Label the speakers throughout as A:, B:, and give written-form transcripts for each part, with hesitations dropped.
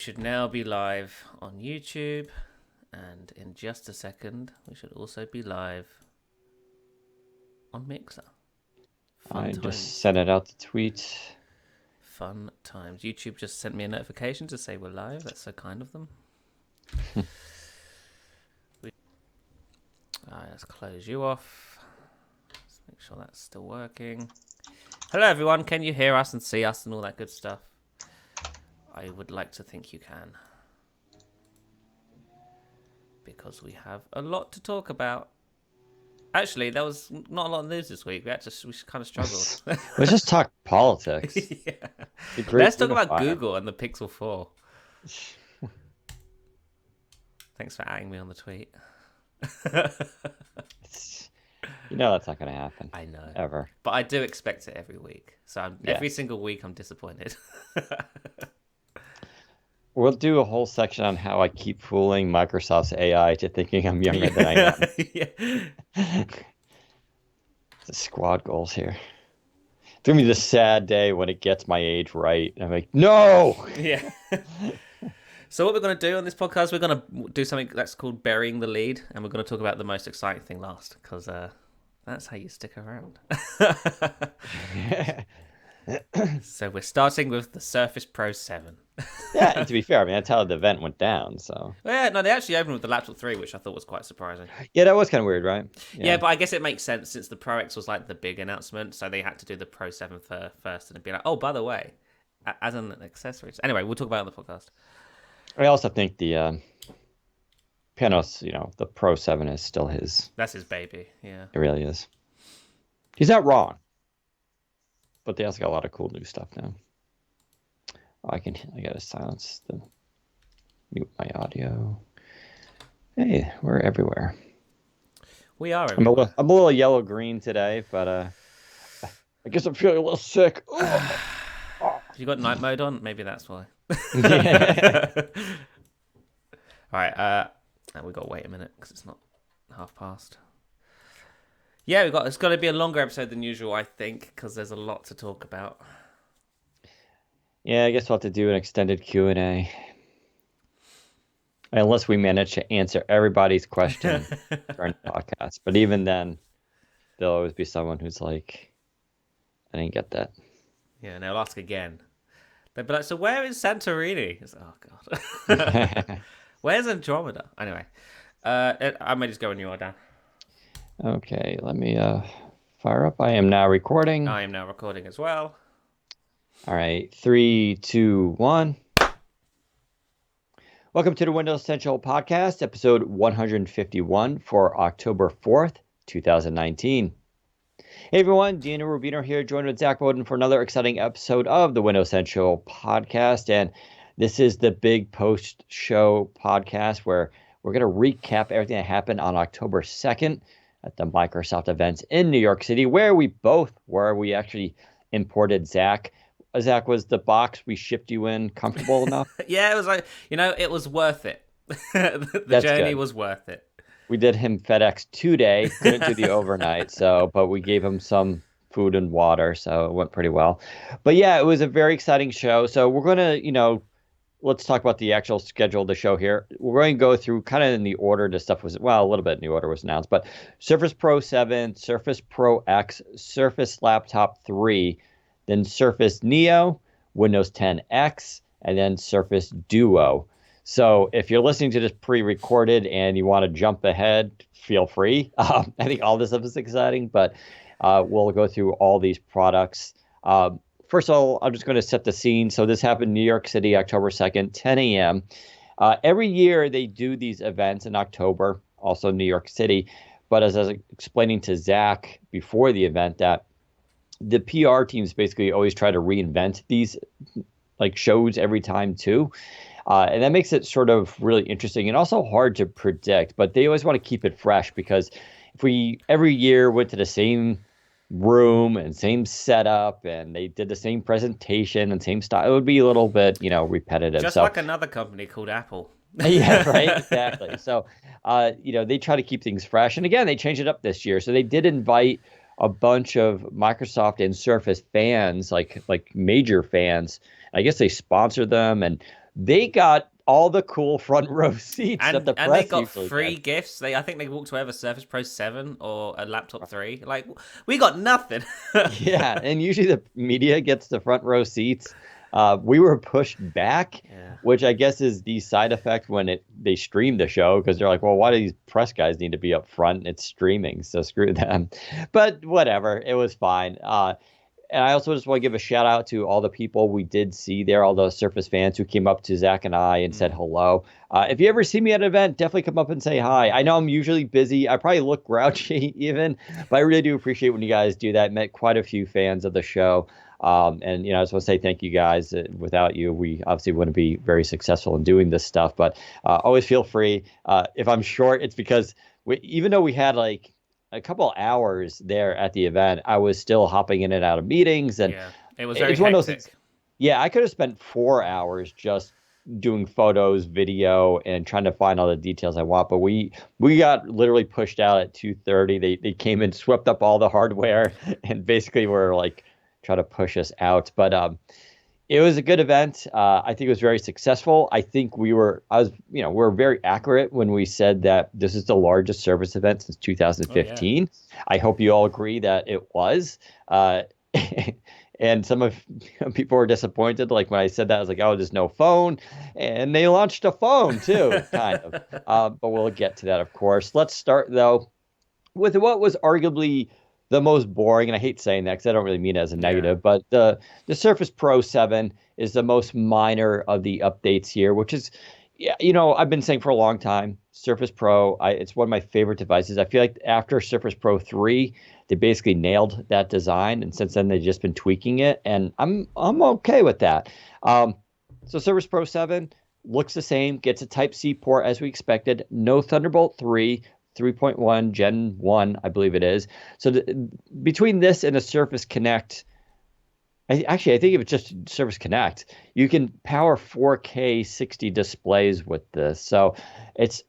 A: Should now be live on YouTube, and in just a second we should also be live on Mixer.
B: I just sent it out to tweet.
A: Fun times. YouTube just sent me a notification to say we're live. That's so kind of them. Alright, let's close you off. Let's make sure that's still working. Hello everyone, can you hear us and see us and all that good stuff? I would like to think you can. Because we have a lot to talk about. Actually, there was not a lot of news this week. We kind of struggled.
B: Let's just talk politics.
A: Yeah. Let's talk about Google and the Pixel 4. Thanks for adding me on the tweet.
B: You know that's not going to happen.
A: I know.
B: Ever.
A: But I do expect it every week. So every single week I'm disappointed.
B: We'll do a whole section on how I keep fooling Microsoft's AI to thinking I'm younger than I am.
A: Yeah.
B: The squad goals here. It's going to be the sad day when it gets my age right. I'm like, no!
A: Yeah. So what we're going to do on this podcast, we're going to do something that's called Burying the Lead, and we're going to talk about the most exciting thing last, because that's how you stick around. So we're starting with the Surface Pro 7.
B: Yeah, and to be fair, I mean, that's how the event went down, so...
A: Well, yeah, no, they actually opened with the Laptop 3, which I thought was quite surprising.
B: Yeah, that was kind of weird, right?
A: Yeah, but I guess it makes sense since the Pro X was like the big announcement, so they had to do the Pro 7 first and be like, oh, by the way, as an accessory. Anyway, we'll talk about it on the podcast.
B: I also think the Panos, the Pro 7 is still his.
A: That's his baby, yeah.
B: It really is. He's not wrong. But they also got a lot of cool new stuff now. I gotta silence mute my audio. Hey, we're everywhere.
A: We are everywhere.
B: I'm a little yellow-green today, but I guess I'm feeling a little sick.
A: You got night mode on? Maybe that's why. All right, we got to wait a minute because it's not past. Yeah, it's got to be a longer episode than usual, I think, because there's a lot to talk about.
B: Yeah, I guess we'll have to do an extended Q&A. Unless we manage to answer everybody's question during the podcast. But even then, there'll always be someone who's like, I didn't get that.
A: Yeah, and they'll ask again. They'll be like, so where is Santorini? Oh, God. Where's Andromeda? Anyway, I may just go when you are, Dan.
B: Okay, let me fire up. I am now recording.
A: I am now recording as well.
B: All right, 3, 2, 1. Welcome to the Windows Central Podcast, episode 151 for October 4th, 2019. Hey everyone, Daniel Rubino here, joined with Zach Bowden for another exciting episode of the Windows Central Podcast. And this is the big post-show podcast where we're going to recap everything that happened on October 2nd at the Microsoft events in New York City, where we both were. We actually imported Zach. Zach, was the box we shipped you in comfortable enough?
A: Yeah, it was like, it was worth it. The journey was worth it.
B: We did him FedEx 2-day, couldn't do the overnight, but we gave him some food and water, so it went pretty well. But yeah, it was a very exciting show. So we're going to, let's talk about the actual schedule of the show here. We're going to go through kind of in the order the stuff was, a little bit in the order was announced, but Surface Pro 7, Surface Pro X, Surface Laptop 3, then Surface Neo, Windows 10 X, and then Surface Duo. So if you're listening to this pre-recorded and you want to jump ahead, feel free. I think all this stuff is exciting, but we'll go through all these products. First of all, I'm just going to set the scene. So this happened in New York City, October 2nd, 10 a.m. Every year they do these events in October, also New York City. But as I was explaining to Zach before the event, that the PR teams basically always try to reinvent these shows every time too. And that makes it sort of really interesting and also hard to predict. But they always want to keep it fresh, because if we every year went to the same room and same setup and they did the same presentation and same style, it would be a little bit, repetitive.
A: Just like another company called Apple.
B: Yeah, right. Exactly. So, they try to keep things fresh. And again, they changed it up this year. So they did invite a bunch of Microsoft and Surface fans, like major fans. I guess they sponsor them, and they got all the cool front row seats that the
A: And they
B: press
A: got
B: usually
A: free
B: gets.
A: gifts. I think they walked away with a Surface Pro 7 or a laptop 3. Like, we got nothing.
B: Yeah, and usually the media gets the front row seats. We were pushed back,
A: Yeah.
B: which I guess is the side effect when they stream the show because they're like, well, why do these press guys need to be up front? It's streaming, so screw them. But whatever, it was fine. And I also just want to give a shout out to all the people we did see there, all the Surface fans who came up to Zach and I and said hello. If you ever see me at an event, definitely come up and say hi. I know I'm usually busy. I probably look grouchy even, but I really do appreciate when you guys do that. Met quite a few fans of the show. And, I just want to say thank you guys. Without you, we obviously wouldn't be very successful in doing this stuff, but always feel free. If I'm short, it's because even though we had like a couple hours there at the event, I was still hopping in and out of meetings, and
A: Yeah. It was very
B: it's one of those things.
A: hectic.
B: Yeah, I could have spent 4 hours just doing photos, video, and trying to find all the details I want. But we got literally pushed out at 2:30. They came and swept up all the hardware, and basically were like trying to push us out. But it was a good event. I think it was very successful. I think we're very accurate when we said that this is the largest service event since
A: Oh, yeah.
B: 2015. I hope you all agree that it was. And some of people were disappointed. Like when I said that, I was like, oh, there's no phone. And they launched a phone too, kind of. But we'll get to that, of course. Let's start, though, with what was arguably the most boring, and I hate saying that because I don't really mean it as a negative, but the Surface Pro 7 is the most minor of the updates here, which is, yeah, I've been saying for a long time, Surface Pro, it's one of my favorite devices. I feel like after Surface Pro 3, they basically nailed that design, and since then they've just been tweaking it, and I'm okay with that. So Surface Pro 7 looks the same, gets a Type-C port as we expected, no Thunderbolt 3, 3.1 Gen 1, I believe it is. So between this and a Surface Connect, I think if it's just Surface Connect, you can power 4K 60 displays with this. So it's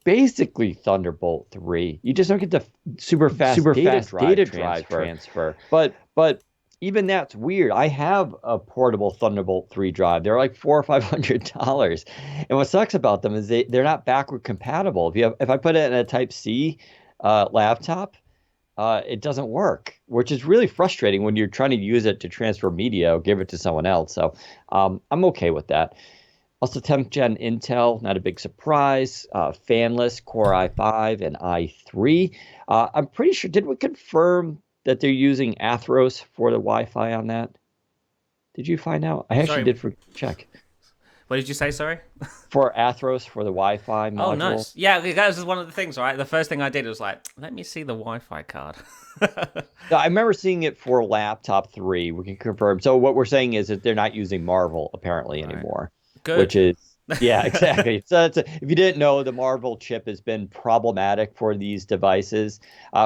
B: basically Thunderbolt 3. You just don't get the super fast data drive transfer. But even that's weird. I have a portable Thunderbolt 3 drive. They're like $400 or $500. And what sucks about them is they're not backward compatible. If I put it in a Type-C laptop, it doesn't work, which is really frustrating when you're trying to use it to transfer media or give it to someone else. So I'm okay with that. Also, 10th gen Intel, not a big surprise. Fanless Core i5 and i3. I'm pretty sure, did we confirm that they're using Athros for the Wi-Fi on that? Did you find out? I actually did check.
A: What did you say, sorry?
B: For Athros for the Wi-Fi module.
A: Oh, nice. Yeah, that was one of the things, right? The first thing I did was like, let me see the Wi-Fi card.
B: I remember seeing it for Laptop 3. We can confirm. So what we're saying is that they're not using Marvel apparently anymore.
A: Good.
B: Which is, yeah, exactly. So if you didn't know, the Marvel chip has been problematic for these devices.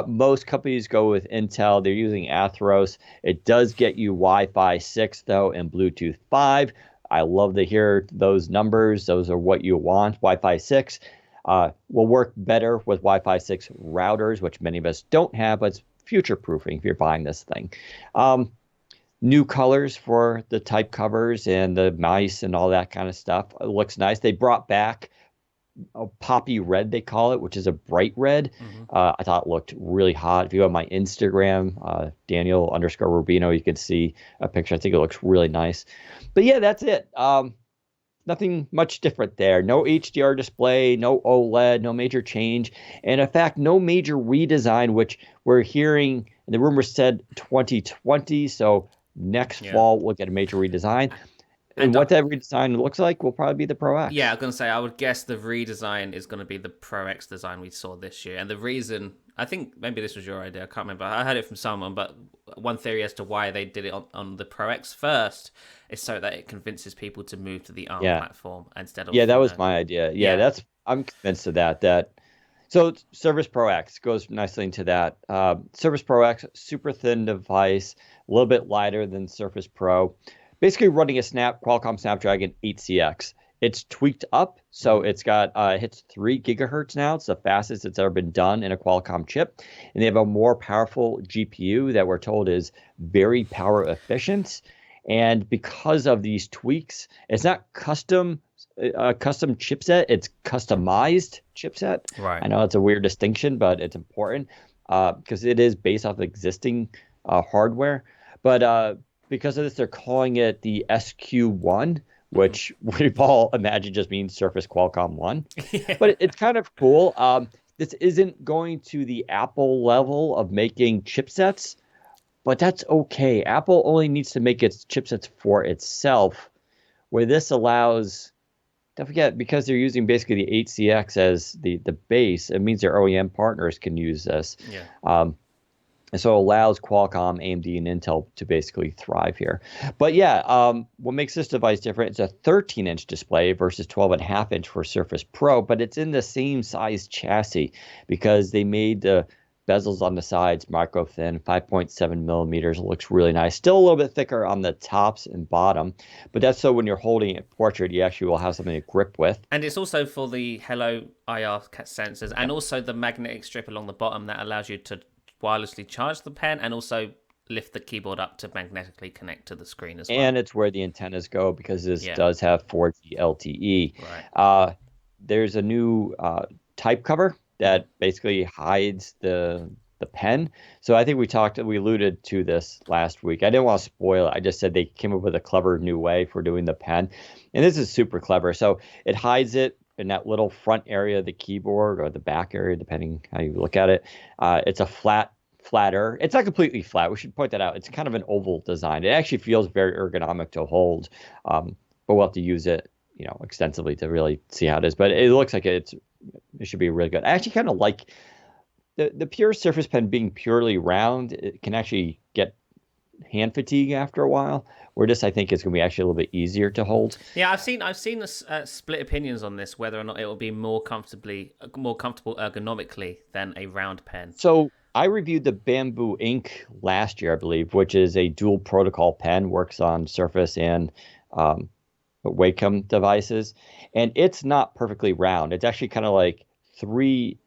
B: Most companies go with Intel. They're using Athros. It does get you Wi-Fi 6, though, and Bluetooth 5. I love to hear those numbers. Those are what you want. Wi-Fi 6 will work better with Wi-Fi 6 routers, which many of us don't have, but it's future-proofing if you're buying this thing. New colors for the type covers and the mice and all that kind of stuff. It looks nice. They brought back a poppy red, they call it, which is a bright red. I thought it looked really hot. If you have my Instagram, Daniel_Rubino, you can see a picture. I think it looks really nice. But yeah, that's it. Nothing much different there. No HDR display, no OLED, no major change. And in fact, no major redesign, which we're hearing, the rumor said 2020. So next fall, we'll get a major redesign. And what that redesign looks like will probably be the Pro X.
A: Yeah, I was going to say, I would guess the redesign is going to be the Pro X design we saw this year. And the reason, I think maybe this was your idea, I can't remember. I heard it from someone, but one theory as to why they did it on the Pro X first is so that it convinces people to move to the ARM platform instead of...
B: Yeah, that was my idea. I'm convinced of that. So Surface Pro X goes nicely into that. Surface Pro X, super thin device, a little bit lighter than Surface Pro. Basically running a Qualcomm Snapdragon 8CX. It's tweaked up, so it's got hits 3 gigahertz now. It's the fastest it's ever been done in a Qualcomm chip. And they have a more powerful GPU that we're told is very power efficient. And because of these tweaks, it's not custom chipset, it's customized chipset.
A: Right.
B: I know it's a weird distinction, but it's important because it is based off existing hardware. But because of this, they're calling it the SQ1,
A: Hmm.
B: which we've all imagined just means Surface Qualcomm 1.
A: Yeah.
B: But it's kind of cool. This isn't going to the Apple level of making chipsets, but that's okay. Apple only needs to make its chipsets for itself, where this allows, don't forget, because they're using basically the 8CX as the base, it means their OEM partners can use this.
A: Yeah.
B: And so it allows Qualcomm, AMD, and Intel to basically thrive here. But yeah, what makes this device different? It's a 13-inch display versus 12.5-inch for Surface Pro, but it's in the same size chassis because they made the bezels on the sides micro thin, 5.7 millimeters. It looks really nice. Still a little bit thicker on the tops and bottom, but that's so when you're holding it portrait, you actually will have something to grip with.
A: And it's also for the Hello IR sensors and
B: Yep.
A: also the magnetic strip along the bottom that allows you to wirelessly charge the pen and also lift the keyboard up to magnetically connect to the screen as well.
B: And it's where the antennas go because this
A: Yeah.
B: does have 4G LTE.
A: Right.
B: There's a new type cover that basically hides the pen. So I think we alluded to this last week. I didn't want to spoil it. I just said they came up with a clever new way for doing the pen. And this is super clever. So it hides it in that little front area of the keyboard or the back area, depending how you look at it. It's a flatter. It's not completely flat. We should point that out. It's kind of an oval design. It actually feels very ergonomic to hold, but we'll have to use it, extensively to really see how it is. But it looks like it should be really good. I actually kind of like the pure Surface Pen being purely round. It can actually get hand fatigue after a while. Where this, I think, is going to be actually a little bit easier to hold.
A: Yeah, I've seen split opinions on this whether or not it will be more comfortable ergonomically than a round pen.
B: So I reviewed the Bamboo Ink last year, I believe, which is a dual protocol pen, works on Surface and Wacom devices, and it's not perfectly round. It's actually kind of like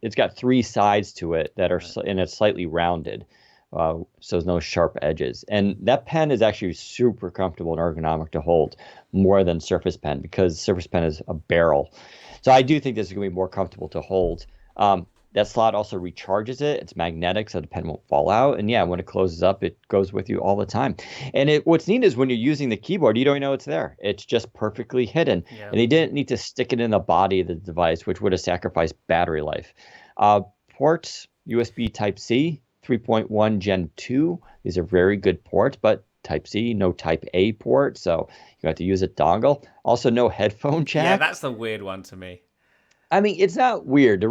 B: it's got three sides to it that are,
A: Right.
B: and it's slightly rounded. So there's no sharp edges. And that pen is actually super comfortable and ergonomic to hold more than Surface Pen because Surface Pen is a barrel. So I do think this is going to be more comfortable to hold. That slot also recharges it. It's magnetic, so the pen won't fall out. And yeah, when it closes up, it goes with you all the time. And what's neat is when you're using the keyboard, you don't know it's there. It's just perfectly hidden.
A: Yeah.
B: And they didn't need to stick it in the body of the device, which would have sacrificed battery life. Ports, USB Type-C, 3.1 Gen 2. These are very good ports, but Type-C, no Type-A port, so you have to use a dongle. Also, no headphone jack.
A: Yeah, that's the weird one to me.
B: I mean, it's not weird. The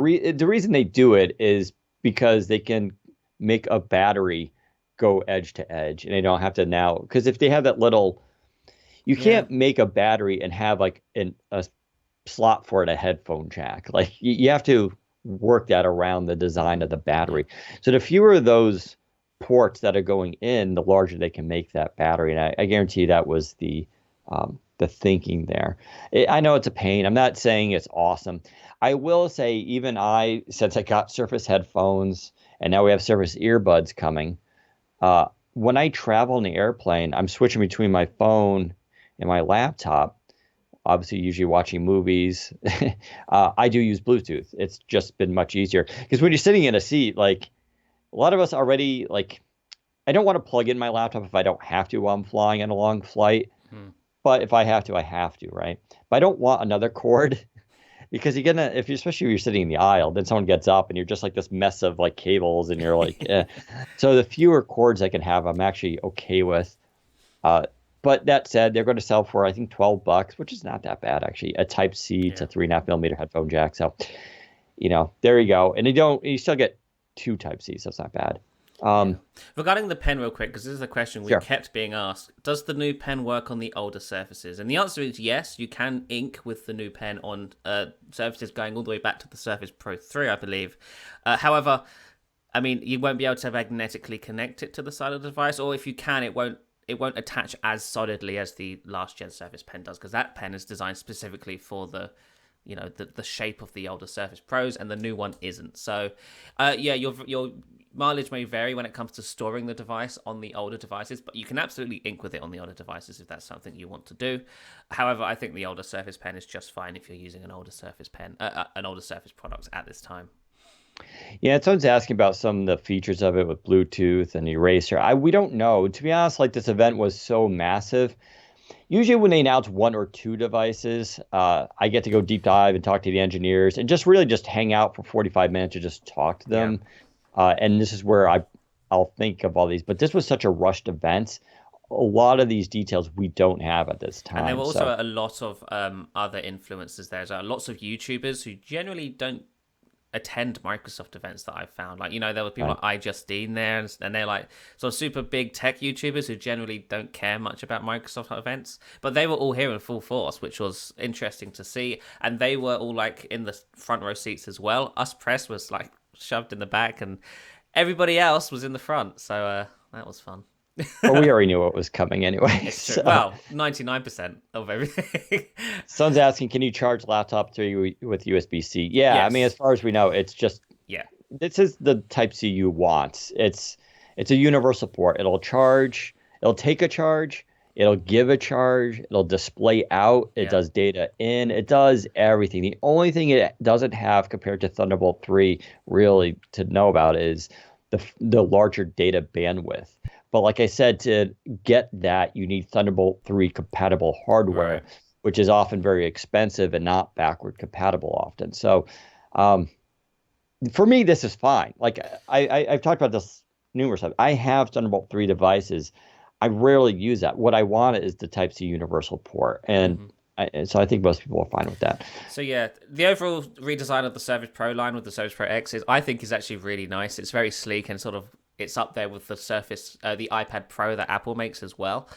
B: reason they do it is because they can make a battery go edge to edge, and they don't have to now. Because if they have that little, you
A: Yeah.
B: can't make a battery and have like a slot for it, a headphone jack. Like you have to work that around the design of the battery. So the fewer of those ports that are going in, the larger they can make that battery. And I guarantee that was the thinking there. I know it's a pain. I'm not saying it's awesome. I will say, even since I got Surface headphones and now we have Surface earbuds coming, when I travel in the airplane, I'm switching between my phone and my laptop. Obviously, usually watching movies. I do use Bluetooth. It's just been much easier because when you're sitting in a seat, like a lot of us already, like I don't want to plug in my laptop if I don't have to while I'm flying on a long flight.
A: Hmm.
B: But if I have to, I have to, right? But I don't want another cord because especially if you're sitting in the aisle, then someone gets up and you're just like this mess of like cables and you're like, eh. So the fewer cords I can have, I'm actually okay with. But that said, they're going to sell for I think $12, which is not that bad actually. A Type C to
A: Yeah.
B: 3.5 millimeter headphone jack. So, there you go. And you still get two Type C, so it's not bad.
A: Yeah. Regarding the pen, real quick, because this is a question we
B: Sure.
A: kept being asked: does the new pen work on the older surfaces? And the answer is yes. You can ink with the new pen on surfaces going all the way back to the Surface Pro 3, I believe. However, I mean, you won't be able to magnetically connect it to the side of the device, or if you can, it won't attach as solidly as the last gen Surface Pen does, because that pen is designed specifically for the shape of the older Surface Pros, and the new one isn't. So, yeah, mileage may vary when it comes to storing the device on the older devices, but you can absolutely ink with it on the older devices if that's something you want to do. However, I think the older Surface Pen is just fine if you're using an older Surface Pen, an older Surface product at this time.
B: Yeah, someone's asking about some of the features of it with Bluetooth and eraser. We don't know. To be honest, like this event was so massive. Usually when they announce one or two devices, I get to go deep dive and talk to the engineers and just really just hang out for 45 minutes to just talk to
A: Yeah.
B: them. And this is where I'll think of all these. But this was such a rushed event. A lot of these details we don't have at this
A: And there were
B: time. So
A: also a lot of other influencers there. So lots of YouTubers who generally don't attend Microsoft events that I've found. Like, there were people
B: right.
A: like iJustine there, and they're like sort of super big tech YouTubers who generally don't care much about Microsoft events. But they were all here in full force, which was interesting to see. And they were all like in the front row seats as well. Us press was like shoved in the back, and everybody else was in the front. So that was fun.
B: Well, we already knew what was coming anyway.
A: It's true.
B: So
A: Well, 99% of everything.
B: someone's asking, can you charge laptop 3 with USB-C? Yeah, I mean, as
A: Yes.
B: far as we know, it's just
A: Yeah.
B: this is the type C you want. It's a universal port. It'll charge, it'll take a charge, it'll give a charge, it'll display out, it
A: Yeah.
B: does data in, it does everything. The only thing it doesn't have compared to Thunderbolt 3 really to know about is the larger data bandwidth. But like I said, to get that, you need Thunderbolt 3 compatible hardware,
A: Right.
B: which is often very expensive and not backward compatible often. So um, for me, this is fine. Like I've talked about this numerous times. I have Thunderbolt 3 devices. I rarely use that. What I want is the Type C universal port,
A: Mhm.
B: and so I think most people are fine with that.
A: So yeah, the overall redesign of the Surface Pro line with the Surface Pro X I think is actually really nice. It's very sleek and sort of it's up there with the the iPad Pro that Apple makes as well.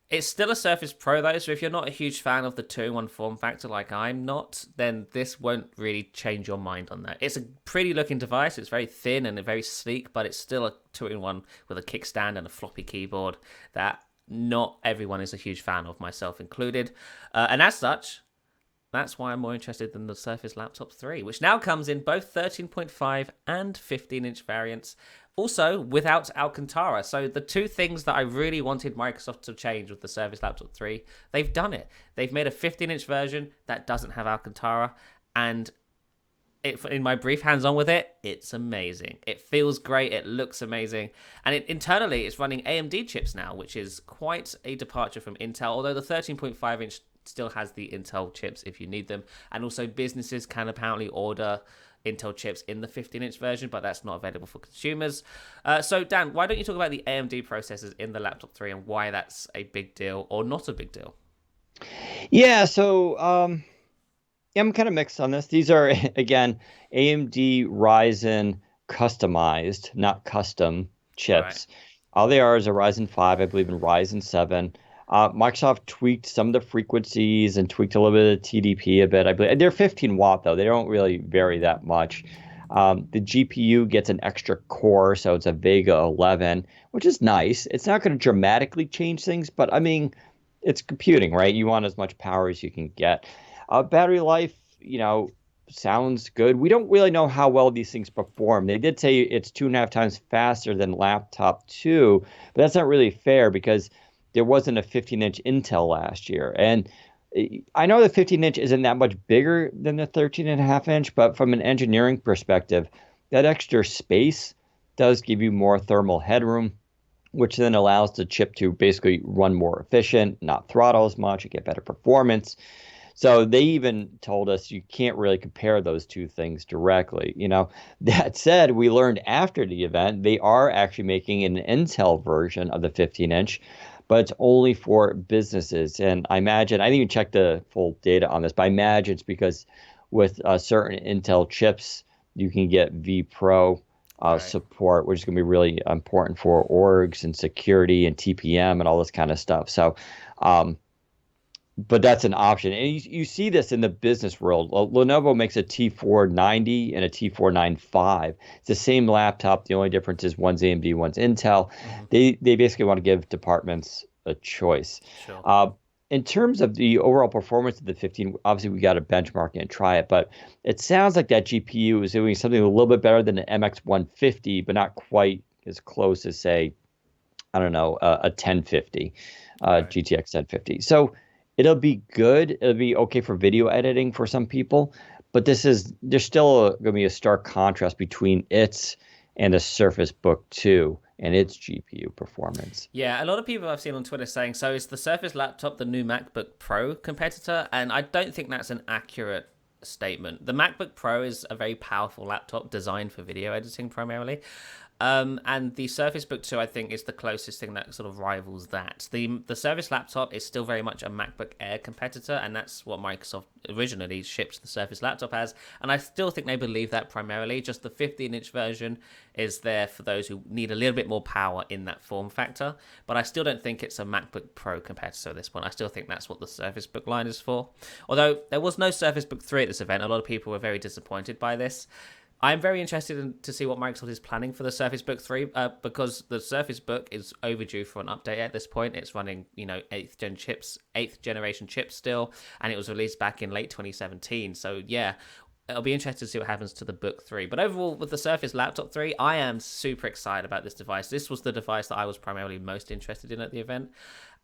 A: It's still a Surface Pro though, so if you're not a huge fan of the 2-in-1 form factor like I'm not, then this won't really change your mind on that. It's a pretty looking device. It's very thin and very sleek, but it's still a 2-in-1 with a kickstand and a floppy keyboard that not everyone is a huge fan of, myself included. And as such, that's why I'm more interested than the Surface Laptop 3, which now comes in both 13.5 and 15-inch variants, also without Alcantara. So the two things that I really wanted Microsoft to change with the Surface Laptop 3, they've done it. They've made a 15-inch version that doesn't have Alcantara, and in my brief hands-on with it, it's amazing. It feels great. It looks amazing. And internally, it's running AMD chips now, which is quite a departure from Intel, although the 13.5-inch still has the Intel chips if you need them. And also businesses can apparently order Intel chips in the 15-inch version, but that's not available for consumers. So Dan, why don't you talk about the AMD processors in the Laptop 3 and why that's a big deal or not a big deal?
B: Yeah, so yeah, I'm kind of mixed on this. These are again AMD Ryzen customized, not custom
A: Right.
B: chips. All they are is a Ryzen 5, I believe, and Ryzen 7. Microsoft tweaked some of the frequencies and tweaked a little bit of TDP a bit. I believe they're 15 watt though; they don't really vary that much. The GPU gets an extra core, so it's a Vega 11, which is nice. It's not going to dramatically change things, but I mean, it's computing, right? You want as much power as you can get. Battery life, sounds good. We don't really know how well these things perform. They did say it's 2.5 times faster than laptop 2, but that's not really fair because there wasn't a 15-inch Intel last year. And I know the 15-inch isn't that much bigger than the 13.5-inch, but from an engineering perspective, that extra space does give you more thermal headroom, which then allows the chip to basically run more efficient, not throttle as much, and get better performance. So they even told us you can't really compare those two things directly. That said, we learned after the event they are actually making an Intel version of the 15-inch, but it's only for businesses. And I imagine, I didn't even check the full data on this, but I imagine it's because with certain Intel chips, you can get vPro
A: Right.
B: support, which is going to be really important for orgs and security and TPM and all this kind of stuff. So, but that's an option. And you see this in the business world. Lenovo makes a T490 and a T495. It's the same laptop. The only difference is one's AMD, one's Intel.
A: Mm-hmm.
B: They basically want to give departments a choice.
A: Sure.
B: in terms of the overall performance of the 15, obviously we got to benchmark it and try it, but it sounds like that GPU is doing something a little bit better than an MX 150, but not quite as close as, say, I don't know, a 1050,
A: Right.
B: GTX 1050. So it'll be good. It'll be okay for video editing for some people, but there's still going to be a stark contrast between it and the Surface Book 2 and its GPU performance.
A: Yeah, a lot of people I've seen on Twitter saying, so is the Surface laptop the new MacBook Pro competitor? And I don't think that's an accurate statement. The MacBook Pro is a very powerful laptop designed for video editing primarily. And the Surface Book 2, I think, is the closest thing that sort of rivals that. The Surface laptop is still very much a MacBook Air competitor, and that's what Microsoft originally shipped the Surface laptop as. And I still think they believe that primarily. Just the 15-inch version is there for those who need a little bit more power in that form factor. But I still don't think it's a MacBook Pro competitor at this point. I still think that's what the Surface Book line is for. Although there was no Surface Book 3 at this event, a lot of people were very disappointed by this. I'm very interested to see what Microsoft is planning for the Surface Book 3 because the Surface Book is overdue for an update at this point. It's running, 8th generation chips still, and it was released back in late 2017. So yeah, it'll be interesting to see what happens to the Book 3. But overall, with the Surface Laptop 3, I am super excited about this device. This was the device that I was primarily most interested in at the event.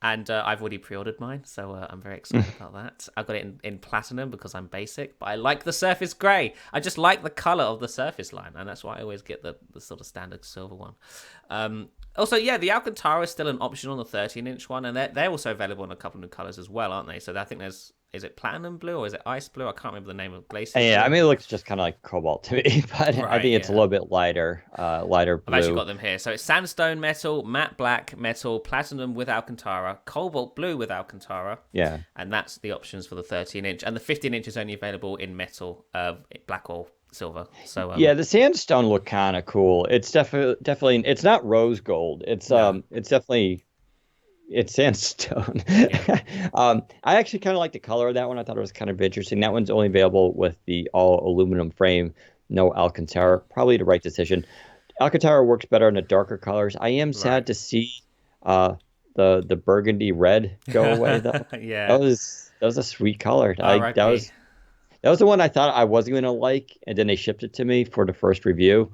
A: And I've already pre-ordered mine, so I'm very excited about that. I've got it in platinum because I'm basic, but I like the Surface Grey. I just like the color of the Surface line, and that's why I always get the sort of standard silver one. Also, yeah, the Alcantara is still an option on the 13-inch one, and they're also available in a couple of new colors as well, aren't they? So I think is it platinum blue or is it ice blue? I can't remember the name of glacier
B: Yeah,
A: blue.
B: I mean, it looks just kind of like cobalt to me, but I
A: Right,
B: think it's a
A: yeah.
B: little bit lighter
A: I've actually
B: blue.
A: got them here. So it's sandstone metal, matte black metal, platinum with Alcantara, cobalt blue with Alcantara,
B: Yeah.
A: and that's the options for the 13-inch. And the 15-inch is only available in metal, black or silver. So
B: Yeah, the sandstone look kind of cool. It's definitely it's not rose gold.
A: no,
B: It's definitely it's sandstone.
A: yeah,
B: I actually kind of like the color of that one. I thought it was kind of interesting. That one's only available with the all aluminum frame, no Alcantara. Probably the right decision. Alcantara works better in the darker colors. I am
A: right,
B: sad to see uh the burgundy red go away though.
A: yeah,
B: That was a sweet color. I
A: R.I.P.
B: that was the one I thought I wasn't going to like, and then they shipped it to me for the first review,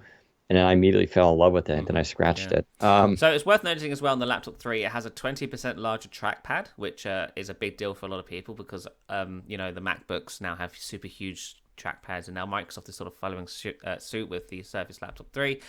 B: and then I immediately fell in love with it. And then I scratched
A: Yeah.
B: it.
A: So it's worth noticing as well on the laptop 3, it has a 20% larger trackpad, which is a big deal for a lot of people because, the MacBooks now have super huge trackpads, and now Microsoft is sort of following suit with the Surface Laptop 3.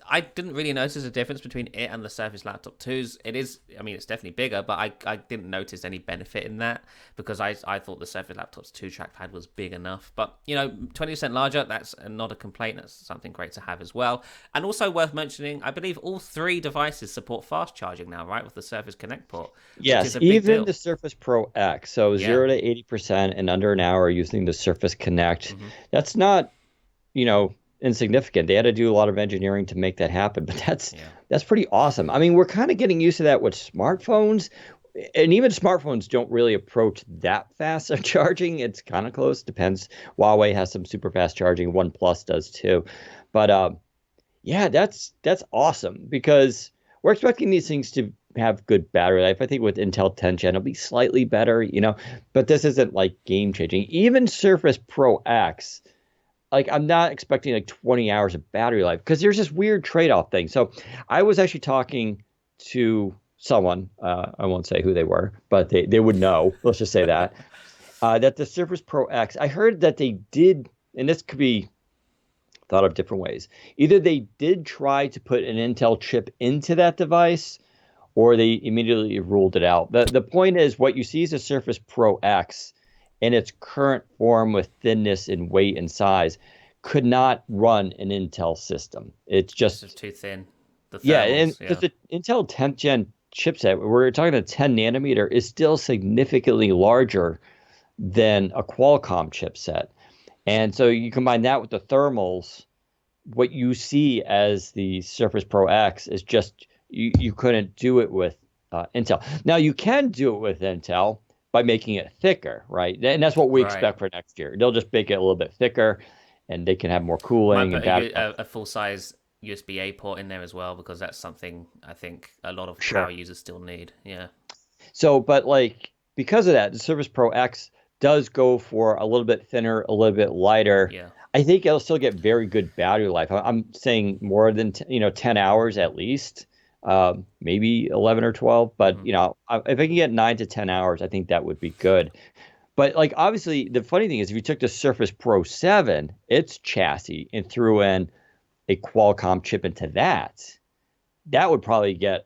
A: I didn't really notice a difference between it and the Surface Laptop 2s. It's definitely bigger, but I didn't notice any benefit in that because I thought the Surface Laptop's 2 trackpad was big enough. But, 20% larger, that's not a complaint. That's something great to have as well. And also worth mentioning, I believe all 3 devices support fast charging now, right, with the Surface Connect port, which is
B: Yes,
A: a big
B: even
A: deal.
B: the Surface Pro X, so
A: Yeah.
B: 0 to 80% in under an hour using the Surface Connect.
A: Hmm.
B: That's not, insignificant. They had to do a lot of engineering to make that happen, but
A: Yeah.
B: that's pretty awesome. I mean, we're kind of getting used to that with smartphones, and even smartphones don't really approach that fast of charging. It's kind of close. Depends. Huawei has some super fast charging. OnePlus does too, but yeah, that's awesome because we're expecting these things to have good battery life. I think with Intel 10 Gen, it'll be slightly better, but this isn't like game changing. Even Surface Pro X, like I'm not expecting like 20 hours of battery life because there's this weird trade-off thing. So I was actually talking to someone, I won't say who they were, but they would know. Let's just say that the Surface Pro X, I heard that they did, and this could be thought of different ways. Either they did try to put an Intel chip into that device, or they immediately ruled it out. The point is, what you see is a Surface Pro X in its current form with thinness and weight and size could not run an Intel system. It's
A: It's
B: just,
A: just too thin. The
B: yeah, and
A: thermals,
B: because
A: yeah.
B: the Intel 10th gen chipset, we're talking a 10 nanometer, is still significantly larger than a Qualcomm chipset. And so you combine that with the thermals, what you see as the Surface Pro X is just you couldn't do it with Intel. Now you can do it with Intel by making it thicker, right? And that's what we
A: Right.
B: expect for next year. They'll just make it a little bit thicker, and they can have more
A: Might
B: cooling
A: put
B: and battery life.
A: a full size USB-A port in there as well because that's something I think a lot of power
B: Sure.
A: users still need. Yeah.
B: So, but like because of that, the Surface Pro X does go for a little bit thinner, a little bit lighter.
A: Yeah.
B: I think it'll still get very good battery life. I'm saying more than 10 hours at least, maybe 11 or 12. But
A: Hmm.
B: if I can get 9 to 10 hours, I think that would be good. But like obviously, the funny thing is, if you took the Surface Pro 7, its chassis, and threw in a Qualcomm chip into that, that would probably get,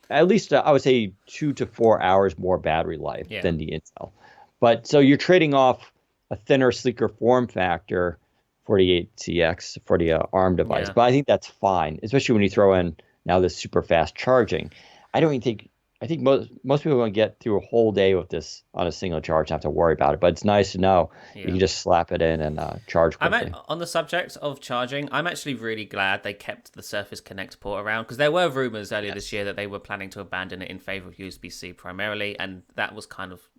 B: at least I would say 2 to 4 hours more battery life
A: Yeah.
B: than the Intel. But so you're trading off a thinner, sleeker form factor for the 8CX for the ARM device.
A: Yeah.
B: But I think that's fine, especially when you throw in now this super fast charging. I don't even think I think most people are going to get through a whole day with this on a single charge, not have to worry about it. But it's nice to know you
A: Yeah.
B: can just slap it in and charge quickly.
A: On the subject of charging, I'm actually really glad they kept the Surface Connect port around because there were rumors earlier this
B: Yes.
A: year that they were planning to abandon it in favor of USB-C primarily, and that was kind of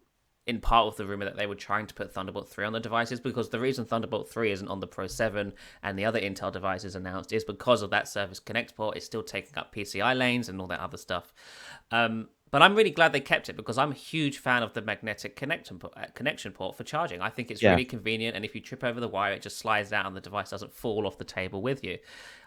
A: in part of the rumor that they were trying to put Thunderbolt 3 on the devices, because the reason Thunderbolt 3 isn't on the Pro 7 and the other Intel devices announced is because of that Surface Connect port. It's still taking up PCI lanes and all that other stuff. But I'm really glad they kept it because I'm a huge fan of the magnetic connection port for charging. I think it's
B: Yeah.
A: really convenient, and if you trip over the wire, it just slides out and the device doesn't fall off the table with you.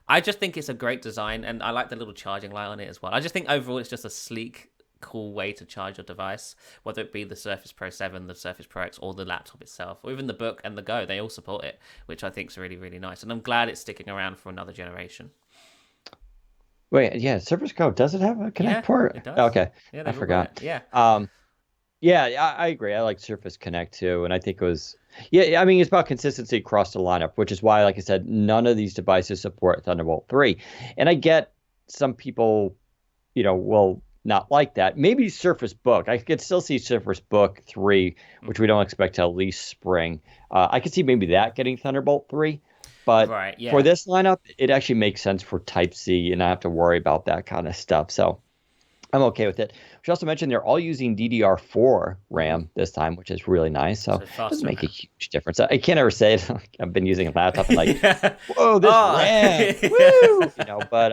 A: I just think it's a great design, and I like the little charging light on it as well. I just think overall it's just a sleek, cool way to charge your device, whether it be the Surface Pro 7, the Surface Pro X, or the laptop itself, or even the Book and the Go. They all support it, which I think is really, really nice. And I'm glad it's sticking around for another generation.
B: Wait, yeah, Surface Go, does it have a Connect
A: Yeah,
B: port?
A: it does.
B: Okay,
A: Yeah,
B: I
A: they've all got it.
B: forgot.
A: Yeah.
B: Um, yeah, I agree. I like Surface Connect too, and I think it was, yeah, I mean, it's about consistency across the lineup, which is why, like I said, none of these devices support Thunderbolt 3. And I get some people, will not like that. Maybe Surface Book. I could still see Surface Book 3, which we
A: Hmm.
B: don't expect till at least spring. I could see maybe that getting Thunderbolt 3. But
A: Right,
B: for
A: yeah.
B: this lineup, it actually makes sense for Type C and not have to worry about that kind of stuff. So I'm okay with it. We should also mention they're all using DDR4
A: Hmm.
B: RAM this time, which is really nice. So
A: So
B: it doesn't
A: faster
B: make a
A: RAM.
B: huge difference. I can't ever say it. I've been using a laptop and like,
A: Yeah.
B: whoa, this
A: Oh,
B: RAM, woo, but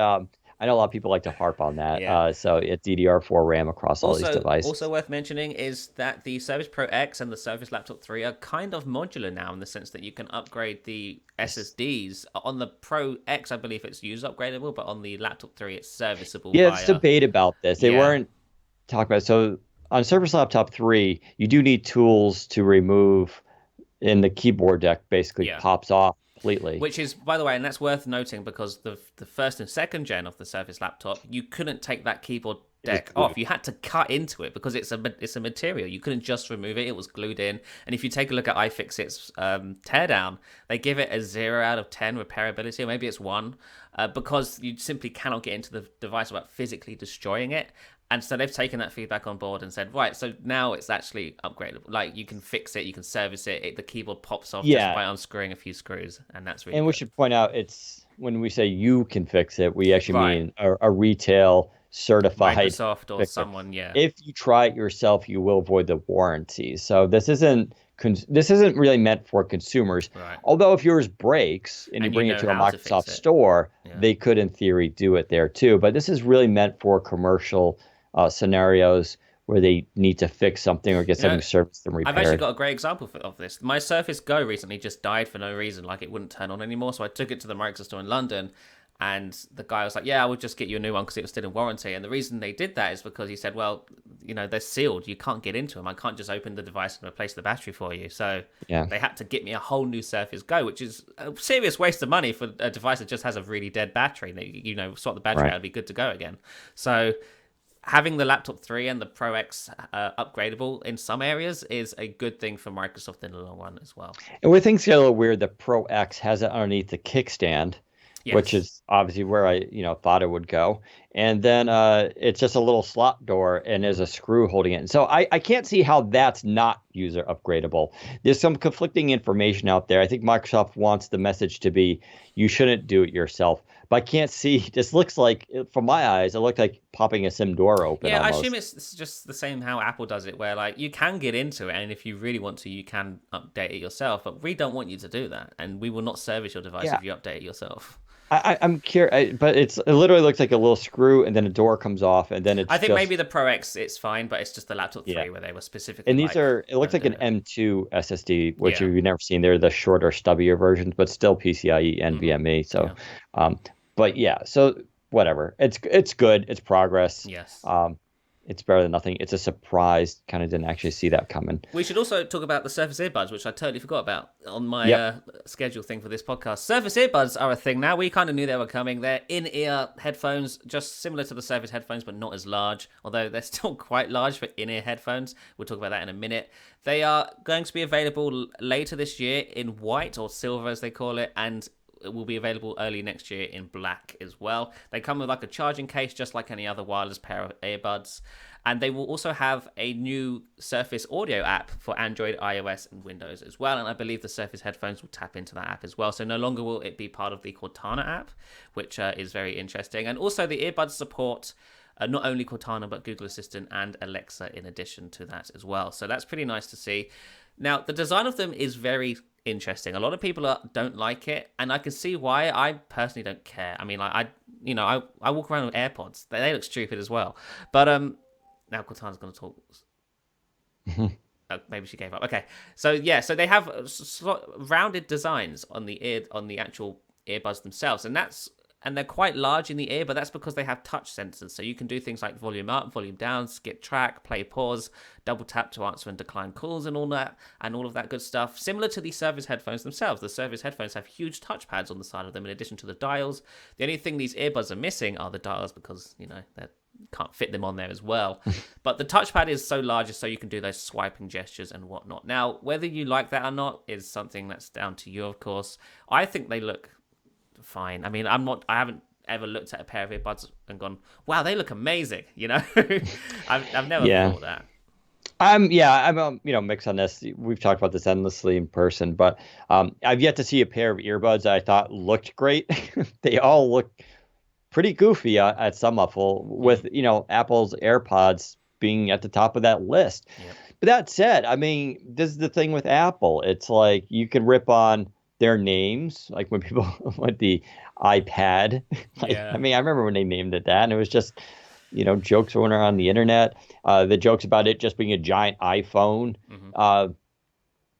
B: I know a lot of people like to harp on that.
A: yeah.
B: So it's DDR4 RAM across all these
A: Also
B: devices.
A: worth mentioning is that the Surface Pro X and the Surface Laptop 3 are kind of modular now, in the sense that you can upgrade the
B: Yes.
A: SSDs. On the Pro X, I believe it's user upgradable, but on the Laptop 3, it's serviceable
B: Yeah, it's
A: via.
B: debate about this. They
A: Yeah.
B: weren't talking about so on Surface Laptop 3, you do need tools to remove, and the keyboard deck basically
A: Yeah.
B: pops off completely.
A: Which is, by the way, and that's worth noting because the first and second gen of the Surface laptop, you couldn't take that keyboard
B: It was
A: deck off.
B: glued.
A: You had to cut into it because it's a material. You couldn't just remove it; it was glued in. And if you take a look at iFixit's teardown, they give it a 0 out of 10 repairability, or maybe it's 1, because you simply cannot get into the device without physically destroying it. And so they've taken that feedback on board and said, right, so now it's actually upgradable. Like, you can fix it, you can service it. The keyboard pops off just
B: Yeah,
A: by unscrewing a few screws, and that's really
B: and we
A: good.
B: should point out it's when we say you can fix it, we actually
A: Right.
B: mean a retail certified
A: Microsoft or
B: fixer.
A: someone, yeah.
B: If you try it yourself, you will avoid the warranty. So this isn't really meant for consumers.
A: Right.
B: Although if yours breaks and you
A: And you
B: bring it
A: know
B: to a
A: how to fix
B: Microsoft
A: it.
B: store,
A: Yeah.
B: they could in theory do it there too. But this is really meant for commercial scenarios where they need to fix something or get
A: You know,
B: something serviced and
A: I've actually
B: repaired.
A: got a great example of this. My Surface Go recently just died for no reason, like it wouldn't turn on anymore. So I took it to the Microsoft store in London, and the guy was like, "Yeah, I would just get you a new one because it was still in warranty." And the reason they did that is because he said, "Well, they're sealed. You can't get into them. I can't just open the device and replace the battery for you." So
B: Yeah.
A: they had to get me a whole new Surface Go, which is a serious waste of money for a device that just has a really dead battery. Swap the battery out,
B: Right.
A: it'd be good to go again. So having the Laptop 3 and the Pro X upgradable in some areas is a good thing for Microsoft in the long run as well.
B: And where things get a little weird, the Pro X has it underneath the kickstand, which
A: Yes.
B: is obviously where I, thought it would go. And then it's just a little slot door and there's a screw holding it. And so I can't see how that's not user upgradable. There's some conflicting information out there. I think Microsoft wants the message to be you shouldn't do it yourself. But I can't see. This looks like, from my eyes, it looked like popping a SIM door open
A: Yeah, I assume
B: almost.
A: it's just the same how Apple does it, where like you can get into it, and if you really want to, you can update it yourself. But we don't want you to do that, and we will not service your device
B: Yeah.
A: if you update it yourself.
B: I'm curious, but it literally looks like a little screw, and then a door comes off, and then
A: I
B: it's
A: think maybe
B: just
A: the Pro X it's fine, but it's just the Laptop
B: yeah.
A: 3 where they were specifically
B: And these
A: like,
B: are, it looks
A: don't
B: like
A: do
B: an
A: it.
B: M2 SSD, which
A: Yeah.
B: you've never seen. They're the shorter, stubbier versions, but still PCIe NVMe. So,
A: Yeah.
B: um, but yeah, so whatever. It's good. It's progress.
A: Yes.
B: Um, it's better than nothing. It's a surprise. Kind of didn't actually see that coming.
A: We should also talk about the Surface earbuds, which I totally forgot about on my
B: Yep.
A: schedule thing for this podcast. Surface earbuds are a thing now. We kind of knew they were coming. They're in-ear headphones, just similar to the Surface headphones, but not as large, although they're still quite large for in-ear headphones. We'll talk about that in a minute. They are going to be available later this year in white, or silver as they call it, and it will be available early next year in black as well. They come with like a charging case, just like any other wireless pair of earbuds. And they will also have a new Surface audio app for Android, iOS, and Windows as well. And I believe the Surface headphones will tap into that app as well. So no longer will it be part of the Cortana app, which is very interesting. And also the earbuds support not only Cortana, but Google Assistant and Alexa in addition to that as well. So that's pretty nice to see. Now, the design of them is very interesting. A lot of people don't like it, and I can see why. I personally don't care. I mean, I walk around with AirPods. They look stupid as well. But now Cortana's going to talk. Maybe she gave up. Okay, so yeah, so they have rounded designs on the ear, on the actual earbuds themselves, and they're quite large in the ear, but that's because they have touch sensors. So you can do things like volume up, volume down, skip track, play pause, double tap to answer and decline calls, and all of that good stuff. Similar to the Surface headphones themselves. The Surface headphones have huge touchpads on the side of them in addition to the dials. The only thing these earbuds are missing are the dials because, they can't fit them on there as well. But the touchpad is so large so you can do those swiping gestures and whatnot. Now, whether you like that or not is something that's down to you, of course. I think they look fine. I mean, I haven't ever looked at a pair of earbuds and gone, wow, they look amazing. I've never
B: Yeah.
A: thought that.
B: I'm mixed on this. We've talked about this endlessly in person, but I've yet to see a pair of earbuds I thought looked great. They all look pretty goofy at some level, with Apple's AirPods being at the top of that list.
A: Yep.
B: But that said, I mean, this is the thing with Apple. It's like you can rip on their names, like when people want the iPad.
A: Yeah.
B: I mean, I remember when they named it that, and it was just, jokes going around the internet. The jokes about it just being a giant iPhone.
A: Mm-hmm.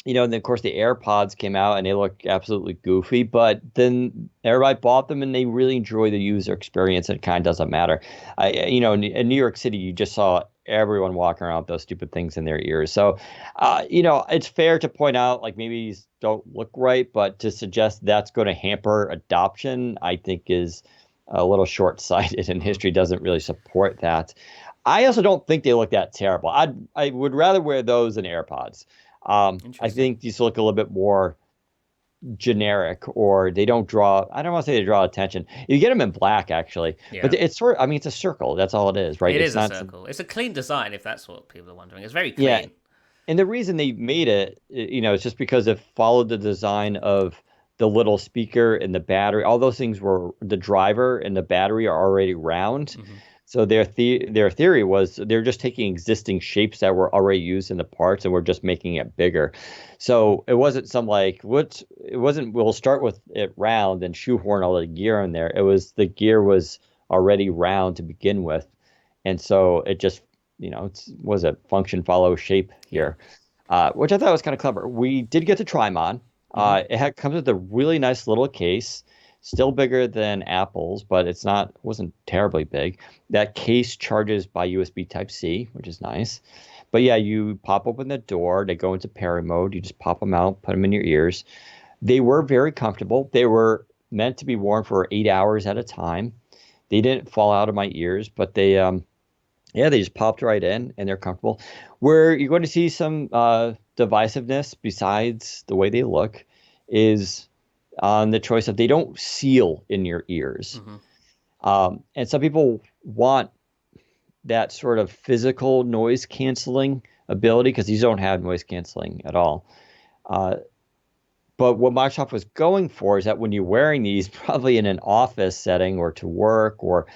B: And then of course the AirPods came out and they look absolutely goofy, but then everybody bought them and they really enjoy the user experience. And it kind of doesn't matter. In New York City, you just saw everyone walking around with those stupid things in their ears. So, it's fair to point out, like, maybe these don't look right, but to suggest that's going to hamper adoption, I think is a little short-sighted, and history doesn't really support that. I also don't think they look that terrible. I would rather wear those than AirPods. I
A: Interesting.
B: think these look a little bit more generic, or they don't draw. I don't want to say they draw attention. You get them in black, actually, but
A: Yeah.
B: I mean, it's a circle. That's all it is, right?
A: It
B: It's
A: is a
B: not
A: circle. It's a clean design, if that's what people are wondering. It's very
B: yeah.
A: clean.
B: And the reason they made it, it's just because it followed the design of the little speaker and the battery. All those things were the driver and the battery are already round.
A: Mm-hmm.
B: So their theory was they're just taking existing shapes that were already used in the parts and we're just making it bigger. So it wasn't we'll start with it round and shoehorn all the gear in there. It was the gear was already round to begin with. And so it just, was a function follow shape here, which I thought was kind of clever. We did get to try them on.
A: Mm-hmm.
B: Comes with a really nice little case, still bigger than Apple's, but wasn't terribly big. That case charges by USB Type-C, which is nice. But yeah, you pop open the door, they go into parry mode. You just pop them out, put them in your ears. They were very comfortable. They were meant to be worn for 8 hours at a time. They didn't fall out of my ears, but they just popped right in and they're comfortable. Where you're going to see some divisiveness besides the way they look is on the choice of they don't seal in your ears. And some people want that sort of physical noise canceling ability because these don't have noise canceling at all. But what Microsoft was going for is that when you're wearing these, probably in an office setting or to work or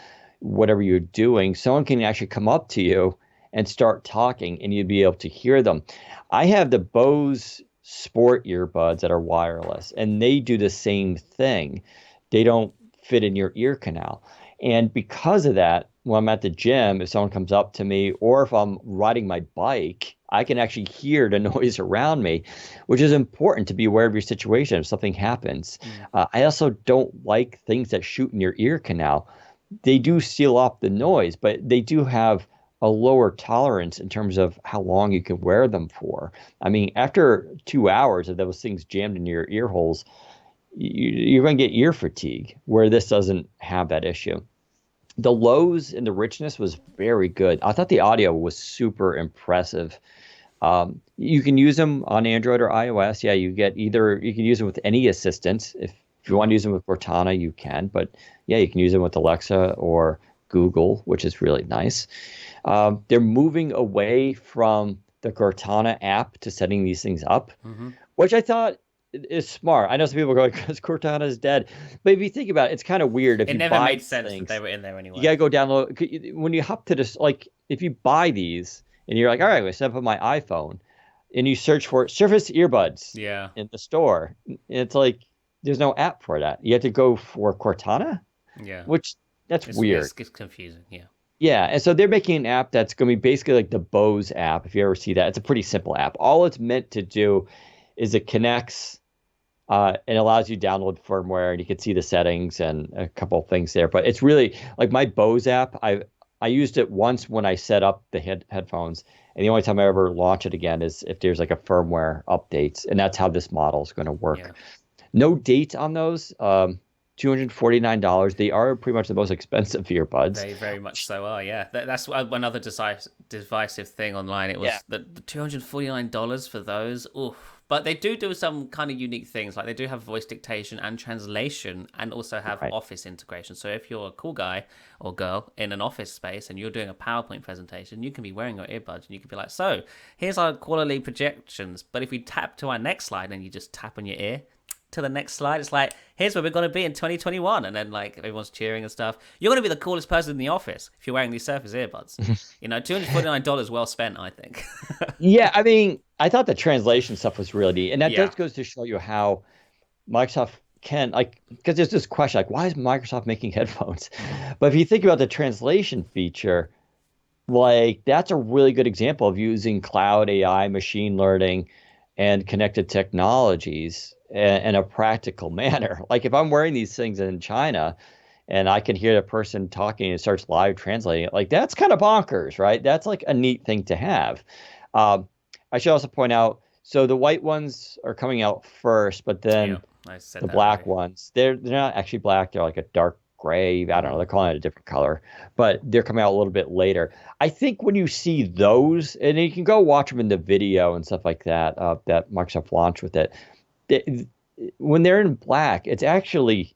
B: whatever you're doing, someone can actually come up to you and start talking and you'd be able to hear them. I have the Bose Sport earbuds that are wireless and they do the same thing. They don't fit in your ear canal. And because of that, when I'm at the gym, if someone comes up to me or if I'm riding my bike, I can actually hear the noise around me, which is important to be aware of your situation if something happens.
A: Mm.
B: I also don't like things that shoot in your ear canal. They do seal off the noise, but they do have a lower tolerance in terms of how long you can wear them for. I mean, after 2 hours of those things jammed in your ear holes, you're going to get ear fatigue, where this doesn't have that issue. The lows and the richness was very good. I thought the audio was super impressive. You can use them on Android or iOS. Yeah, you can use them with any assistant. If you want to use them with Cortana, you can. But yeah, you can use them with Alexa or Google, which is really nice. They're moving away from the Cortana app to setting these things up,
A: Hmm.
B: which I thought is smart. I know some people go like, because Cortana is dead. But if you think about it, it's kind of weird. If
A: It
B: you
A: never
B: buy
A: made
B: these
A: sense that they
B: things,
A: were in there
B: you
A: anyway.
B: gotta go download. When you hop to this, like if you buy these and you're like, all right, I set up on my iPhone, and you search for Surface earbuds
A: Yeah,
B: in the store, it's like there's no app for that. You have to go for Cortana,
A: yeah.
B: which that's
A: It's
B: weird.
A: it's confusing. Yeah.
B: Yeah, and so they're making an app that's going to be basically like the Bose app. If you ever see that, it's a pretty simple app. All it's meant to do is it connects and allows you to download firmware, and you can see the settings and a couple of things there. But it's really like my Bose app. I used it once when I set up the headphones, and the only time I ever launch it again is if there's like a firmware updates, and that's how this model is going to
A: Yeah.
B: work. No date on those. $249. They are pretty much the most expensive earbuds.
A: They very much so are, yeah. That's another divisive thing online. It
B: Yeah,
A: was the $249 for those. Oof. But they do some kind of unique things. Like they do have voice dictation and translation and also have
B: right.
A: office integration. So if you're a cool guy or girl in an office space and you're doing a PowerPoint presentation, you can be wearing your earbuds and you can be like, so here's our quality projections. But if we tap to our next slide and you just tap on your ear, to the next slide. It's like, here's where we're going to be in 2021. And then, like, everyone's cheering and stuff. You're going to be the coolest person in the office if you're wearing these Surface earbuds. You know, $249 well spent, I think.
B: Yeah, I mean, I thought the translation stuff was really neat, and that
A: Yeah.
B: just goes to show you how Microsoft can like because there's this question like, why is Microsoft making headphones? But if you think about the translation feature, like that's a really good example of using cloud AI, machine learning, and connected technologies in a practical manner. Like if I'm wearing these things in China and I can hear the person talking and it starts live translating it, like that's kind of bonkers, right? That's like a neat thing to have. Um, I should also point out, so the white ones are coming out first, but
A: Yeah.
B: then
A: I said
B: the
A: that already.
B: black ones, they're not actually black. They're like a dark gray. I don't know.
A: Mm.
B: They're calling it a different color, but they're coming out a little bit later. I think when you see those, and you can go watch them in the video and stuff like that, that Microsoft launched with it. they- when they're in black, it's actually,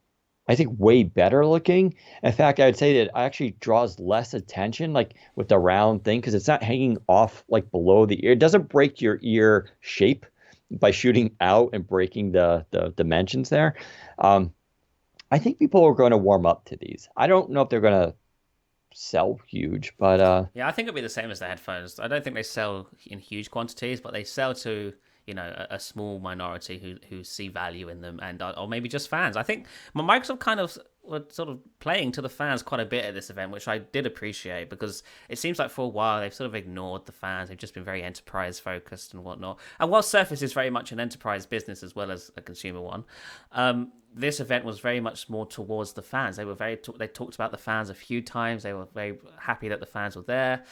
B: I think, way better looking. In fact, I would say that it actually draws less attention, like with the round thing, because it's not hanging off like below the ear. It doesn't break your ear shape by shooting out and breaking the dimensions there. Um, I think people are going to warm up to these. I don't know if they're going to sell huge, but
A: Yeah, I think it'll be the same as the headphones. I don't think they sell in huge quantities, but they sell to a small minority who see value in them and or maybe just fans. I think Microsoft kind of were sort of playing to the fans quite a bit at this event, which I did appreciate because it seems like for a while they've sort of ignored the fans. They've just been very enterprise focused and whatnot. And while Surface is very much an enterprise business as well as a consumer one, this event was very much more towards the fans. They talked about the fans a few times. They were very happy that the fans were there.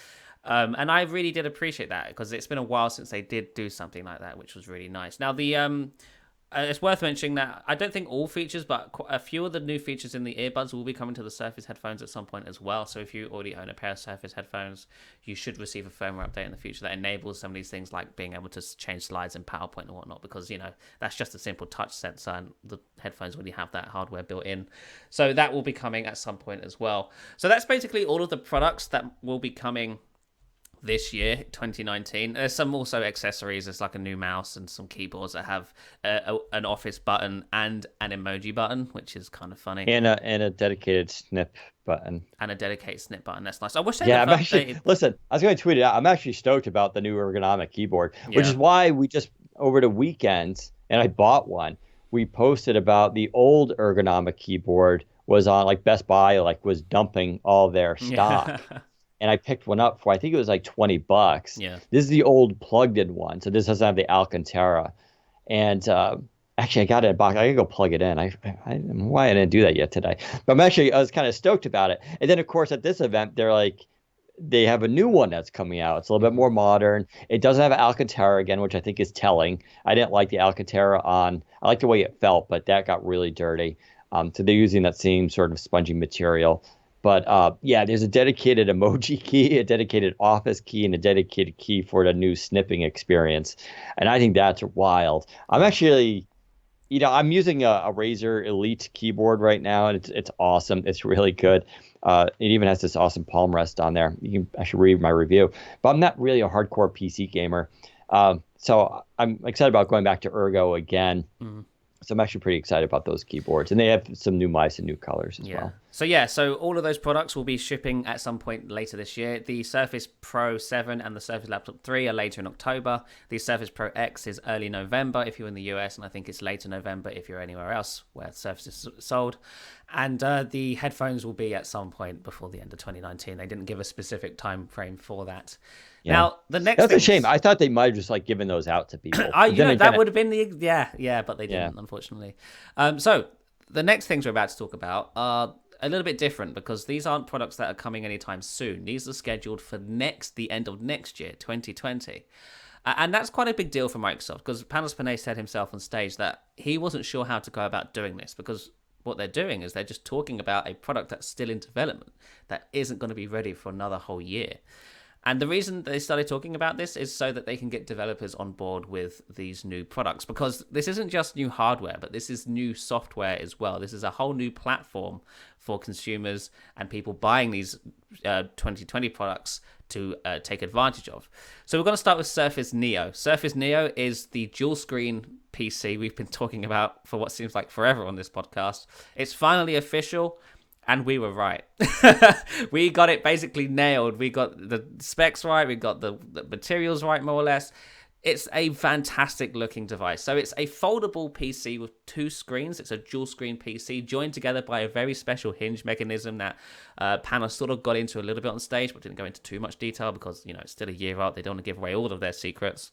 A: And I really did appreciate that because it's been a while since they did do something like that, which was really nice. Now, it's worth mentioning that I don't think all features, but a few of the new features in the earbuds will be coming to the Surface headphones at some point as well. So if you already own a pair of Surface headphones, you should receive a firmware update in the future that enables some of these things like being able to change slides in PowerPoint and whatnot, because, that's just a simple touch sensor and the headphones already have that hardware built in. So that will be coming at some point as well. So that's basically all of the products that will be coming this year, 2019. There's some also accessories. There's like a new mouse and some keyboards that have an office button and an emoji button, which is kind of funny,
B: and a dedicated snip button.
A: and a dedicated snip button. That's nice. I wish they'd
B: Yeah,
A: have
B: I'm actually
A: updated.
B: listen. I was going to tweet it out. I'm actually stoked about the new ergonomic keyboard, which
A: Yeah.
B: is why we just over the weekends, and I bought one. We posted about the old ergonomic keyboard was on like Best Buy, like was dumping all their
A: Yeah.
B: stock. And I picked one up for I think it was like $20.
A: Yeah.
B: This is the old plugged-in one, so this doesn't have the Alcantara. And actually, I got it in a box. I gotta go plug it in. I don't know why I didn't do that yet today, but I was kind of stoked about it. And then of course at this event, they have a new one that's coming out. It's a little bit
A: Mhm.
B: more modern. It doesn't have Alcantara again, which I think is telling. I didn't like the Alcantara on. I like the way it felt, but that got really dirty. So they're using that same sort of spongy material. But yeah, there's a dedicated emoji key, a dedicated office key, and a dedicated key for the new snipping experience. And I think that's wild. I'm
A: Yeah.
B: actually, I'm using a Razer Elite keyboard right now, and it's awesome. It's really good. It even has this awesome palm rest on there. You can actually read my review. But I'm not really a hardcore PC gamer, so I'm excited about going back to Ergo again.
A: Mhm.
B: So I'm actually pretty excited about those keyboards, and they have some new mice and new colors as
A: Yeah.
B: well.
A: So all of those products will be shipping at some point later this year. The Surface Pro 7 and the Surface Laptop 3 are later in October. The Surface Pro X is early November if you're in the US, and I think it's later November if you're anywhere else where Surface is sold. And the headphones will be at some point before the end of 2019. They didn't give a specific time frame for that.
B: Yeah,
A: Now, the next
B: that's a shame.
A: things
B: I thought they might have just like given those out to people,
A: I,
B: but
A: you
B: then
A: know,
B: again,
A: that would have been the yeah, but they
B: yeah.
A: didn't, unfortunately. So the next things we're about to talk about are a little bit different because these aren't products that are coming anytime soon. These are scheduled for the end of next year, 2020. And that's quite a big deal for Microsoft because Panos Panay said himself on stage that he wasn't sure how to go about doing this because what they're doing is they're just talking about a product that's still in development that isn't going to be ready for another whole year. And the reason they started talking about this is so that they can get developers on board with these new products because this isn't just new hardware, but this is new software as well. This is a whole new platform for consumers and people buying these 2020 products to take advantage of. So we're going to start with Surface Neo. Surface Neo is the dual screen PC we've been talking about for what seems like forever on this podcast. It's finally official. And we were right. We got it basically nailed. We got the specs right. We got the materials right, more or less. It's a fantastic looking device. So it's a foldable PC with two screens. It's a dual screen PC joined together by a very special hinge mechanism that Panos sort of got into a little bit on stage, but didn't go into too much detail because, it's still a year out. They don't want to give away all of their secrets.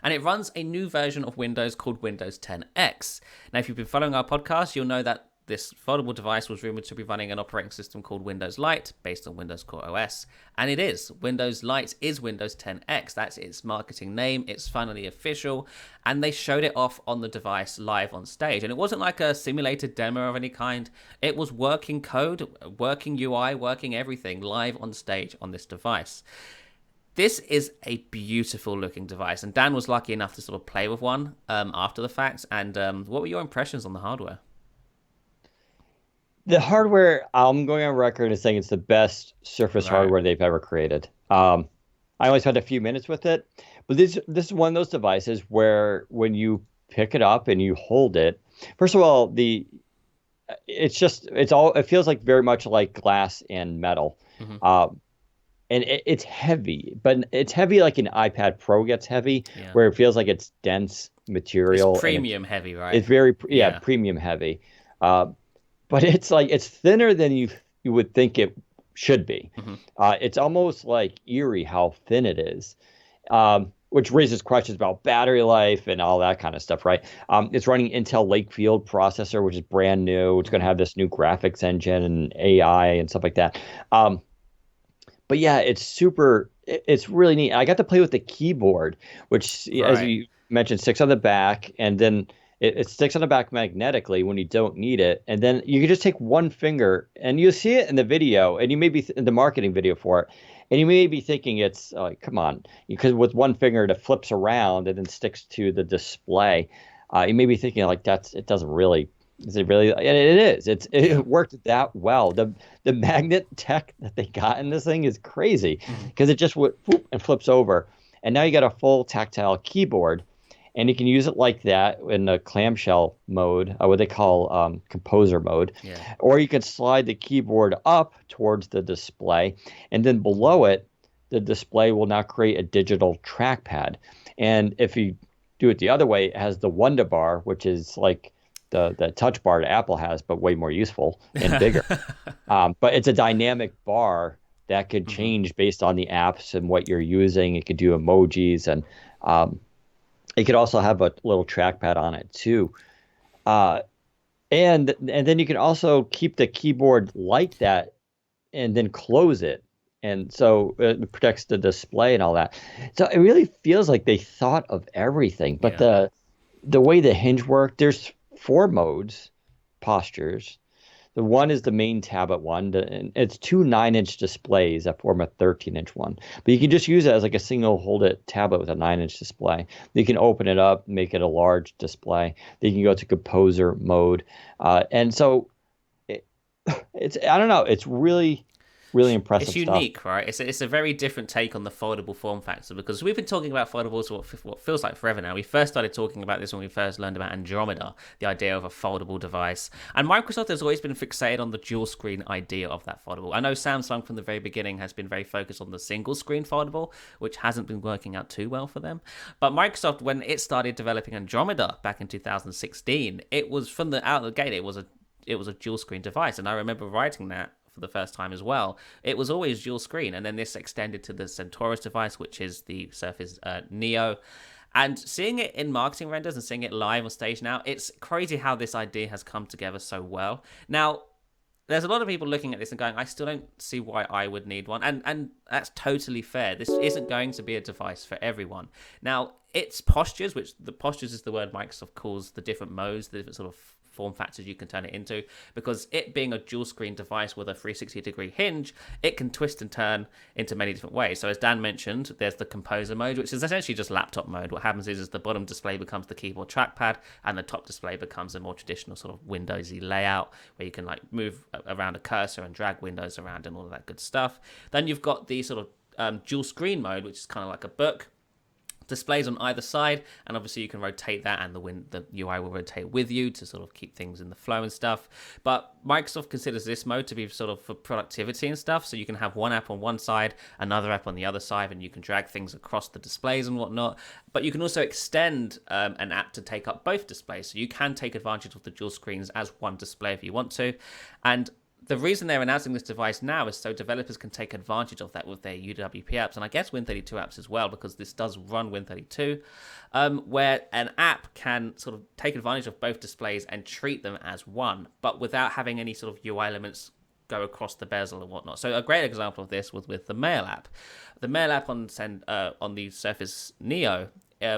A: And it runs a new version of Windows called Windows 10X. Now, if you've been following our podcast, you'll know that this foldable device was rumored to be running an operating system called Windows Lite based on Windows Core OS. And it is. Windows Lite is Windows 10X. That's its marketing name. It's finally official. And they showed it off on the device live on stage. And it wasn't like a simulated demo of any kind. It was working code, working UI, working everything live on stage on this device. This is a beautiful looking device. And Dan was lucky enough to sort of play with one after the fact. And what were your impressions on the hardware?
B: The hardware, I'm going on record as saying it's the best Surface
A: Right.
B: hardware they've ever created. I only spent a few minutes with it, but this is one of those devices where when you pick it up and you hold it, first of all, it feels like very much like glass and metal.
A: Mm-hmm.
B: Um, and it's heavy, but it's heavy like an iPad Pro gets heavy,
A: Yeah.
B: where it feels like it's dense
A: It's
B: material and
A: premium heavy, right?
B: it's very, yeah,
A: Yeah.
B: premium heavy. Uh, but it's thinner than you would think it should be.
A: Mm-hmm.
B: It's almost like eerie how thin it is, which raises questions about battery life and all that kind of stuff, right? It's running Intel Lakefield processor, which is brand new. It's going to have this new graphics engine and AI and stuff like that. But yeah, it's really neat. I got to play with the keyboard, which, as
A: Right.
B: you mentioned, sticks on the back, and then it sticks on the back magnetically when you don't need it. And then you can just take one finger, and you see it in the video, and you may be in the marketing video for it, and you may be thinking it's like, come on, because with one finger it flips around and then sticks to the display. You may be thinking like it doesn't really. Is it really? And it is.
A: Yeah.
B: It worked that well. The magnet tech that they got in this thing is crazy
A: Mm-hmm.
B: because it just whoop, and flips over, and now you got a full tactile keyboard, and you can use it like that in the clamshell mode, what they call composer mode,
A: Yeah.
B: or you can slide the keyboard up towards the display, and then below it, the display will now create a digital trackpad, and if you do it the other way, it has the Wonder Bar, which is like the touch bar that Apple has, but way more useful and bigger. But it's a dynamic bar that could
A: Hmm.
B: change based on the apps and what you're using. It could do emojis, and um, it could also have a little trackpad on it too. Uh, and then you can also keep the keyboard like that and then close it. And so it protects the display and all that. So it really feels like they thought of everything. But
A: Yeah.
B: the way the hinge worked, there's four modes, postures. The one is the main tablet one. And it's two 9-inch displays that form a 13-inch one. But you can just use it as like a single hold it tablet with a 9-inch display. You can open it up, make it a large display. Then you can go to composer mode. And so it, it's, I don't know, it's really, really
A: It's
B: impressive stuff.
A: unique, right? It's a very different take on the foldable form factor because we've been talking about foldables for what feels like forever now. We first started talking about this when we first learned about Andromeda, the idea of a foldable device. And Microsoft has always been fixated on the dual screen idea of that foldable. I know Samsung from the very beginning has been very focused on the single screen foldable, which hasn't been working out too well for them. But Microsoft, when it started developing Andromeda back in 2016, it was from the out of the gate, it was a dual screen device. And I remember writing that for the first time as well. It was always dual screen, and then this extended to the Centaurus device, which is the Surface Neo. And seeing it in marketing renders and seeing it live on stage now, it's crazy how this idea has come together so well. Now, there's a lot of people looking at this and going, I still don't see why I would need one. And that's totally fair. This isn't going to be a device for everyone. Now, its postures, which the postures is the word Microsoft calls the different modes, the different sort of form factors you can turn it into, because it being a dual screen device with a 360-degree hinge, it can twist and turn into many different ways. So as Dan mentioned, there's the composer mode, which is essentially just laptop mode. What happens is the bottom display becomes the keyboard trackpad, and the top display becomes a more traditional sort of Windowsy layout where you can like move around a cursor and drag windows around and all of that good stuff. Then you've got the sort of dual screen mode, which is kind of like a book, displays on either side, and obviously you can rotate that, and the UI will rotate with you to sort of keep things in the flow and stuff. But Microsoft considers this mode to be sort of for productivity and stuff, so you can have one app on one side, another app on the other side, and you can drag things across the displays and whatnot. But you can also extend an app to take up both displays, so you can take advantage of the dual screens as one display if you want to. And the reason they're announcing this device now is so developers can take advantage of that with their UWP apps, and I guess Win32 apps as well, because this does run Win32, where an app can sort of take advantage of both displays and treat them as one, but without having any sort of UI elements go across the bezel and whatnot. So a great example of this was with the Mail app. The Mail app on the Surface Neo,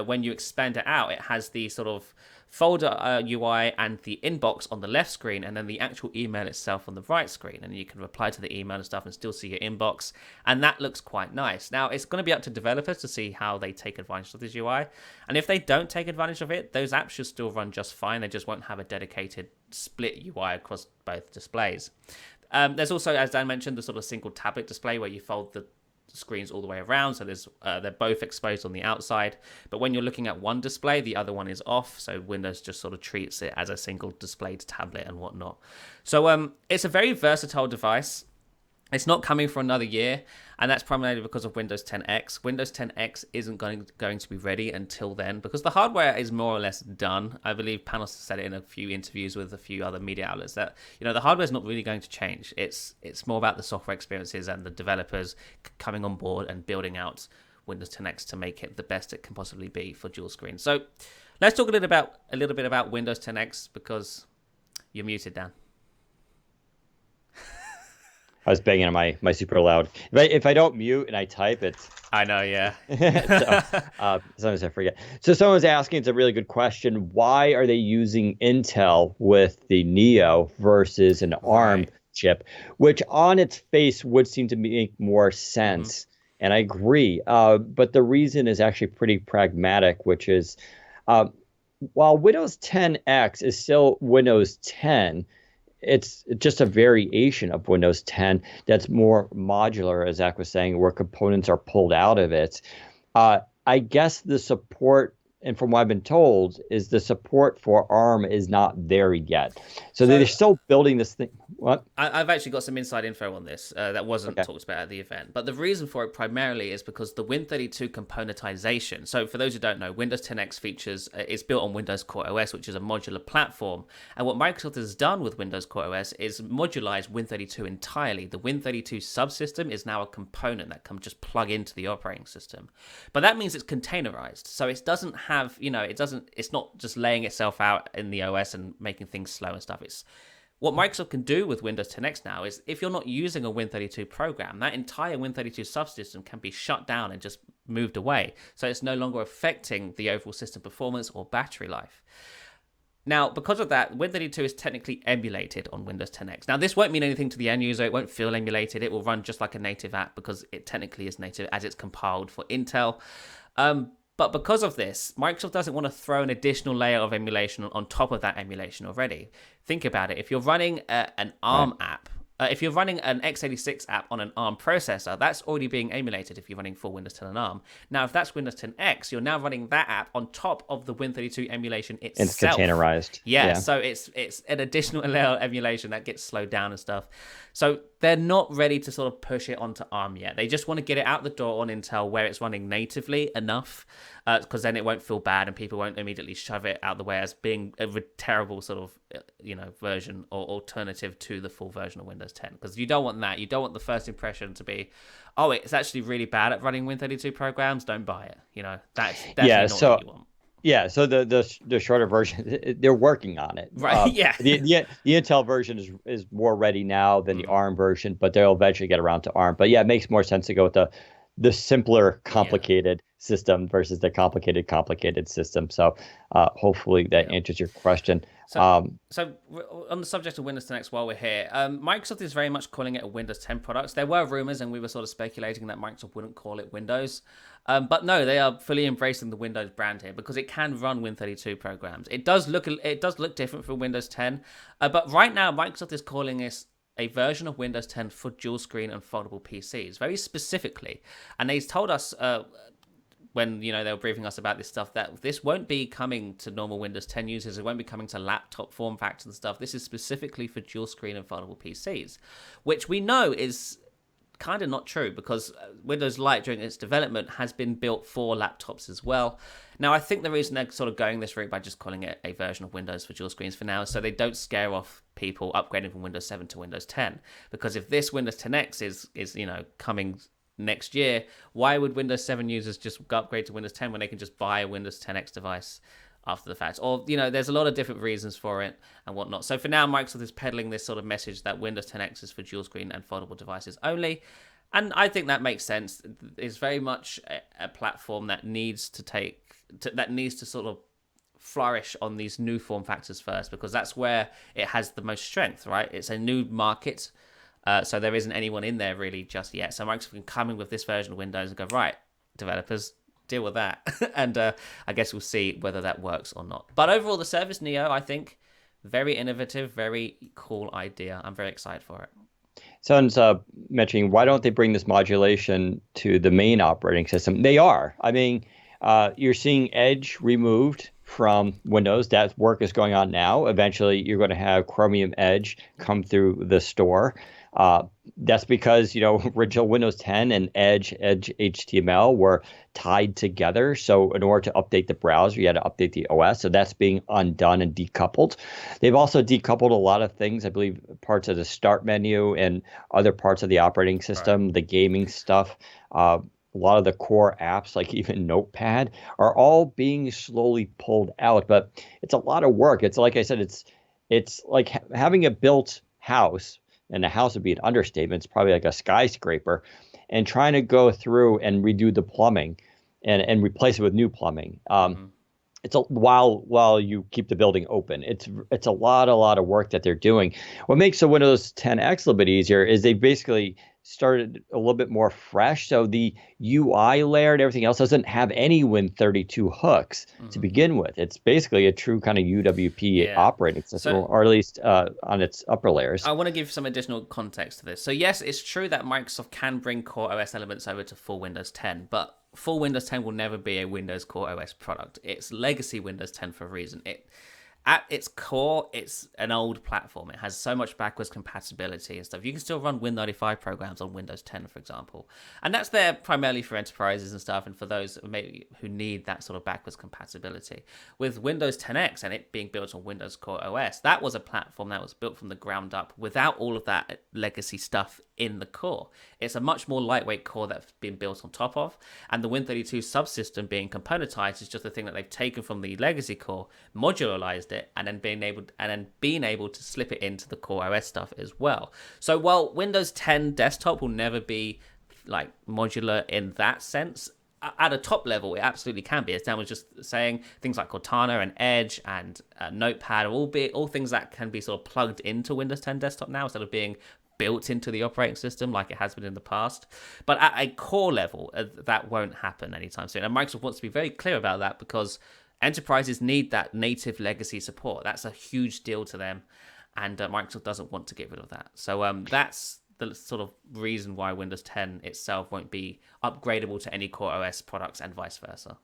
A: when you expand it out, it has the sort of folder UI and the inbox on the left screen, and then the actual email itself on the right screen, and you can reply to the email and stuff and still see your inbox, and that looks quite nice. Now, it's going to be up to developers to see how they take advantage of this UI, and if they don't take advantage of it, those apps should still run just fine. They just won't have a dedicated split UI across both displays. There's also, as Dan mentioned, the sort of single tablet display where you fold the screens all the way around, so they're both exposed on the outside, but when you're looking at one display, the other one is off, so Windows just sort of treats it as a single displayed tablet and whatnot. So it's a very versatile device. It's not coming for another year, and that's primarily because of Windows 10X. Windows 10X isn't going to be ready until then, because the hardware is more or less done. I believe Panos said it in a few interviews with a few other media outlets that, the hardware is not really going to change. It's more about the software experiences and the developers coming on board and building out Windows 10X to make it the best it can possibly be for dual screen. So let's talk a little bit about Windows 10X, because you're muted, Dan.
B: I was banging on my super loud. If I don't mute and I type, it's.
A: I know, yeah.
B: Sometimes I forget. So someone's asking, it's a really good question. Why are they using Intel with the Neo versus an ARM chip, which on its face would seem to make more sense? Mm-hmm. And I agree. But the reason is actually pretty pragmatic, which is while Windows 10X is still Windows 10, it's just a variation of Windows 10 that's more modular, as Zach was saying, where components are pulled out of it. I guess the support and from what I've been told, is the support for ARM is not there yet. So they're
A: So
B: still building this thing. What?
A: I've actually got some inside info on this that wasn't
B: Okay.
A: talked about at the event. But the reason for it primarily is because the Win32 componentization. So for those who don't know, Windows 10X features, it's built on Windows Core OS, which is a modular platform. And what Microsoft has done with Windows Core OS is modularize Win32 entirely. The Win32 subsystem is now a component that can just plug into the operating system. But that means it's containerized. So it doesn't have, it's not just laying itself out in the OS and making things slow and stuff. It's what Microsoft can do with Windows 10X now is if you're not using a Win32 program, that entire Win32 subsystem can be shut down and just moved away. So it's no longer affecting the overall system performance or battery life. Now, because of that, Win32 is technically emulated on Windows 10X. Now, this won't mean anything to the end user. It won't feel emulated. It will run just like a native app because it technically is native as it's compiled for Intel. But because of this, Microsoft doesn't want to throw an additional layer of emulation on top of that emulation already. Think about it. If you're running an ARM app, if you're running an x86 app on an ARM processor, that's already being emulated if you're running full Windows 10 on ARM. Now, if that's Windows 10X, you're now running that app on top of the Win32 emulation itself.
B: It's containerized.
A: Yeah, so it's an additional layer of emulation that gets slowed down and stuff. So they're not ready to sort of push it onto ARM yet. They just want to get it out the door on Intel where it's running natively enough, because then it won't feel bad and people won't immediately shove it out the way as being a terrible sort of version or alternative to the full version of Windows 10. Because you don't want that. You don't want the first impression to be, oh, it's actually really bad at running Win32 programs. Don't buy it. That's definitely not what you want.
B: Yeah, so the shorter version, they're working on it.
A: Right. Yeah.
B: The Intel version is more ready now than the ARM version, but they'll eventually get around to ARM. But yeah, it makes more sense to go with the simpler, complicated system versus the complicated system. So hopefully that answers your question.
A: So on the subject of Windows 10X, while we're here, Microsoft is very much calling it a Windows 10 product. There were rumors, and we were sort of speculating that Microsoft wouldn't call it Windows. But no, they are fully embracing the Windows brand here because it can run Win32 programs. It does look different from Windows 10, but right now Microsoft is calling this a version of Windows 10 for dual screen and foldable PCs, very specifically. And they told us when they were briefing us about this stuff that this won't be coming to normal Windows 10 users. It won't be coming to laptop form factors and stuff. This is specifically for dual screen and foldable PCs, which we know is kind of not true because Windows Lite during its development has been built for laptops as well. Now, I think the reason they're sort of going this route by just calling it a version of Windows for dual screens for now is so they don't scare off people upgrading from Windows 7 to Windows 10. Because if this Windows 10X is coming next year, why would Windows 7 users just upgrade to Windows 10 when they can just buy a Windows 10X device after the fact? Or, there's a lot of different reasons for it and whatnot. So for now, Microsoft is peddling this sort of message that Windows 10X is for dual screen and foldable devices only. And I think that makes sense. It's very much a platform that needs to sort of flourish on these new form factors first, because that's where it has the most strength, right? It's a new market. So there isn't anyone in there really just yet. So Microsoft can come in with this version of Windows and go, right, developers, deal with that. And I guess we'll see whether that works or not. But overall, the Surface Neo, I think, very innovative, very cool idea. I'm very excited for it.
B: Someone's mentioning, why don't they bring this modulation to the main operating system? They are. I mean, you're seeing Edge removed from Windows. That work is going on now. Eventually, you're going to have Chromium Edge come through the store. That's because, original Windows 10 and Edge HTML were tied together. So in order to update the browser, you had to update the OS. So that's being undone and decoupled. They've also decoupled a lot of things, I believe, parts of the start menu and other parts of the operating system, right. The gaming stuff. A lot of the core apps, like even Notepad, are all being slowly pulled out. But it's a lot of work. It's like I said, it's like having a built house. And a house would be an understatement. It's probably like a skyscraper, and trying to go through and redo the plumbing and replace it with new plumbing. It's while you keep the building open. It's a lot of work that they're doing. What makes the Windows 10X a little bit easier is they basically started a little bit more fresh. So the UI layer and everything else doesn't have any Win32 hooks to begin with. It's basically a true kind of UWP operating system, or at least on its upper layers.
A: I want to give some additional context to this. So yes, it's true that Microsoft can bring core OS elements over to full Windows 10, but full Windows 10 will never be a Windows Core OS product. It's legacy Windows 10 for a reason. At its core, it's an old platform. It has so much backwards compatibility and stuff. You can still run Win95 programs on Windows 10, for example. And that's there primarily for enterprises and stuff, and for those maybe who need that sort of backwards compatibility. With Windows 10X and it being built on Windows Core OS, that was a platform that was built from the ground up without all of that legacy stuff in the core. It's a much more lightweight core that's been built on top of, and the Win32 subsystem being componentized is just a thing that they've taken from the legacy core, modularized it, and then being able to slip it into the core OS stuff as well. So while Windows 10 desktop will never be like modular in that sense, at a top level, it absolutely can be. As Dan was just saying, things like Cortana and Edge and Notepad are all things that can be sort of plugged into Windows 10 desktop now instead of being built into the operating system like it has been in the past. But at a core level, that won't happen anytime soon. And Microsoft wants to be very clear about that because enterprises need that native legacy support. That's a huge deal to them, and Microsoft doesn't want to get rid of that. So that's the sort of reason why Windows 10 itself won't be upgradable to any Core OS products and vice versa.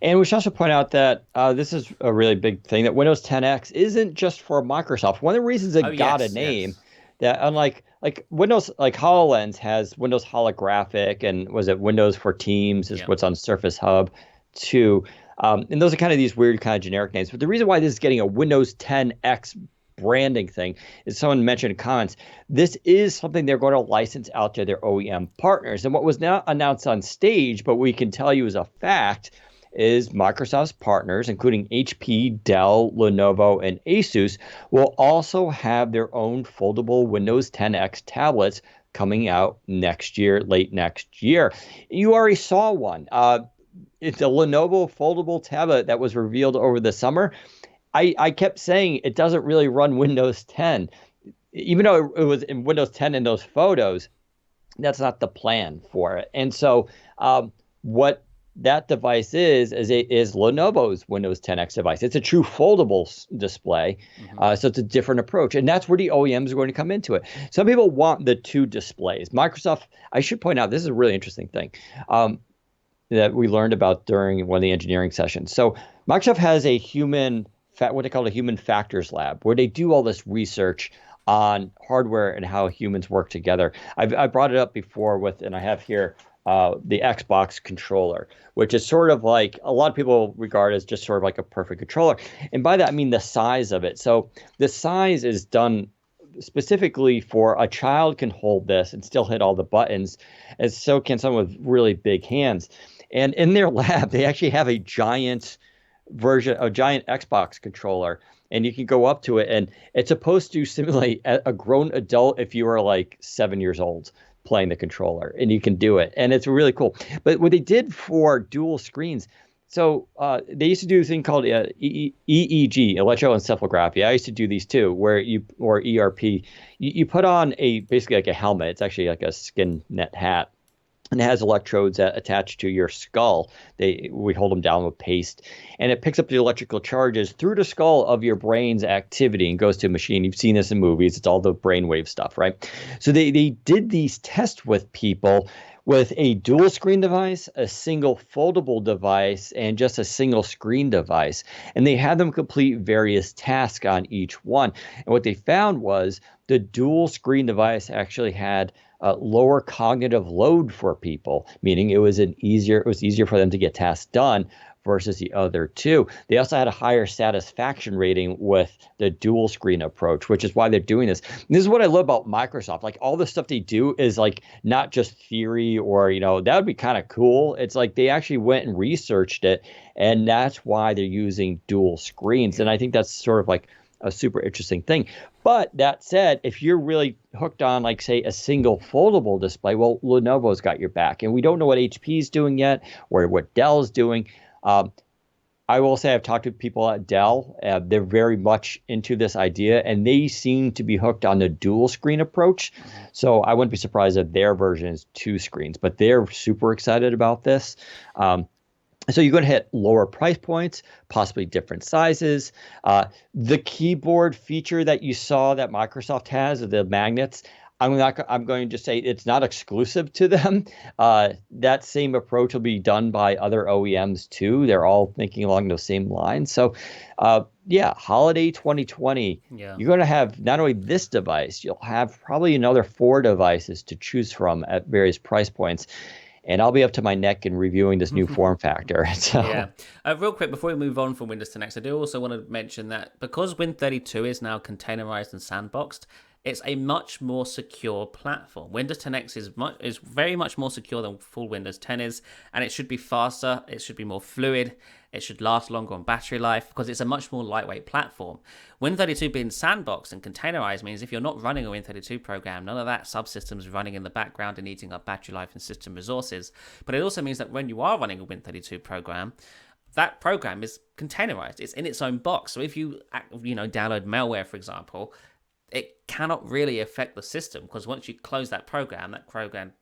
B: And we should also point out that this is a really big thing, that Windows 10X isn't just for Microsoft. One of the reasons it got a name, that unlike Windows, like HoloLens has Windows Holographic, and was it Windows for Teams is what's on Surface Hub 2. And those are kind of these weird kind of generic names. But the reason why this is getting a Windows 10X branding thing is, someone mentioned in comments, this is something they're going to license out to their OEM partners. And what was not announced on stage, but we can tell you as a fact, is Microsoft's partners, including HP, Dell, Lenovo, and Asus, will also have their own foldable Windows 10X tablets coming out next year, late next year. You already saw one. It's a Lenovo foldable tablet that was revealed over the summer. I kept saying it doesn't really run Windows 10. Even though it was in Windows 10 in those photos, that's not the plan for it. And so what that device is Lenovo's Windows 10X device. It's a true foldable display. So it's a different approach. And that's where the OEMs are going to come into it. Some people want the two displays. Microsoft, I should point out, this is a really interesting thing that we learned about during one of the engineering sessions. So Microsoft has a what they call a human factors lab, where they do all this research on hardware and how humans work together. I brought it up before and I have here the Xbox controller, which is sort of like, a lot of people regard as just sort of like a perfect controller. And by that, I mean the size of it. So the size is done specifically for a child can hold this and still hit all the buttons, and so can someone with really big hands. And in their lab, they actually have a giant Xbox controller, and you can go up to it, and it's supposed to simulate a grown adult if you were like 7 years old playing the controller, and you can do it, and it's really cool. But what they did for dual screens, so they used to do a thing called EEG, electroencephalography. I used to do these too, or ERP. You put on basically like a helmet. It's actually like a skin net hat, and it has electrodes that attach to your skull. We hold them down with paste, and it picks up the electrical charges through the skull of your brain's activity and goes to a machine. You've seen this in movies. It's all the brainwave stuff, right? So they did these tests with people with a dual screen device, a single foldable device, and just a single screen device. And they had them complete various tasks on each one. And what they found was the dual screen device actually had lower cognitive load for people, meaning it was easier for them to get tasks done versus the other two. They also had a higher satisfaction rating with the dual screen approach, which is why they're doing this. And this is what I love about Microsoft. Like, all the stuff they do is like not just theory, or, that would be kind of cool. It's like they actually went and researched it, and that's why they're using dual screens. And I think that's sort of like a super interesting thing. But that said, if you're really hooked on, like, say, a single foldable display, well, Lenovo's got your back. And we don't know what HP's doing yet, or what Dell's doing. I will say I've talked to people at Dell. They're very much into this idea, and they seem to be hooked on the dual screen approach. So I wouldn't be surprised if their version is 2 screens, but they're super excited about this. So you're going to hit lower price points, possibly different sizes. The keyboard feature that you saw that Microsoft has, the magnets, I'm going to say it's not exclusive to them. That same approach will be done by other OEMs too. They're all thinking along those same lines. So, yeah, holiday 2020,
A: Yeah.
B: you're going to have not only this device, you'll have probably another 4 devices to choose from at various price points. And I'll be up to my neck in reviewing this new form factor.
A: Yeah.
B: So,
A: Real quick, before we move on from Windows 10 X, I do also want to mention that because Win32 is now containerized and sandboxed, it's a much more secure platform. Windows 10 X is very much more secure than full Windows 10 is, and it should be faster, it should be more fluid, it should last longer on battery life because it's a much more lightweight platform. Win32 being sandboxed and containerized means if you're not running a Win32 program, none of that subsystem is running in the background and eating up battery life and system resources. But it also means that when you are running a Win32 program, that program is containerized. It's in its own box. So if you download malware, for example, it cannot really affect the system because once you close that program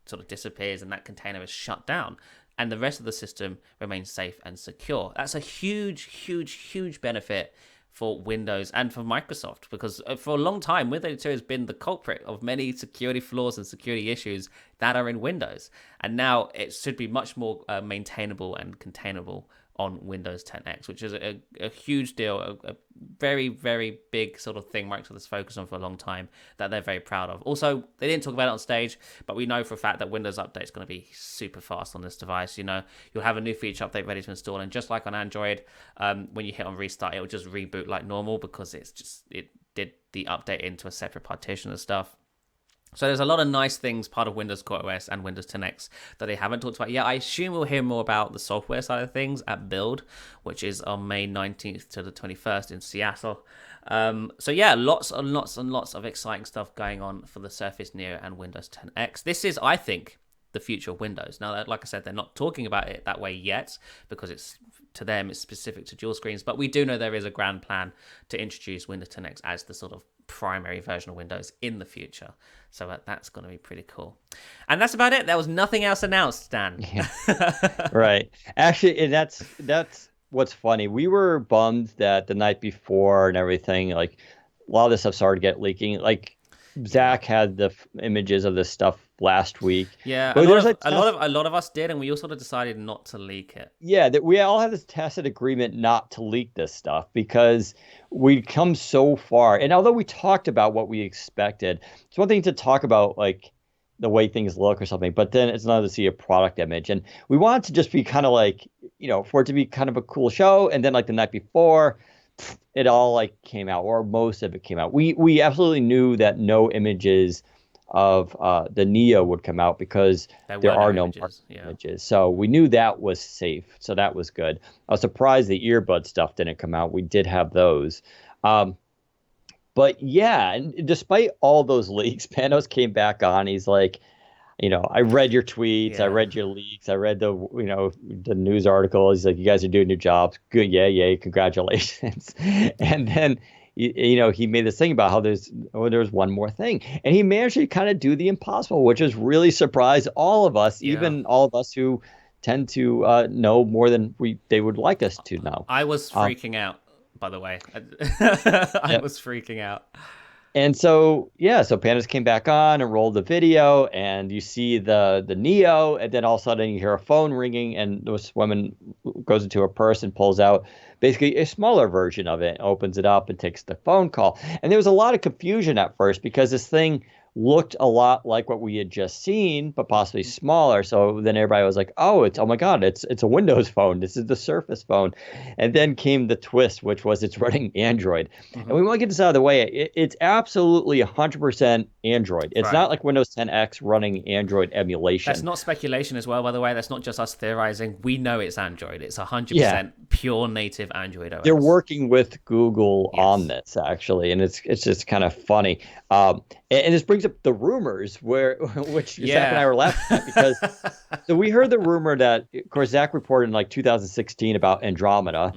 A: sort of disappears and that container is shut down and the rest of the system remains safe and secure. That's a huge, huge, huge benefit for Windows and for Microsoft because for a long time, Win32 has been the culprit of many security flaws and security issues that are in Windows. And now it should be much more maintainable and containable on Windows 10X, which is a huge deal, a very, very big sort of thing Microsoft has focused on for a long time that they're very proud of. Also, they didn't talk about it on stage, but we know for a fact that Windows Update is going to be super fast on this device. You know, you'll have a new feature update ready to install, and just like on Android, when you hit on restart, it will just reboot like normal because it did the update into a separate partition of stuff. So there's a lot of nice things part of Windows Core OS and Windows 10X that they haven't talked about yet. I assume we'll hear more about the software side of things at Build, which is on May 19th to the 21st in Seattle. So yeah, lots and lots and lots of exciting stuff going on for the Surface Neo and Windows 10X. This is, I think, the future of Windows. Now, like I said, they're not talking about it that way yet because it's to them, it's specific to dual screens. But we do know there is a grand plan to introduce Windows 10X as the sort of primary version of Windows in the future. So that's going to be pretty cool. And that's about it. There was nothing else announced, Dan.
B: yeah. Right. Actually, and that's what's funny. We were bummed that the night before and everything, like a lot of this stuff started to get leaking. Like Zach had the images of this stuff last week.
A: Yeah,
B: but
A: a lot of us did, and we all sort of decided not to leak it.
B: Yeah, that we all had this tacit agreement not to leak this stuff because we'd come so far. And although we talked about what we expected, it's one thing to talk about like the way things look or something, but then it's another to see a product image. And we wanted to just be kind of like, for it to be kind of a cool show. And then like the night before, it all like came out, or most of it came out. We absolutely knew that no images of the Neo would come out because there are no images. So we knew that was safe. So that was good. I was surprised the earbud stuff didn't come out. We did have those. But yeah, and despite all those leaks, Panos came back on. He's like, I read your tweets, I read your leaks, I read the news articles. He's like, you guys are doing your jobs. Good. Yeah. Congratulations. And then, he made this thing about how there's one more thing. And he managed to kind of do the impossible, which has really surprised all of us, even all of us who tend to know more than they would like us to know.
A: I was freaking out, by the way. I was freaking out.
B: And so Panos came back on and rolled the video, and you see the Neo, and then all of a sudden you hear a phone ringing, and this woman goes into her purse and pulls out basically a smaller version of it, opens it up and takes the phone call. And there was a lot of confusion at first because this thing looked a lot like what we had just seen, but possibly smaller. So then everybody was like, oh my God, it's a Windows phone. This is the Surface phone. And then came the twist, which was it's running Android. Mm-hmm. And we want to get this out of the way. It's absolutely 100% Android. It's not like Windows 10X running Android emulation.
A: That's not speculation as well, by the way. That's not just us theorizing. We know it's Android. It's 100% pure native Android OS.
B: They're working with Google on this, actually. And it's just kind of funny. And this brings up the rumors which Zach and I were laughing at because so we heard the rumor that, of course, Zach reported in like 2016 about Andromeda,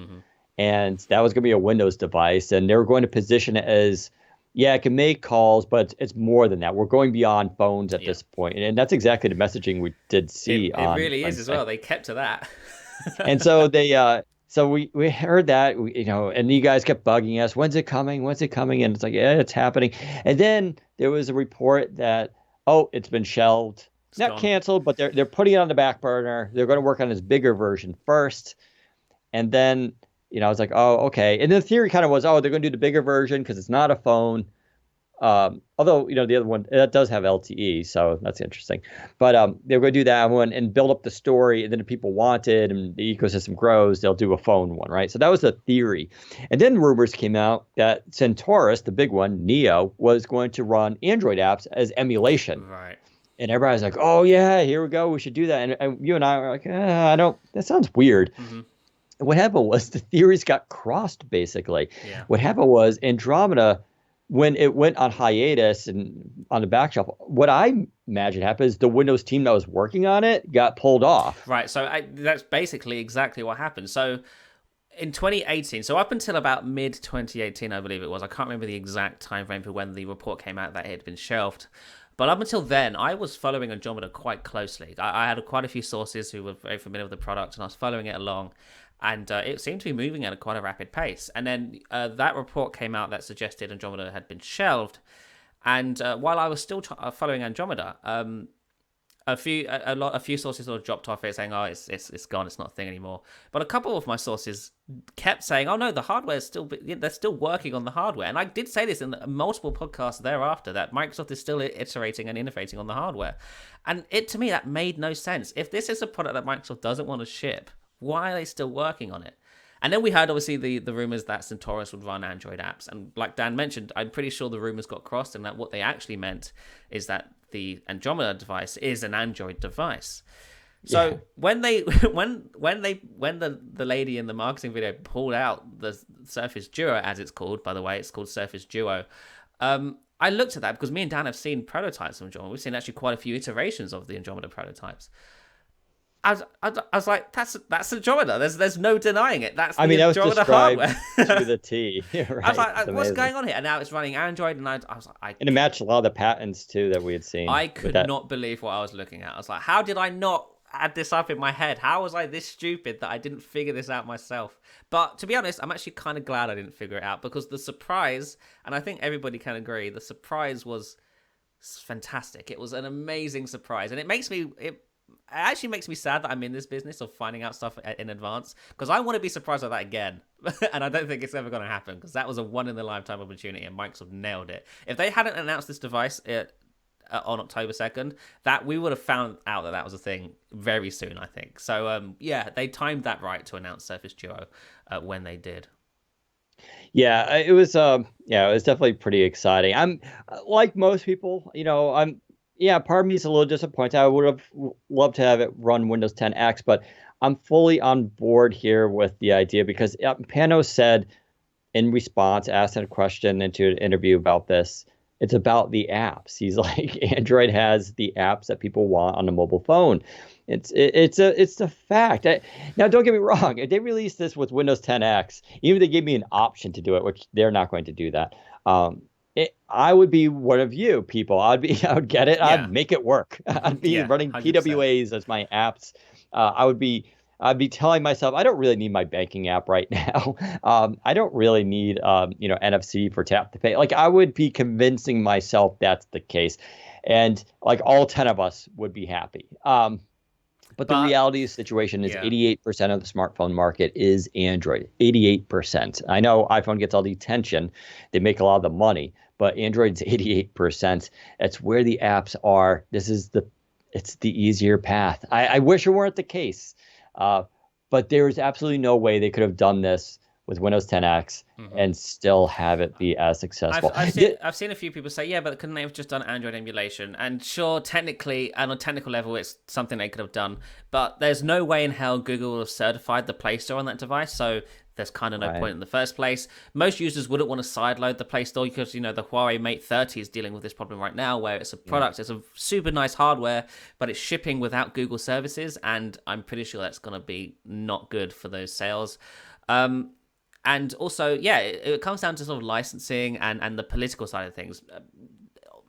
B: and that was going to be a Windows device, and they were going to position it as, it can make calls, but it's more than that. We're going beyond phones at this point, and that's exactly the messaging we did see.
A: It really is as well. They kept to that.
B: And so they So we heard that, and you guys kept bugging us. When's it coming? When's it coming? And it's like, yeah, it's happening. And then there was a report that, oh, it's been shelved,
A: It's
B: not
A: gone.
B: canceled, but they're putting it on the back burner. They're going to work on this bigger version first. And then, I was like, oh, okay. And the theory kind of was, oh, they're going to do the bigger version because it's not a phone. Although, the other one that does have LTE, so that's interesting. But they're going to do that one and build up the story. And then if people want it and the ecosystem grows, they'll do a phone one, right? So that was the theory. And then rumors came out that Centaurus, the big one, Neo, was going to run Android apps as emulation.
A: Right.
B: And everybody's like, oh, yeah, here we go. We should do that. And you and I were like, I don't, that sounds weird.
A: Mm-hmm.
B: What happened was the theories got crossed, basically.
A: Yeah.
B: What happened was Andromeda, when it went on hiatus and on the back shelf, what I imagine happened is the Windows team that was working on it got pulled off.
A: Right. So that's basically exactly what happened. So in 2018, so up until about mid 2018, I believe it was. I can't remember the exact time frame for when the report came out that it had been shelved. But up until then, I was following Andromeda quite closely. I had quite a few sources who were very familiar with the product, and I was following it along. And it seemed to be moving at quite a rapid pace. And then that report came out that suggested Andromeda had been shelved. And while I was still following Andromeda, a few sources sort of dropped off it, saying, "Oh, it's gone. It's not a thing anymore." But a couple of my sources kept saying, "Oh no, the hardware is still. They're still working on the hardware." And I did say this in multiple podcasts thereafter that Microsoft is still iterating and innovating on the hardware. And to me that made no sense. If this is a product that Microsoft doesn't want to ship, why are they still working on it? And then we heard, obviously, the rumors that Centaurus would run Android apps. And like Dan mentioned, I'm pretty sure the rumors got crossed and that what they actually meant is that the Andromeda device is an Android device. So yeah. when the lady in the marketing video pulled out the Surface Duo, as it's called, by the way, it's called Surface Duo. I looked at that because me and Dan have seen prototypes of Andromeda. We've seen actually quite a few iterations of the Andromeda prototypes. I was like, that's Andromeda. There's no denying it. That's the Andromeda hardware.
B: To the T. Right.
A: I was like, what's going on here? And now it's running Android, and I was like,
B: and it matched a lot of the patents too that we had seen.
A: I could not believe what I was looking at. I was like, how did I not add this up in my head? How was I this stupid that I didn't figure this out myself? But to be honest, I'm actually kind of glad I didn't figure it out, because the surprise, and I think everybody can agree, the surprise was fantastic. It was an amazing surprise, and it actually makes me sad that I'm in this business of finding out stuff in advance, because I want to be surprised by that again. And I don't think it's ever going to happen, because that was a one-in-a-lifetime opportunity, and Microsoft nailed it. If they hadn't announced this device on October 2nd, that we would have found out that was a thing very soon, I think. So, yeah, they timed that right to announce Surface Duo when they did.
B: Yeah, it was definitely pretty exciting. I'm like most people, part of me is a little disappointed. I would have loved to have it run Windows 10X, but I'm fully on board here with the idea, because Panos said in response, asked a question into an interview about this, it's about the apps. He's like, Android has the apps that people want on a mobile phone. It's a fact. Now, don't get me wrong. If they released this with Windows 10X, even if they gave me an option to do it, which they're not going to do that, I would be one of you people. I would get it. Yeah. I'd make it work. I'd be running 100%. PWAs as my apps. I'd be telling myself, I don't really need my banking app right now. I don't really need, NFC for tap to pay. Like, I would be convincing myself that's the case, and like all 10 of us would be happy. But the reality of the situation is 88% of the smartphone market is Android. 88%. I know iPhone gets all the attention. They make a lot of the money, but Android's 88%. That's where the apps are. It's the easier path. I wish it weren't the case. But there's absolutely no way they could have done this with Windows 10X and still have it be as successful.
A: I've seen a few people say, but couldn't they have just done Android emulation? And sure, technically, and on a technical level, it's something they could have done. But there's no way in hell Google would have certified the Play Store on that device, so there's kind of no point in the first place. Most users wouldn't want to sideload the Play Store because, the Huawei Mate 30 is dealing with this problem right now, where it's a product, it's a super nice hardware, but it's shipping without Google services, and I'm pretty sure that's going to be not good for those sales. And also, it comes down to sort of licensing and the political side of things.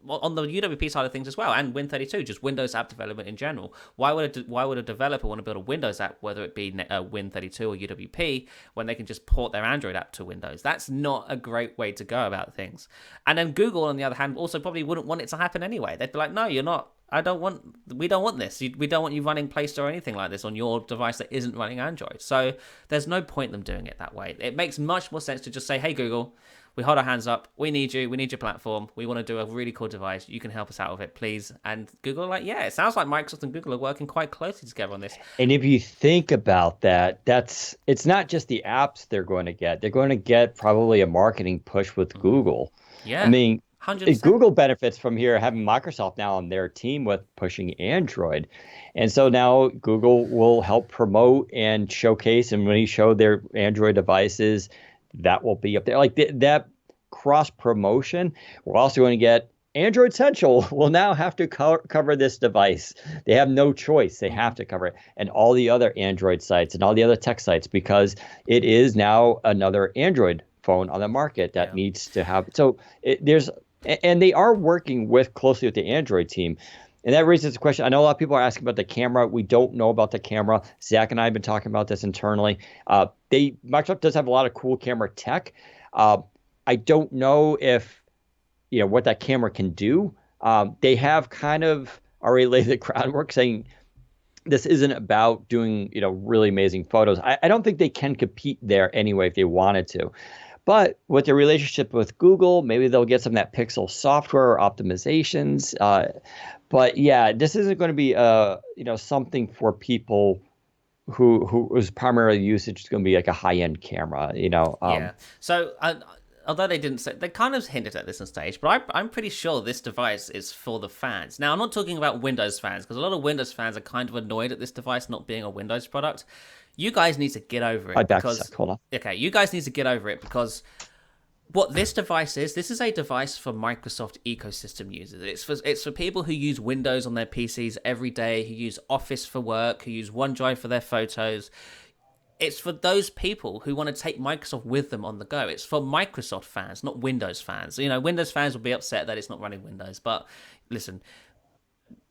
A: on the UWP side of things as well, and Win32, just Windows app development in general. Why would a developer want to build a Windows app, whether it be Win32 or UWP, when they can just port their Android app to Windows? That's not a great way to go about things. And then Google, on the other hand, also probably wouldn't want it to happen anyway. They'd be like, no, you're not. We don't want this. We don't want you running Play Store or anything like this on your device that isn't running Android. So there's no point in them doing it that way. It makes much more sense to just say, hey, Google, we hold our hands up. We need you. We need your platform. We want to do a really cool device. You can help us out with it, please. And Google are like, yeah, it sounds like Microsoft and Google are working quite closely together on this.
B: And if you think about that, it's not just the apps they're going to get. They're going to get probably a marketing push with Google.
A: Yeah.
B: I mean,
A: 100%.
B: Google benefits from here having Microsoft now on their team with pushing Android. And so now Google will help promote and showcase. And when you show their Android devices, that will be up there. Like that cross promotion. We're also going to get Android Central will now have to cover this device. They have no choice. They have to cover it. And all the other Android sites and all the other tech sites, because it is now another Android phone on the market that needs to have. So and they are working closely with the Android team. And that raises the question. I know a lot of people are asking about the camera. We don't know about the camera. Zach and I have been talking about this internally. Microsoft does have a lot of cool camera tech. I don't know if, what that camera can do. They have kind of already laid the groundwork saying this isn't about doing, really amazing photos. I don't think they can compete there anyway if they wanted to. But with their relationship with Google, maybe they'll get some of that Pixel software or optimizations. But yeah, this isn't going to be something for people whose primary usage is going to be like a high-end camera.
A: Yeah. So although they didn't say, they kind of hinted at this on stage, but I'm pretty sure this device is for the fans. Now, I'm not talking about Windows fans, because a lot of Windows fans are kind of annoyed at this device not being a Windows product. You guys need to get over it.
B: Hold on.
A: Okay, you guys need to get over it, because what this device is, this is a device for Microsoft ecosystem users. It's for people who use Windows on their PCs every day, who use Office for work, who use OneDrive for their photos. It's for those people who want to take Microsoft with them on the go. It's for Microsoft fans, not Windows fans. Windows fans will be upset that it's not running Windows. But listen,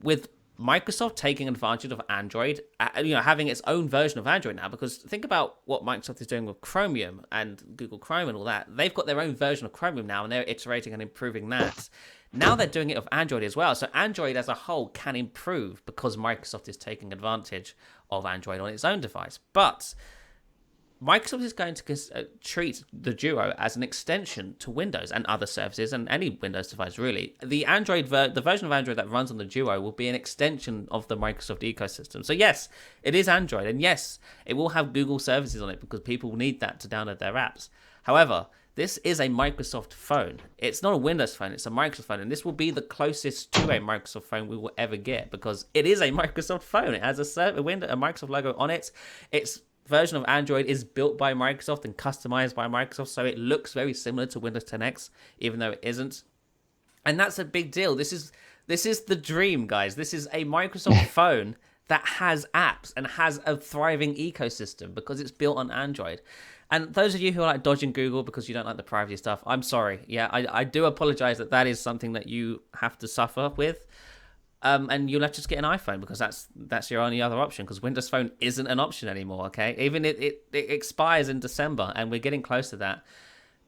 A: with Microsoft taking advantage of Android, having its own version of Android now, because think about what Microsoft is doing with Chromium and Google Chrome and all that. They've got their own version of Chromium now, and they're iterating and improving that. Now they're doing it with Android as well. So Android as a whole can improve because Microsoft is taking advantage of Android on its own device. But Microsoft is going to treat the Duo as an extension to Windows and other services and any Windows device, really. The version of Android that runs on the Duo will be an extension of the Microsoft ecosystem. So yes, it is Android, and yes, it will have Google services on it because people need that to download their apps. However, this is a Microsoft phone. It's not a Windows phone, it's a Microsoft phone, and this will be the closest to a Microsoft phone we will ever get because it is a Microsoft phone. It has a Microsoft logo on it. Its version of Android is built by Microsoft and customized by Microsoft, so it looks very similar to Windows 10X, even though it isn't. And that's a big deal. This is the dream, guys. This is a Microsoft phone that has apps and has a thriving ecosystem because it's built on Android. And those of you who are like dodging Google because you don't like the privacy stuff, I'm sorry. Yeah, I do apologize that is something that you have to suffer with. And you'll have to just get an iPhone because that's your only other option because Windows Phone isn't an option anymore, okay? Even it expires in December and we're getting close to that.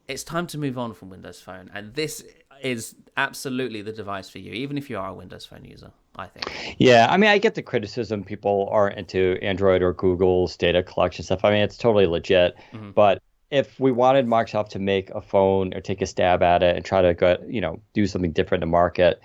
A: It's time to move on from Windows Phone. And this is absolutely the device for you, even if you are a Windows Phone user, I think.
B: Yeah, I mean, I get the criticism. People aren't into Android or Google's data collection stuff. I mean, it's totally legit. Mm-hmm. But if we wanted Microsoft to make a phone or take a stab at it and try to do something different in the market,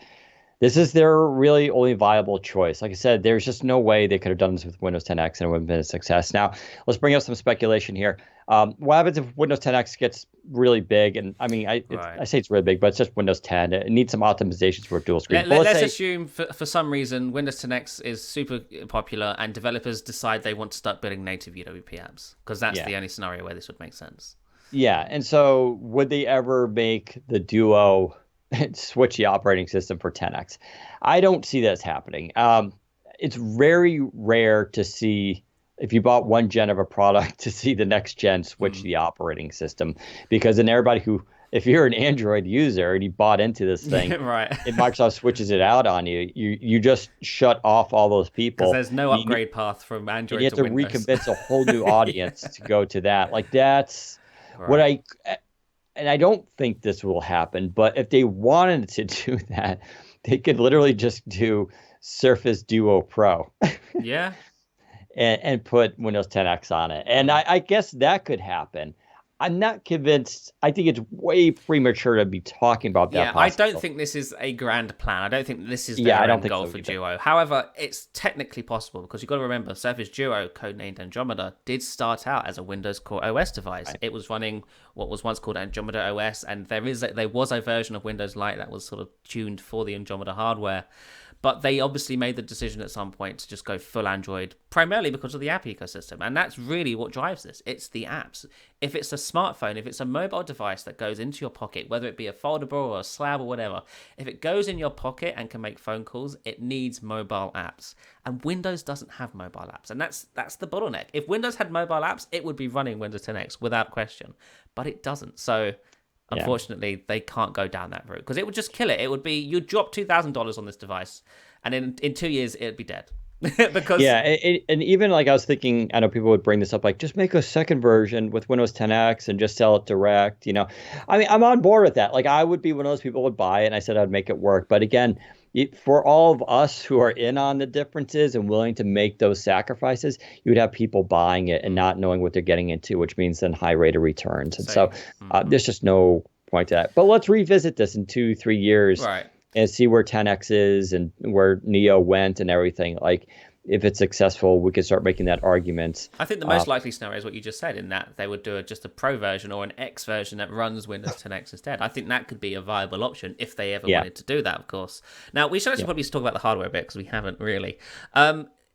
B: this is their really only viable choice. Like I said, there's just no way they could have done this with Windows 10X and it would have been a success. Now, let's bring up some speculation here. What happens if Windows 10X gets really big? And I mean, I say it's really big, but it's just Windows 10. It needs some optimizations for dual screen.
A: Let's assume for some reason Windows 10X is super popular and developers decide they want to start building native UWP apps because that's the only scenario where this would make sense.
B: Yeah, and so would they ever make the Duo switch the operating system for 10X? I don't see this happening. It's very rare to see, if you bought one gen of a product, to see the next gen switch the operating system, because then everybody who if you're an Android user and you bought into this
A: Yeah,
B: thing,
A: right.
B: and Microsoft switches it out on you, you just shut off all those
A: Because
B: people.
A: there's no
B: You,
A: upgrade path from
B: and you
A: Android
B: have
A: to
B: to
A: Windows.
B: reconvince a whole new audience
A: Yeah.
B: to go to that. Like that's what
A: Right.
B: I and I don't think this will happen, but if they wanted to do that, they could literally just do Surface Duo Pro
A: Yeah.
B: and put Windows 10X on it. And
A: Mm.
B: I guess that could happen. I'm not convinced. I think it's way premature to be talking about that
A: Yeah, I don't
B: possibility.
A: think this is a grand plan. I don't think this is
B: Yeah, I
A: their
B: don't
A: end
B: think
A: goal
B: so
A: for
B: either.
A: Duo. However, it's technically possible because you've got to remember Surface Duo, codenamed Andromeda, did start out as a Windows Core OS device.
B: Right.
A: It was running what was once called Andromeda OS, and there was a version of Windows Lite that was sort of tuned for the Andromeda hardware. But they obviously made the decision at some point to just go full Android, primarily because of the app ecosystem. And that's really what drives this. It's the apps. If it's a smartphone, if it's a mobile device that goes into your pocket, whether it be a foldable or a slab or whatever, if it goes in your pocket and can make phone calls, it needs mobile apps. And Windows doesn't have mobile apps. And that's the bottleneck. If Windows had mobile apps, it would be running Windows 10X without question. But it doesn't. So
B: Yeah.
A: unfortunately, they can't go down that route because it would just kill it. It would be you drop $2,000 on this device, and in 2 years it'd be dead because
B: Yeah, and even like I was thinking, I know people would bring this up, like just make a second version with Windows 10X and just sell it direct. I mean, I'm on board with that. Like I would be one of those people who would buy it, and I said I'd make it work. But again, for all of us who are in on the differences and willing to make those sacrifices, you would have people buying it and not knowing what they're getting into, which means then high rate of returns. And so
A: same. Hmm.
B: there's just no point to that. But let's revisit this in 2, 3 years
A: Right.
B: and see where 10X is and where Neo went and everything. Like, if it's successful, we could start making that argument.
A: I think the most likely scenario is what you just said, in that they would do just a Pro version or an X version that runs Windows 10X instead. I think that could be a viable option if they ever
B: Yeah,
A: wanted to do that, of course. Now, we should actually
B: yeah,
A: probably talk about the hardware bit because we haven't really.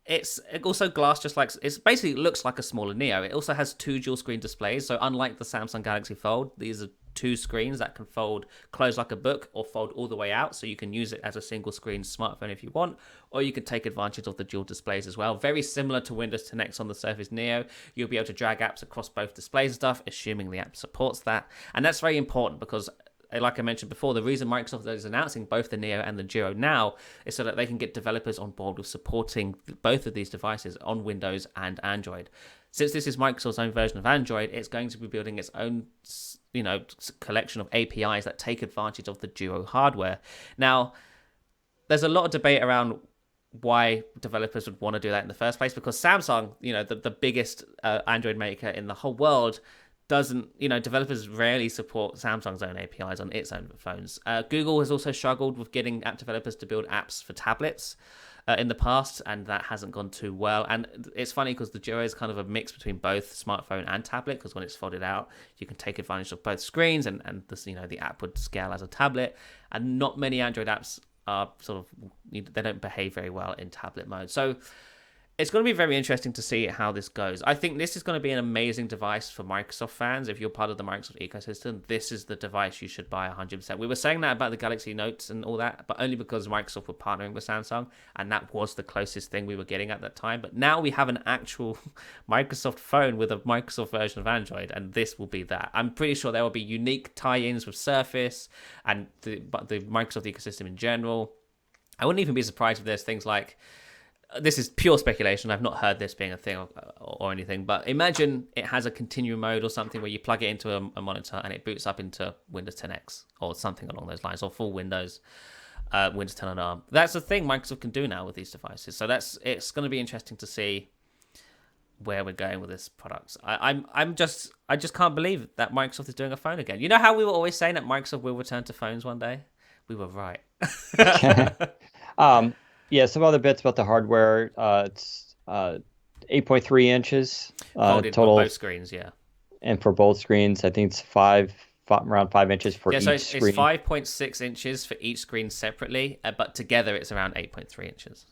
A: It's also glass, just like it's basically looks like a smaller Neo. It also has two dual screen displays, so unlike the Samsung Galaxy Fold, these are two screens that can fold close like a book or fold all the way out, so you can use it as a single screen smartphone if you want, or you can take advantage of the dual displays as well. Very similar to Windows 10X on the Surface Neo, you'll be able to drag apps across both displays and stuff, assuming the app supports that. And that's very important because, like I mentioned before, the reason Microsoft is announcing both the Neo and the Duo now is so that they can get developers on board with supporting both of these devices on Windows and Android. Since this is Microsoft's own version of Android, it's going to be building its own, collection of APIs that take advantage of the Duo hardware. Now, there's a lot of debate around why developers would want to do that in the first place, because Samsung, the biggest Android maker in the whole world, doesn't, developers rarely support Samsung's own APIs on its own phones. Google has also struggled with getting app developers to build apps for tablets in the past, and that hasn't gone too well. And it's funny because the Duo is kind of a mix between both smartphone and tablet, because when it's folded out, you can take advantage of both screens, and this, the app would scale as a tablet. And not many Android apps are they don't behave very well in tablet mode. So it's going to be very interesting to see how this goes. I think this is going to be an amazing device for Microsoft fans. If you're part of the Microsoft ecosystem, this is the device you should buy 100%. We were saying that about the Galaxy Notes and all that, but only because Microsoft were partnering with Samsung, and that was the closest thing we were getting at that time. But now we have an actual Microsoft phone with a Microsoft version of Android, and this will be that. I'm pretty sure there will be unique tie-ins with Surface and the Microsoft ecosystem in general. I wouldn't even be surprised if there's things like, this is pure speculation, I've not heard this being a thing or anything, but imagine it has a continuum mode or something where you plug it into a monitor and it boots up into Windows 10X or something along those lines, or full Windows 10 on ARM. That's the thing Microsoft can do now with these devices. So it's going to be interesting to see where we're going with this product. I just can't believe that Microsoft is doing a phone again. You know how we were always saying that Microsoft will return to phones one day? We were right.
B: um, yeah. Some other bits about the hardware. It's 8.3 inches
A: Folded for
B: total,
A: both screens, yeah.
B: and for both screens, I think it's around 5 inches for
A: Yeah, so
B: each
A: it's
B: screen.
A: 5.6 inches for each screen separately, but together it's around 8.3 inches.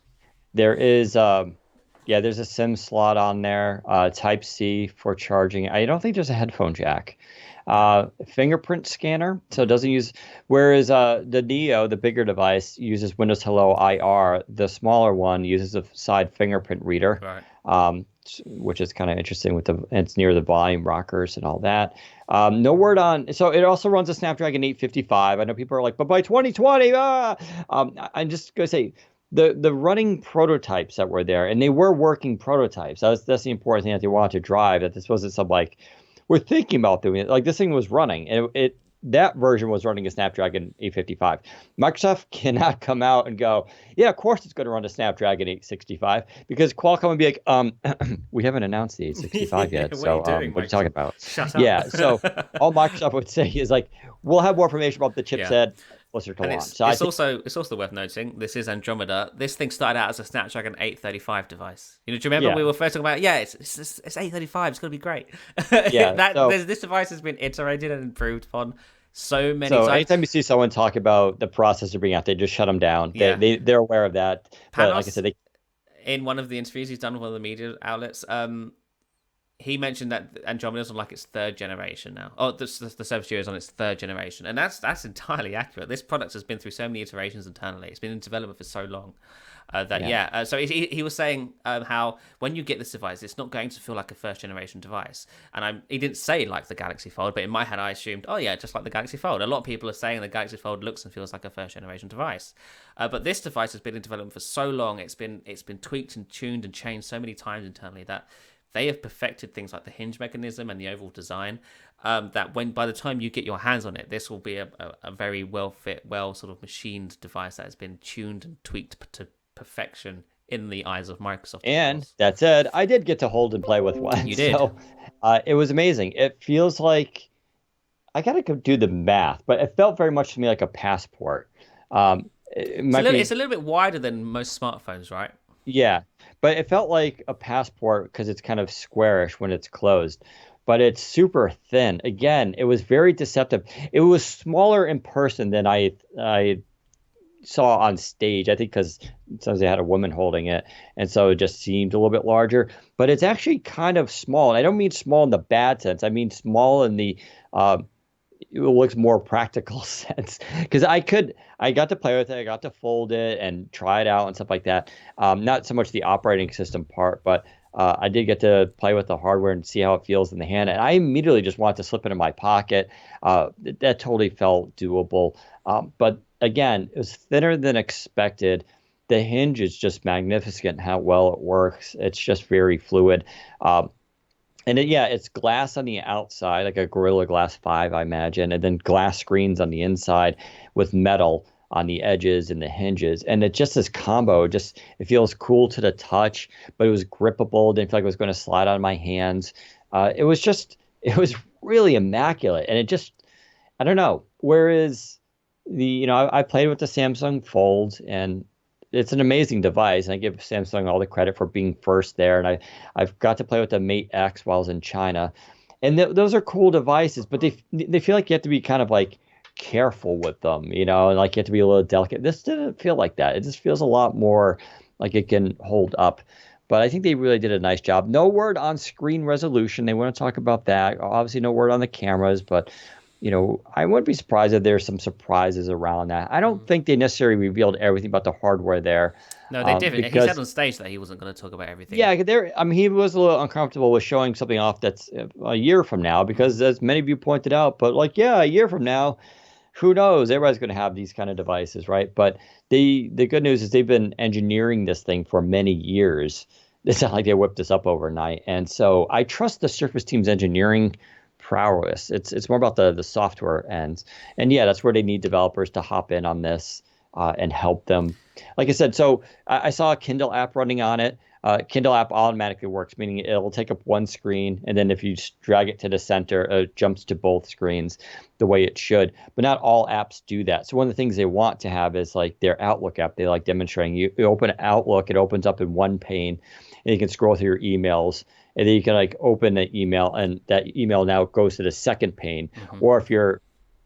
B: There is, yeah, there's a SIM slot on there, Type C for charging. I don't think there's a headphone jack. Fingerprint scanner, so it doesn't use. Whereas the Neo, the bigger device, uses Windows Hello IR. The smaller one uses a side fingerprint reader.
A: Right.
B: which is kind of interesting with it's near the volume rockers and all that. No word on, so it also runs a Snapdragon 855. I know people are like, but by 2020, I'm just gonna say the running prototypes that were there, and they were working prototypes. That's the important thing that they wanted to drive. That this wasn't some like we're thinking about doing it. Like this thing was running, and it that version was running a Snapdragon 855. Microsoft cannot come out and go, yeah, of course it's going to run a Snapdragon 865 because Qualcomm would be like, we haven't announced the 865 yet.
A: What are
B: So
A: you doing,
B: what are you talking
A: Microsoft?
B: about?
A: Shut
B: Yeah.
A: up.
B: So all Microsoft would say is like, we'll have more information about the
A: Yeah.
B: chipset closer to
A: And
B: launch.
A: it's
B: So I
A: it's
B: think,
A: also it's also worth noting this is Andromeda. This thing started out as a Snapdragon 835 device. Do you remember
B: yeah,
A: we were first talking about? Yeah, it's 835. It's gonna be great.
B: yeah.
A: This device has been iterated and improved upon so many
B: So
A: times.
B: anytime you see someone talk about the processor being out, they just shut them down.
A: Yeah,
B: They're aware of that. But like I
A: Panos
B: said, they
A: in one of the interviews he's done with one of the media outlets, he mentioned that Andromeda's on like its third generation now. Oh, the Surface Duo is on its third generation, and that's entirely accurate. This product has been through so many iterations internally. It's been in development for so long that
B: yeah.
A: So he was saying how when you get this device, it's not going to feel like a first generation device. And he didn't say like the Galaxy Fold, but in my head I assumed, oh yeah, just like the Galaxy Fold. A lot of people are saying the Galaxy Fold looks and feels like a first generation device, but this device has been in development for so long. It's been tweaked and tuned and changed so many times internally that they have perfected things like the hinge mechanism and the overall design. That when by the time you get your hands on it, this will be a very well fit, well sort of machined device that has been tuned and tweaked to perfection in the eyes of Microsoft.
B: And that said, I did get to hold and play with one.
A: You did.
B: So it was amazing. It feels like I got to go do the math, but it felt very much to me like a passport.
A: It's a little bit wider than most smartphones, right?
B: Yeah, but it felt like a passport because it's kind of squarish when it's closed, but it's super thin. Again, it was very deceptive. It was smaller in person than I saw on stage. I think because sometimes they had a woman holding it, and so it just seemed a little bit larger. But it's actually kind of small, and I don't mean small in the bad sense. I mean small in the it looks more practical sense because I got to play with it. I got to fold it and try it out and stuff like that. Not so much the operating system part, but I did get to play with the hardware and see how it feels in the hand. And I immediately just wanted to slip it in my pocket. That totally felt doable. But again, it was thinner than expected. The hinge is just magnificent how well it works. It's just very fluid. It's glass on the outside, like a Gorilla Glass 5, I imagine, and then glass screens on the inside with metal on the edges and the hinges. And it just this combo, it feels cool to the touch, but it was grippable. Didn't feel like it was going to slide out of my hands. It was really immaculate. And I don't know. Whereas I played with the Samsung Fold and it's an amazing device, and I give Samsung all the credit for being first there. And I've got to play with the Mate X while I was in China, and those are cool devices, but they feel like you have to be kind of like careful with them, and like you have to be a little delicate. This didn't feel like that. It just feels a lot more like it can hold up. But I think they really did a nice job. No word on screen resolution. They want to talk about that. Obviously, no word on the cameras, but I wouldn't be surprised if there's some surprises around that. I don't think they necessarily revealed everything about the hardware there.
A: No, they didn't. He
B: Because,
A: said on stage that he wasn't going to talk about everything.
B: yeah, he was a little uncomfortable with showing something off that's a year from now, because as many of you pointed out, but like, yeah, a year from now, who knows? Everybody's going to have these kind of devices, right? But the good news is they've been engineering this thing for many years. It's not like they whipped this up overnight. And so I trust the Surface team's engineering prowess. It's more about the software ends, and yeah, that's where they need developers to hop in on this and help them. Like I said, so I saw a Kindle app running on it. Kindle app automatically works, meaning it'll take up one screen, and then if you just drag it to the center, it jumps to both screens the way it should. But not all apps do that. So one of the things they want to have is like their Outlook app. They like demonstrating. You open Outlook, it opens up in one pane, and you can scroll through your emails. And then you can like open an email, and that email now goes to the second pane. Mm-hmm. Or if you're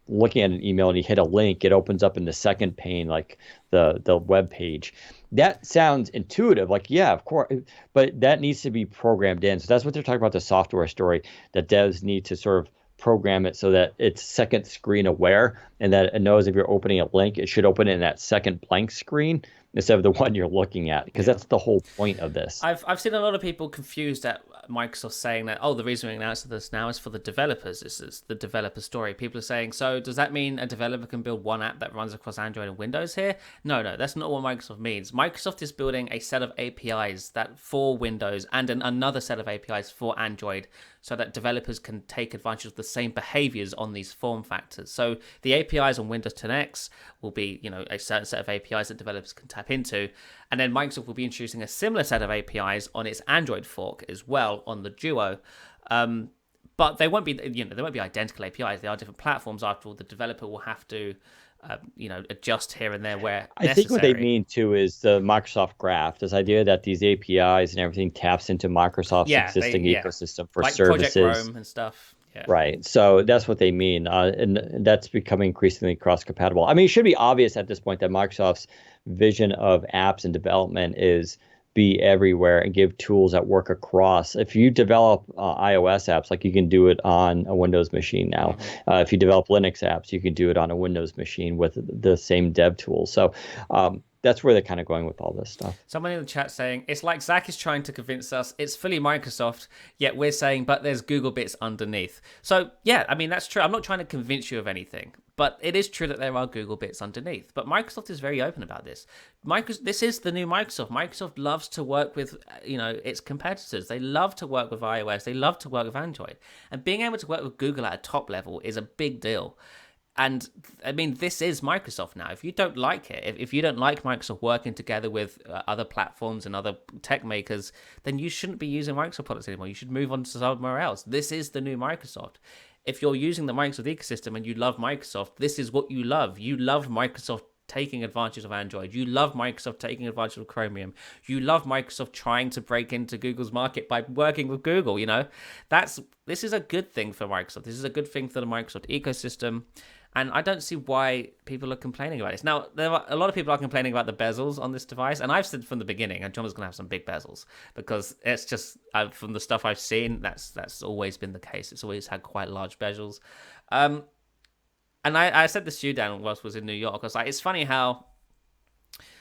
B: looking at an email and you hit a link, it opens up in the second pane, like the web page. That sounds intuitive, like, yeah, of course, but that needs to be programmed in. So that's what they're talking about, the software story, that devs need to sort of program it so that it's second screen aware, and that it knows if you're opening a link, it should open in that second blank screen instead of the one you're looking at, because
A: Yeah.
B: that's the whole point of this.
A: I've seen a lot of people confused at Microsoft saying that, oh, the reason we announced this now is for the developers. This is the developer story. People are saying, so does that mean a developer can build one app that runs across Android and Windows here? No, that's not what Microsoft means. Microsoft is building a set of APIs that for Windows and another set of APIs for Android, so that developers can take advantage of the same behaviors on these form factors. So the APIs on Windows 10X will be, a certain set of APIs that developers can tap into. And then Microsoft will be introducing a similar set of APIs on its Android fork as well on the Duo. But they won't be, they won't be identical APIs. They are different platforms. After all, the developer will have to, adjust here and there where
B: I
A: necessary.
B: think what they mean too is the Microsoft Graph, this idea that these APIs and everything taps into Microsoft's existing ecosystem for
A: like
B: services.
A: Project Rome and stuff. Yeah.
B: Right. So that's what they mean. And that's becoming increasingly cross-compatible. I mean, it should be obvious at this point that Microsoft's vision of apps and development is be everywhere and give tools that work across. If you develop iOS apps, like you can do it on a Windows machine now. If you develop Linux apps, you can do it on a Windows machine with the same dev tools. So that's where they're kind of going with all this stuff.
A: Someone in the chat saying, it's like Zach is trying to convince us it's fully Microsoft, yet we're saying, but there's Google bits underneath. So, yeah, I mean, that's true. I'm not trying to convince you of anything, but it is true that there are Google bits underneath. But Microsoft is very open about this. This is the new Microsoft. Microsoft loves to work with, its competitors. They love to work with iOS. They love to work with Android. And being able to work with Google at a top level is a big deal. And I mean, this is Microsoft now. If you don't like it, if you don't like Microsoft working together with other platforms and other tech makers, then you shouldn't be using Microsoft products anymore. You should move on to somewhere else. This is the new Microsoft. If you're using the Microsoft ecosystem and you love Microsoft, this is what you love. You love Microsoft taking advantage of Android. You love Microsoft taking advantage of Chromium. You love Microsoft trying to break into Google's market by working with Google. This is a good thing for Microsoft. This is a good thing for the Microsoft ecosystem. And I don't see why people are complaining about this. Now, a lot of people are complaining about the bezels on this device. And I've said from the beginning, and John was going to have some big bezels. Because it's just, from the stuff I've seen, that's always been the case. It's always had quite large bezels. And I said this to you, Dan, whilst I was in New York. I was like, it's funny how,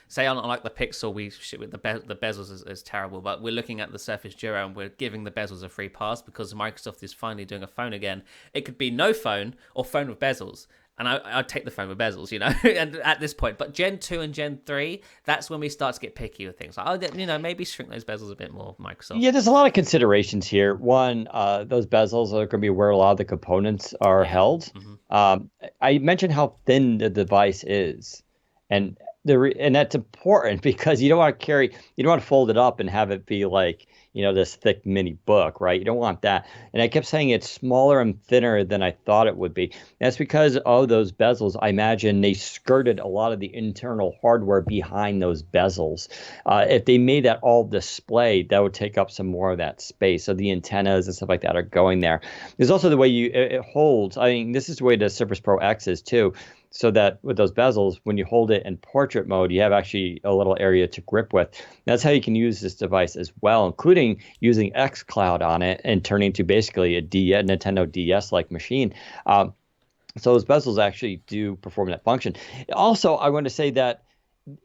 A: say on like the Pixel, the bezels is terrible, but we're looking at the Surface Duo and we're giving the bezels a free pass because Microsoft is finally doing a phone again. It could be no phone or phone with bezels. And I'd take the phone with bezels, and at this point. But Gen 2 and Gen 3, that's when we start to get picky with things. Like, maybe shrink those bezels a bit more, Microsoft.
B: Yeah, there's a lot of considerations here. One, those bezels are going to be where a lot of the components are held. Mm-hmm. I mentioned how thin the device is. And that's important because you don't want to fold it up and have it be like, this thick mini book, right? You don't want that. And I kept saying it's smaller and thinner than I thought it would be. And that's because of those bezels. I imagine they skirted a lot of the internal hardware behind those bezels. If they made that all display, that would take up some more of that space. So the antennas and stuff like that are going there. There's also the way it holds. I mean, this is the way the Surface Pro X is too. So that with those bezels, when you hold it in portrait mode, you have actually a little area to grip with. That's how you can use this device as well, including using xCloud on it and turning to basically a Nintendo DS-like machine. So those bezels actually do perform that function. Also, I want to say that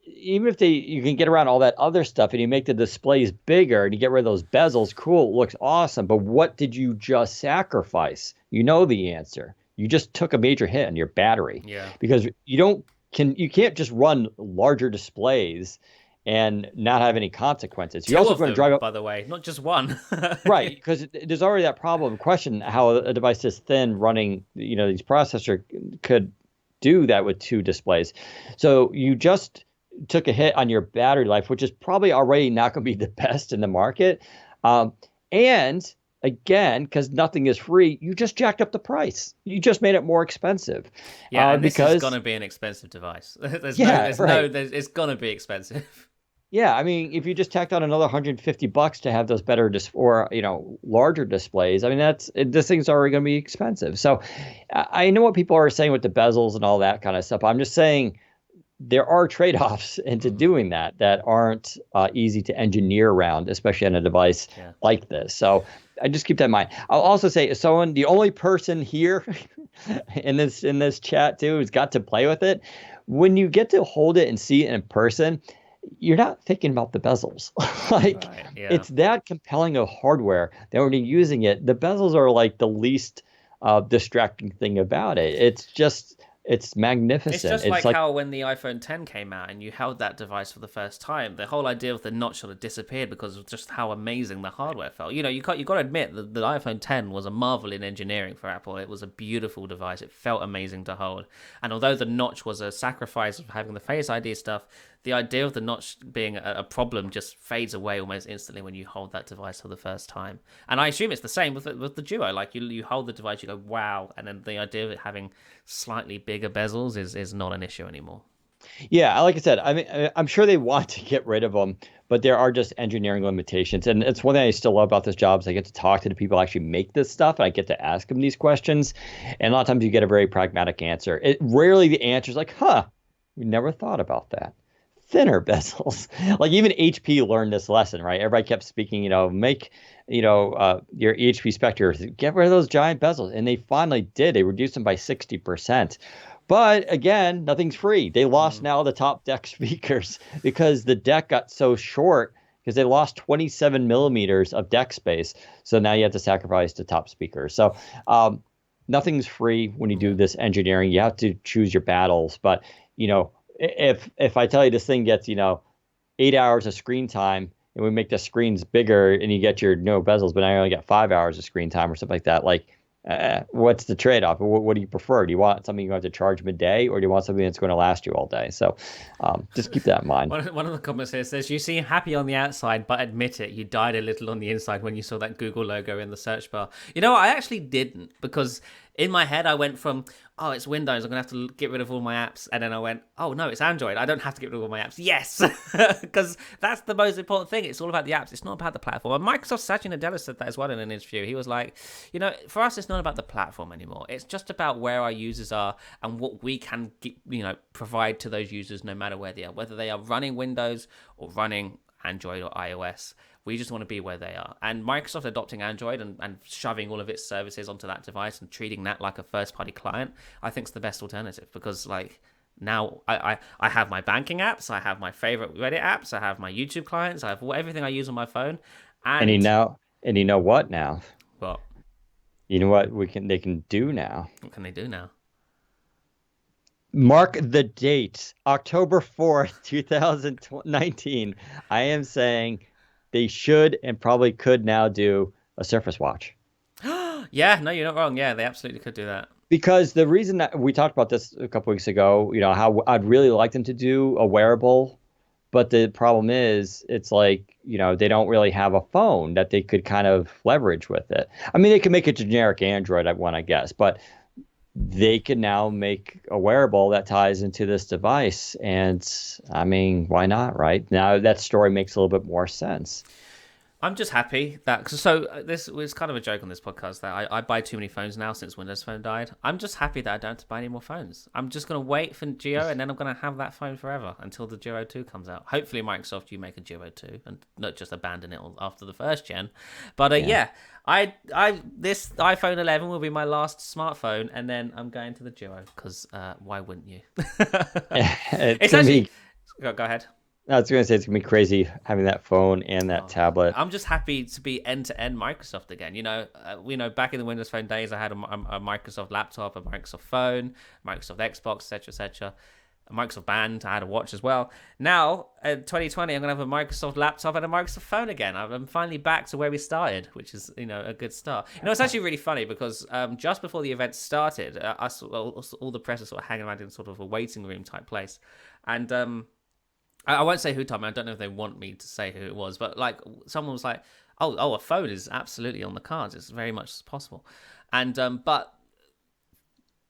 B: even if you can get around all that other stuff and you make the displays bigger and you get rid of those bezels, cool, it looks awesome. But what did you just sacrifice? You know the answer. You just took a major hit on your battery. Yeah. Because you can't just run larger displays and not have any consequences. You're also going to drive up,
A: by the way, not just one.
B: Right, because there's already that problem. Question how a device this thin running, these processor could do that with two displays. So you just took a hit on your battery life, which is probably already not going to be the best in the market. And again, because nothing is free, you just jacked up the price. You just made it more expensive.
A: Yeah, and this is going to be an expensive device. It's going to be expensive.
B: Yeah, I mean, if you just tacked on another $150 to have those better larger displays, I mean, this thing's already going to be expensive. So I know what people are saying with the bezels and all that kind of stuff. I'm just saying there are trade-offs into doing that aren't easy to engineer around, especially on a device like this. So I just keep that in mind. I'll also say, the only person here in this chat too who's got to play with it, when you get to hold it and see it in person, you're not thinking about the bezels. Like
A: Right. Yeah.
B: it's that compelling of hardware that when you're using it, the bezels are like the least distracting thing about it. It's
A: It's
B: magnificent.
A: just
B: It's
A: like
B: like
A: how when the iPhone 10 came out and you held that device for the first time, the whole idea of the notch sort of disappeared because of just how amazing the hardware felt. You got to admit that the iPhone 10 was a marvel in engineering for Apple. It was a beautiful device. It felt amazing to hold. And although the notch was a sacrifice of having the Face ID stuff, the idea of the notch being a problem just fades away almost instantly when you hold that device for the first time. And I assume it's the same with the Duo. Like you hold the device, you go wow, and then the idea of it having slightly bigger bezels is not an issue anymore.
B: yeah, like I said, I mean, I'm sure they want to get rid of them, but there are just engineering limitations. And it's one thing I still love about this job is I get to talk to the people who actually make this stuff, and I get to ask them these questions. And a lot of times you get a very pragmatic answer. It rarely the answer is like, "Huh, we never thought about that." Thinner bezels. Like even HP learned this lesson, right? Everybody kept speaking, make, your HP Spectre, get rid of those giant bezels. And they finally did. They reduced them by 60%. But again, nothing's free. They lost
A: Mm.
B: now the top deck speakers because the deck got so short because they lost 27 millimeters of deck space. So now you have to sacrifice the top speakers. So nothing's free when you do
A: Yeah.
B: this engineering. You have to choose your battles. But, if I tell you this thing gets, 8 hours of screen time and we make the screens bigger and you get your no bezels, but now you only get 5 hours of screen time or something like that, like what's the trade-off? What do you prefer? Do you want something you have to charge midday, or do you want something that's going to last you all day? So just keep that in mind.
A: One of the comments here says, "You seem happy on the outside, but admit it, you died a little on the inside when you saw that Google logo in the search bar." You know, I actually didn't, because in my head I went from, "Oh, it's Windows, I'm gonna have to get rid of all my apps," and then I went, "Oh no, it's Android. I don't have to get rid of all my apps." Yes, because that's the most important thing. It's all about the apps. It's not about the platform. And Microsoft Satya Nadella said that as well in an interview. He was like, for us, it's not about the platform anymore. It's just about where our users are and what we can, provide to those users, no matter where they are, whether they are running Windows or running Android or iOS. We just want to be where they are. And Microsoft adopting Android and shoving all of its services onto that device and treating that like a first-party client, I think is the best alternative, because now I have my banking apps, I have my favorite Reddit apps, I have my YouTube clients, I have everything I use on my phone.
B: And
A: And
B: you know what now?
A: well,
B: You know what they can do now?
A: what can they do now?
B: Mark the date, October 4th, 2019. I am saying they should and probably could now do a Surface Watch.
A: Yeah, no, you're not wrong. Yeah, they absolutely could do that.
B: Because the reason that we talked about this a couple weeks ago, how I'd really like them to do a wearable, but the problem is it's like, they don't really have a phone that they could kind of leverage with it. I mean, they could make a generic Android one, I guess, but they can now make a wearable that ties into this device. And I mean, why not, right? Now that story makes a little bit more sense.
A: I'm just happy that this was kind of a joke on this podcast that I buy too many phones now since Windows Phone died. I'm just happy that I don't have to buy any more phones. I'm just gonna wait for Duo, and then I'm gonna have that phone forever until the Duo 2 comes out. Hopefully, Microsoft, you make a Duo 2 and not just abandon it after the first gen. But
B: Yeah.
A: this iPhone 11 will be my last smartphone, and then I'm going to the Duo because why wouldn't you?
B: It's
A: It's
B: gonna
A: actually
B: be.
A: go ahead.
B: I was gonna say it's gonna be crazy having that phone and that tablet.
A: I'm just happy to be end to end Microsoft again. Back in the Windows Phone days, I had a Microsoft laptop, a Microsoft phone, Microsoft Xbox, etc., a Microsoft Band. I had a watch as well. Now, in 2020, I'm gonna have a Microsoft laptop and a Microsoft phone again. I'm finally back to where we started, which is a good start. It's actually really funny because just before the event started, all the press was sort of hanging around in sort of a waiting room type place, and I won't say who told me. I don't know if they want me to say who it was, but like someone was like, "Oh, a phone is absolutely on the cards. It's very much possible," and but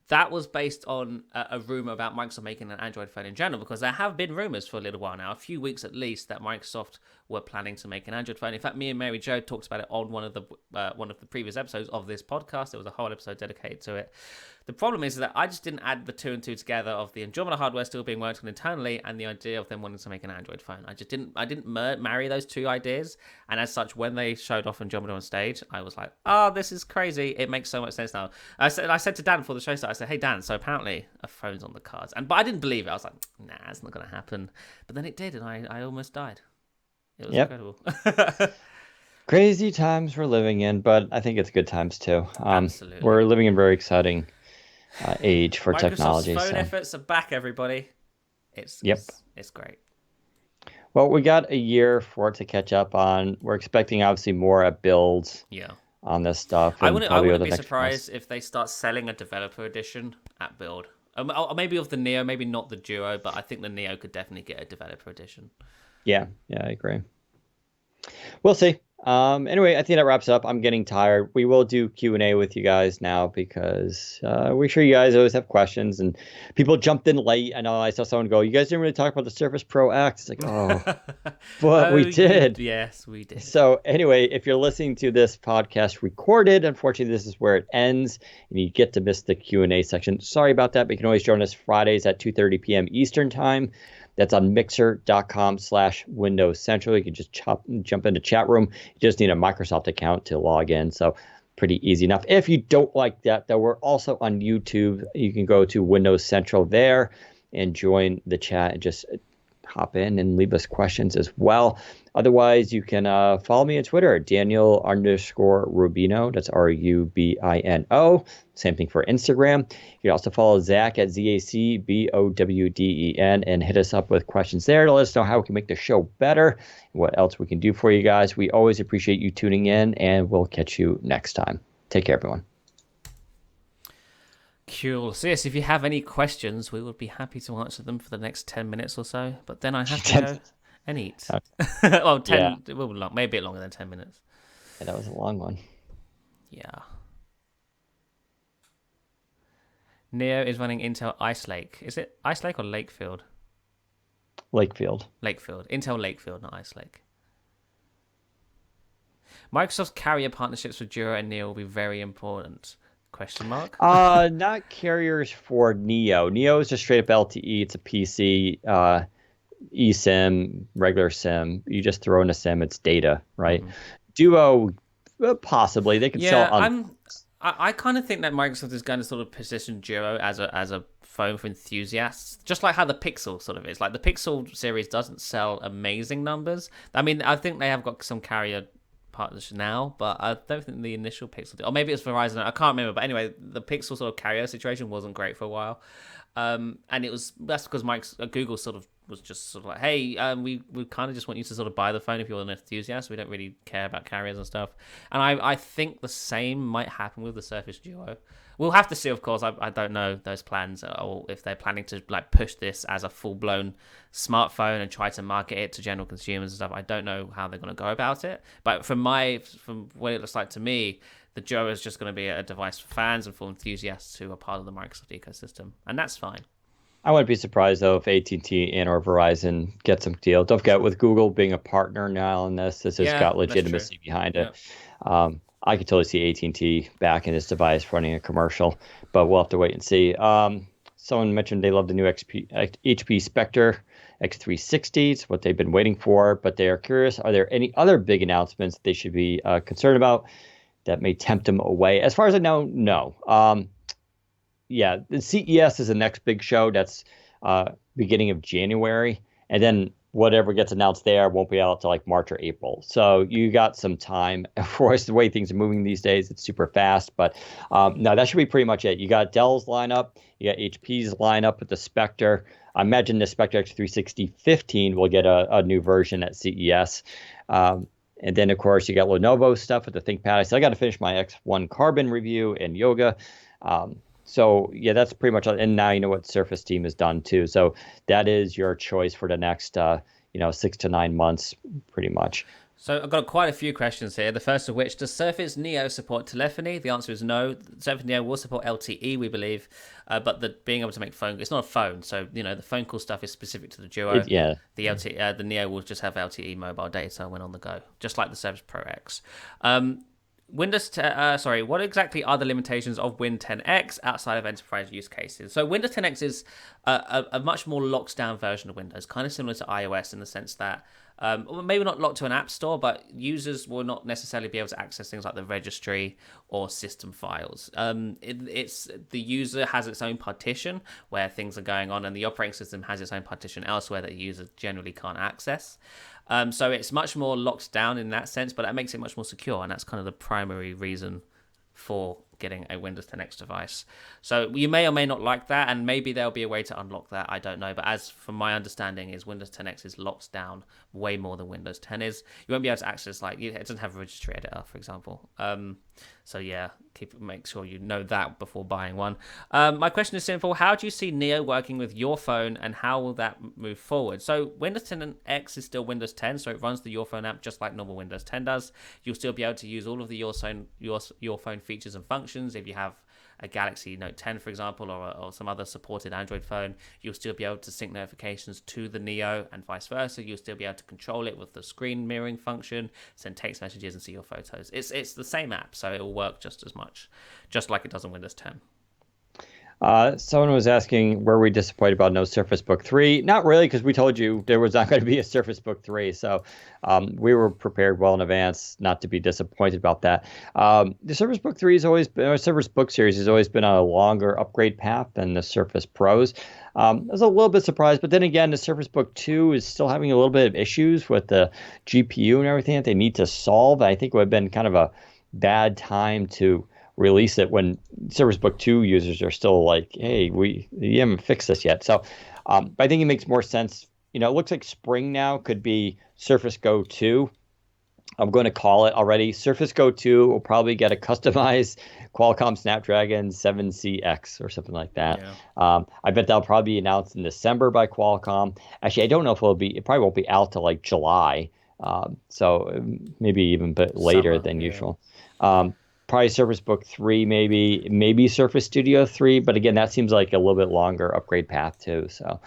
A: that was based on a rumor about Microsoft making an Android phone in general, because there have been rumors for a little while now, a few weeks at least, that Microsoft were planning to make an Android phone. In fact, me and Mary Jo talked about it on one of the previous episodes of this podcast. There was a whole episode dedicated to it. The problem is that I just didn't add the two and two together of the Andromeda hardware still being worked on internally and the idea of them wanting to make an Android phone. I didn't marry those two ideas, and as such, when they showed off Andromeda on stage, I was like, "Oh, this is crazy! It makes so much sense now." I said to Dan before the show started, I said, "Hey Dan, so apparently a phone's on the cards," but I didn't believe it. I was like, "Nah, it's not going to happen." But then it did, and I almost died. It was incredible.
B: Crazy times we're living in, but I think it's good times too.
A: Absolutely.
B: We're living in very exciting age for
A: Microsoft's
B: technology.
A: Phone efforts are back, everybody. It's great.
B: Well, we got a year for it to catch up on. We're expecting obviously more at builds. On this stuff.
A: I wouldn't be surprised if they start selling a developer edition at build. Or maybe of the Neo, maybe not the Duo, but I think the Neo could definitely get a developer edition.
B: Yeah, I agree. We'll see. Anyway, I think that wraps up. I'm getting tired. We will do Q&A with you guys now because we're sure you guys always have questions and people jumped in late. I know I saw someone go, "You guys didn't really talk about the Surface Pro X." It's like, oh, but we did.
A: Yes, we did.
B: So anyway, if you're listening to this podcast recorded, unfortunately, this is where it ends and you get to miss the Q&A section. Sorry about that, but you can always join us Fridays at 2:30 p.m. Eastern time. That's on mixer.com/Windows Central. You can just jump into chat room. You just need a Microsoft account to log in. So pretty easy enough. If you don't like that, though, we're also on YouTube. You can go to Windows Central there and join the chat and just hop in and leave us questions as well. Otherwise, you can follow me on Twitter, Daniel_Rubino. That's Rubino. Same thing for Instagram. You can also follow Zach at ZACBOWDEN and hit us up with questions there to let us know how we can make the show better and what else we can do for you guys. We always appreciate you tuning in, and we'll catch you next time. Take care, everyone.
A: Cool. So yes, if you have any questions, we would be happy to answer them for the next 10 minutes or so. But then I have to go and eat. Well, 10, maybe a bit longer than 10 minutes.
B: Yeah, that was a long one.
A: Yeah. Neo is running Intel Ice Lake. Is it Ice Lake or Lakefield?
B: Lakefield.
A: Intel Lakefield, not Ice Lake. Microsoft's carrier partnerships with Duo and Neo will be very important. ?
B: Not carriers for Neo. Neo is just straight up LTE. It's a PC, eSIM, regular SIM. You just throw in a SIM, it's data, right? Mm-hmm. Duo, possibly. They could sell on...
A: I kind of think that Microsoft is going to sort of position Duo as a phone for enthusiasts, just like how the Pixel sort of is. Like the Pixel series doesn't sell amazing numbers. I mean, I think they have got some carrier partners now, but I don't think the initial Pixel did. Or maybe it's Verizon, I can't remember, but anyway, the Pixel sort of carrier situation wasn't great for a while, and that's because Google sort of was just sort of like, hey, we kind of just want you to sort of buy the phone if you're an enthusiast. We don't really care about carriers and stuff. And I think the same might happen with the Surface Duo. We'll have to see, of course. I don't know those plans, or if they're planning to like push this as a full-blown smartphone and try to market it to general consumers and stuff. I don't know how they're going to go about it. But from what it looks like to me, the Duo is just going to be a device for fans and for enthusiasts who are part of the Microsoft ecosystem, and that's fine.
B: I wouldn't be surprised, though, if AT&T and or Verizon get some deal. Don't forget, with Google being a partner now in this has got legitimacy behind it. I could totally see AT&T backing this device running a commercial, but we'll have to wait and see. Someone mentioned they love the new HP Spectre X360. It's what they've been waiting for, but they are curious, are there any other big announcements they should be concerned about that may tempt them away? As far as I know, no. The CES is the next big show. That's beginning of January. And then whatever gets announced there won't be out till like March or April. So you got some time. Of course, the way things are moving these days, it's super fast. But no, that should be pretty much it. You got Dell's lineup. You got HP's lineup with the Spectre. I imagine the Spectre X360 15 will get a new version at CES. And then, of course, you got Lenovo stuff with the ThinkPad. I still got to finish my X1 Carbon review and Yoga. So, yeah, that's pretty much, and now you know what Surface team has done too. So that is your choice for the next, 6 to 9 months, pretty much.
A: So I've got quite a few questions here. The first of which, does Surface Neo support telephony? The answer is no. Surface Neo will support LTE, we believe, but the being able to make phone, it's not a phone. So the phone call stuff is specific to the Duo.
B: Yeah.
A: The LTE, the Neo will just have LTE mobile data when on the go, just like the Surface Pro X. What exactly are the limitations of Win 10X outside of enterprise use cases? So Windows 10X is a much more locked down version of Windows, kind of similar to iOS in the sense that maybe not locked to an app store, but users will not necessarily be able to access things like the registry or system files. It's the user has its own partition where things are going on, and the operating system has its own partition elsewhere that the user generally can't access. So it's much more locked down in that sense, but that makes it much more secure, and that's kind of the primary reason for getting a Windows 10X device. So you may or may not like that, and maybe there'll be a way to unlock that, I don't know. But as from my understanding is Windows 10X is locked down way more than Windows 10 is. You won't be able to access, like, it doesn't have a registry editor, for example. So yeah, make sure you know that before buying one. My question is simple. How do you see Neo working with your phone, and how will that move forward? So Windows 10X is still Windows 10, so it runs the Your Phone app just like normal Windows 10 does. You'll still be able to use all of the Your Phone features and functions. If you have a Galaxy Note 10, for example, or some other supported Android phone, you'll still be able to sync notifications to the Neo and vice versa. You'll still be able to control it with the screen mirroring function, send text messages and see your photos. It's the same app, so it will work just as much, just like it does on Windows 10.
B: Someone was asking, were we disappointed about no Surface Book 3? Not really, because we told you there was not going to be a Surface Book 3. So we were prepared well in advance not to be disappointed about that. The Surface Book 3 has always been, or Surface Book series has always been on a longer upgrade path than the Surface Pros. I was a little bit surprised, but then again, the Surface Book 2 is still having a little bit of issues with the GPU and everything that they need to solve. I think it would have been kind of a bad time to release it when Surface Book 2 users are still like, hey, you haven't fixed this yet. So but I think it makes more sense. It looks like spring now could be Surface Go 2. I'm going to call it already. Surface Go 2 will probably get a customized Qualcomm Snapdragon 7CX or something like that. Yeah. I bet that'll probably be announced in December by Qualcomm. Actually, I don't know if it probably won't be out till like July. So maybe even a bit later than usual. Probably Surface Book 3, maybe Surface Studio 3, but again, that seems like a little bit longer upgrade path too. So,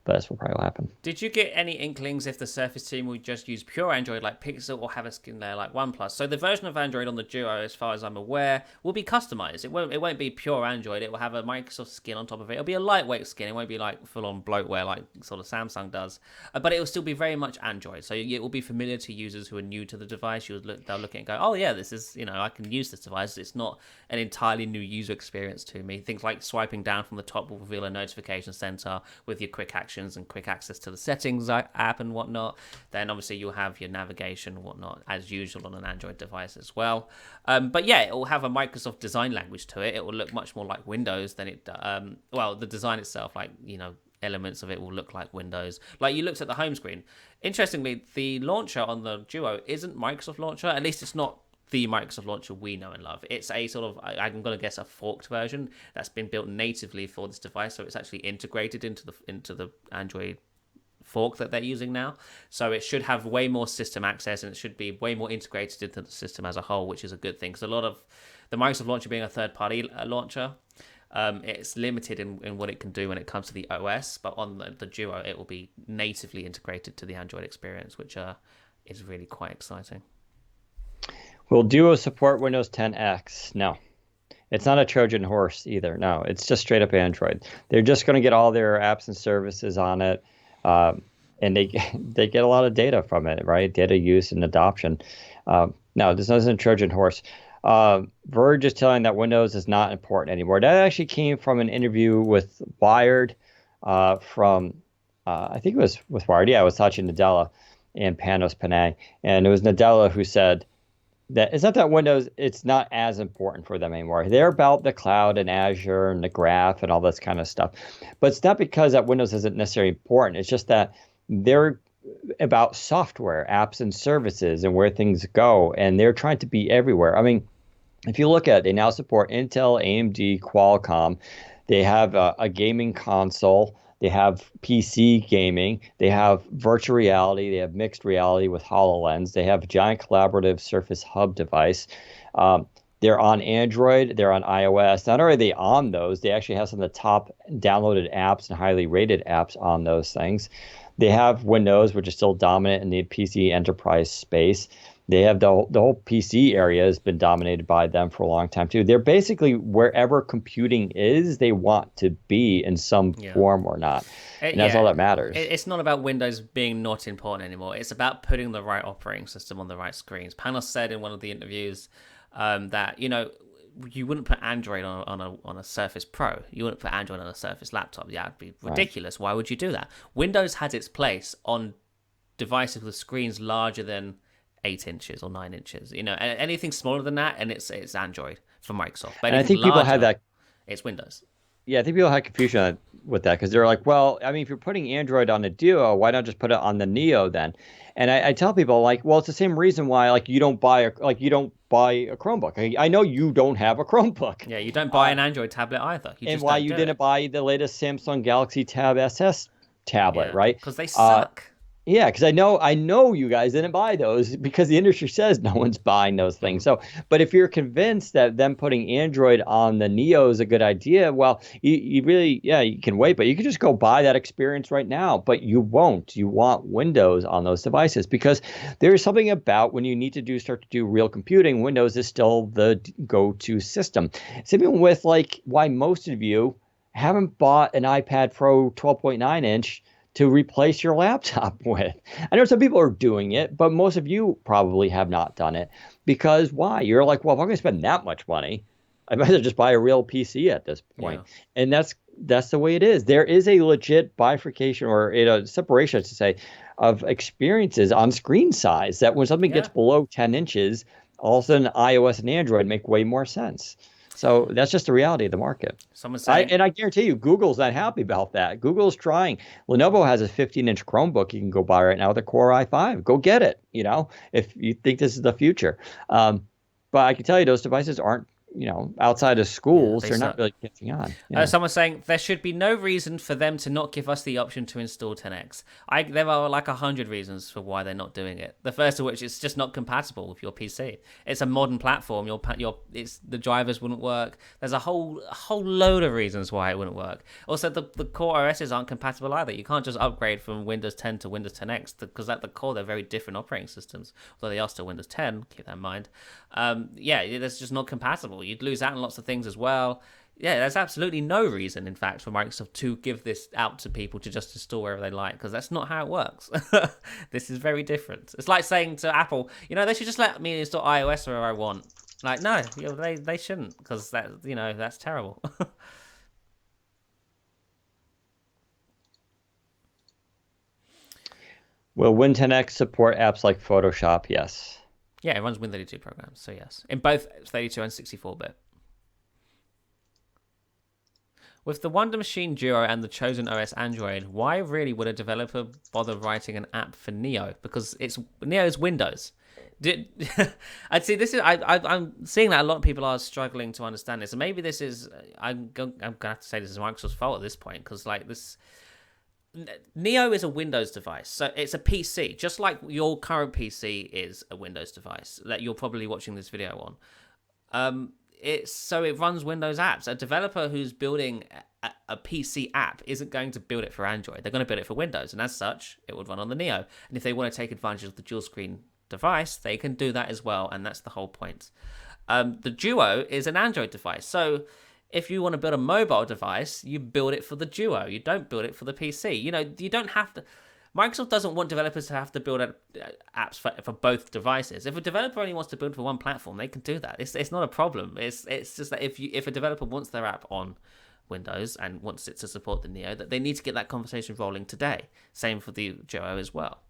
B: but that's what probably will happen.
A: Did you get any inklings if the Surface team would just use pure Android like Pixel or have a skin layer like OnePlus? So the version of Android on the Duo, as far as I'm aware, will be customized. It won't be pure Android. It will have a Microsoft skin on top of it. It'll be a lightweight skin. It won't be like full-on bloatware like sort of Samsung does. But it will still be very much Android. So it will be familiar to users who are new to the device. They'll look at it and go, oh yeah, this is, I can use this device. It's not an entirely new user experience to me. Things like swiping down from the top will reveal a notification center with your quick actions and quick access to the settings app and whatnot. Then obviously you'll have your navigation and whatnot as usual on an Android device as well. But yeah, it will have a Microsoft design language to it. It will look much more like Windows than it. The design itself, elements of it will look like Windows. Like you looked at the home screen. Interestingly, the launcher on the Duo isn't Microsoft launcher. At least it's not the Microsoft launcher we know and love. It's a sort of, I'm going to guess, a forked version that's been built natively for this device, so it's actually integrated into the Android fork that they're using now. So it should have way more system access, and it should be way more integrated into the system as a whole, which is a good thing. Because a lot of the Microsoft launcher being a third-party launcher, it's limited in what it can do when it comes to the OS, but on the Duo, it will be natively integrated to the Android experience, which is really quite exciting.
B: Will Duo support Windows 10X? No. It's not a Trojan horse either. No, it's just straight up Android. They're just going to get all their apps and services on it, and they get a lot of data from it, right? Data use and adoption. No, this isn't a Trojan horse. Verge is telling that Windows is not important anymore. That actually came from an interview with Wired from, I think it was with Wired. Yeah, it was Satya Nadella and Panos Panay. And it was Nadella who said, that it's not that Windows, it's not as important for them anymore. They're about the cloud and Azure and the graph and all this kind of stuff. But it's not because that Windows isn't necessarily important. It's just that they're about software, apps and services and where things go. And they're trying to be everywhere. I mean, if you look at it, they now support Intel, AMD, Qualcomm. They have a gaming console They have PC gaming. They have virtual reality. They have mixed reality with HoloLens. They have a giant collaborative Surface Hub device. Um, they're on Android. They're on iOS. Not only are they on those, they actually have some of the top downloaded apps and highly rated apps on those things. They have Windows, which is still dominant in the PC enterprise space. They have the whole PC area has been dominated by them for a long time too. They're basically wherever computing is, they want to be in some
A: Yeah.
B: form or not, and that's
A: Yeah,
B: all that matters.
A: it's not about Windows being not important anymore. It's about putting the right operating system on the right screens. Panos said in one of the interviews that you wouldn't put Android on a Surface Pro. You wouldn't put Android on a Surface laptop. Yeah, it'd be ridiculous. Right. Why would you do that? Windows has its place on devices with screens larger than 8 inches or 9 inches. Anything smaller than that, and it's Android from Microsoft. But
B: And I think people had that.
A: It's Windows.
B: Yeah, I think people had confusion with that because they're like, well, I mean, if you're putting Android on a Duo, why not just put it on the Neo then? And I tell people like, well, it's the same reason why like you don't buy a Chromebook. I know you don't have a Chromebook.
A: Yeah, you don't buy an Android tablet either.
B: And why you didn't buy the latest Samsung Galaxy Tab SS tablet, right?
A: Because they suck.
B: Yeah, because I know you guys didn't buy those because the industry says no one's buying those things. So, but if you're convinced that them putting Android on the Neo is a good idea, well, you really, yeah, you can wait, but you can just go buy that experience right now. But you won't. You want Windows on those devices because there is something about when you need to start to do real computing, Windows is still the go-to system. Same with like why most of you haven't bought an iPad Pro 12.9 inch to replace your laptop with. I know some people are doing it, but most of you probably have not done it because why? You're like, well, if I'm going to spend that much money, I might as well just buy a real PC at this point. Yeah. And that's the way it is. There is a legit bifurcation or separation, I should say, of experiences on screen size that when something gets below 10 inches, all of a sudden iOS and Android make way more sense. So that's just the reality of the market.
A: Someone saying,
B: and I guarantee you, Google's not happy about that. Google's trying. Lenovo has a 15-inch Chromebook you can go buy right now with a Core i5. Go get it, if you think this is the future. But I can tell you those devices aren't, outside of schools, they're not really catching on.
A: Someone's saying there should be no reason for them to not give us the option to install 10X. There are like 100 reasons for why they're not doing it. The first of which is just not compatible with your PC. It's a modern platform. The drivers wouldn't work. There's a whole load of reasons why it wouldn't work. Also, the core OSs aren't compatible either. You can't just upgrade from Windows 10 to Windows 10X because at the core they're very different operating systems. Although they are still Windows 10, keep that in mind. That's just not compatible. You'd lose out on lots of things as well. Yeah, there's absolutely no reason, in fact, for Microsoft to give this out to people to just install wherever they like, because that's not how it works. This is very different. It's like saying to Apple, they should just let me install iOS wherever I want. Like, no, they shouldn't, because that's terrible.
B: Will Win 10X support apps like Photoshop? Yes.
A: Yeah, it runs Win32 programs, so yes. In both 32 and 64-bit. With the Wonder Machine Duo and the chosen OS Android, why really would a developer bother writing an app for Neo? Because Neo is Windows. I'd say this is. I'm seeing that a lot of people are struggling to understand this, and maybe this is. I'm gonna have to say this is Microsoft's fault at this point because this. Neo is a Windows device, so it's a PC, just like your current PC is a Windows device that you're probably watching this video on. It runs Windows apps. A developer who's building a PC app isn't going to build it for Android. They're going to build it for Windows, and as such, it would run on the Neo. And if they want to take advantage of the dual screen device, they can do that as well, and that's the whole point. The Duo is an Android device, so if you want to build a mobile device, you build it for the Duo. You don't build it for the PC. You don't have to. Microsoft doesn't want developers to have to build apps for both devices. If a developer only wants to build for one platform, they can do that. It's not a problem. It's just that if a developer wants their app on Windows and wants it to support the Neo, that they need to get that conversation rolling today. Same for the Duo as well.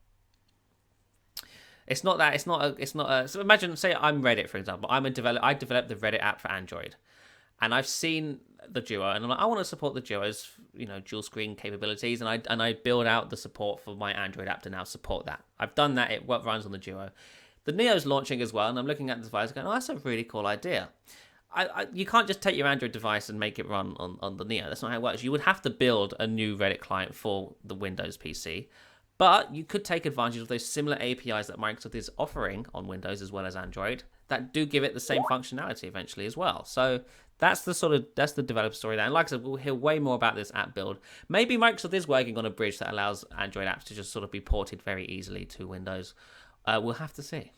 A: It's not that. It's not a. So imagine, say, I'm Reddit, for example. I developed the Reddit app for Android. And I've seen the Duo, and I'm like, I want to support the Duo's, dual screen capabilities, and I build out the support for my Android app to now support that. I've done that. It runs on the Duo. The Neo's launching as well, and I'm looking at the device going, oh, that's a really cool idea. you can't just take your Android device and make it run on the Neo. That's not how it works. You would have to build a new Reddit client for the Windows PC. But you could take advantage of those similar APIs that Microsoft is offering on Windows as well as Android that do give it the same functionality eventually as well. So that's the developer story there. And like I said, we'll hear way more about this app build. Maybe Microsoft is working on a bridge that allows Android apps to just sort of be ported very easily to Windows. We'll have to see.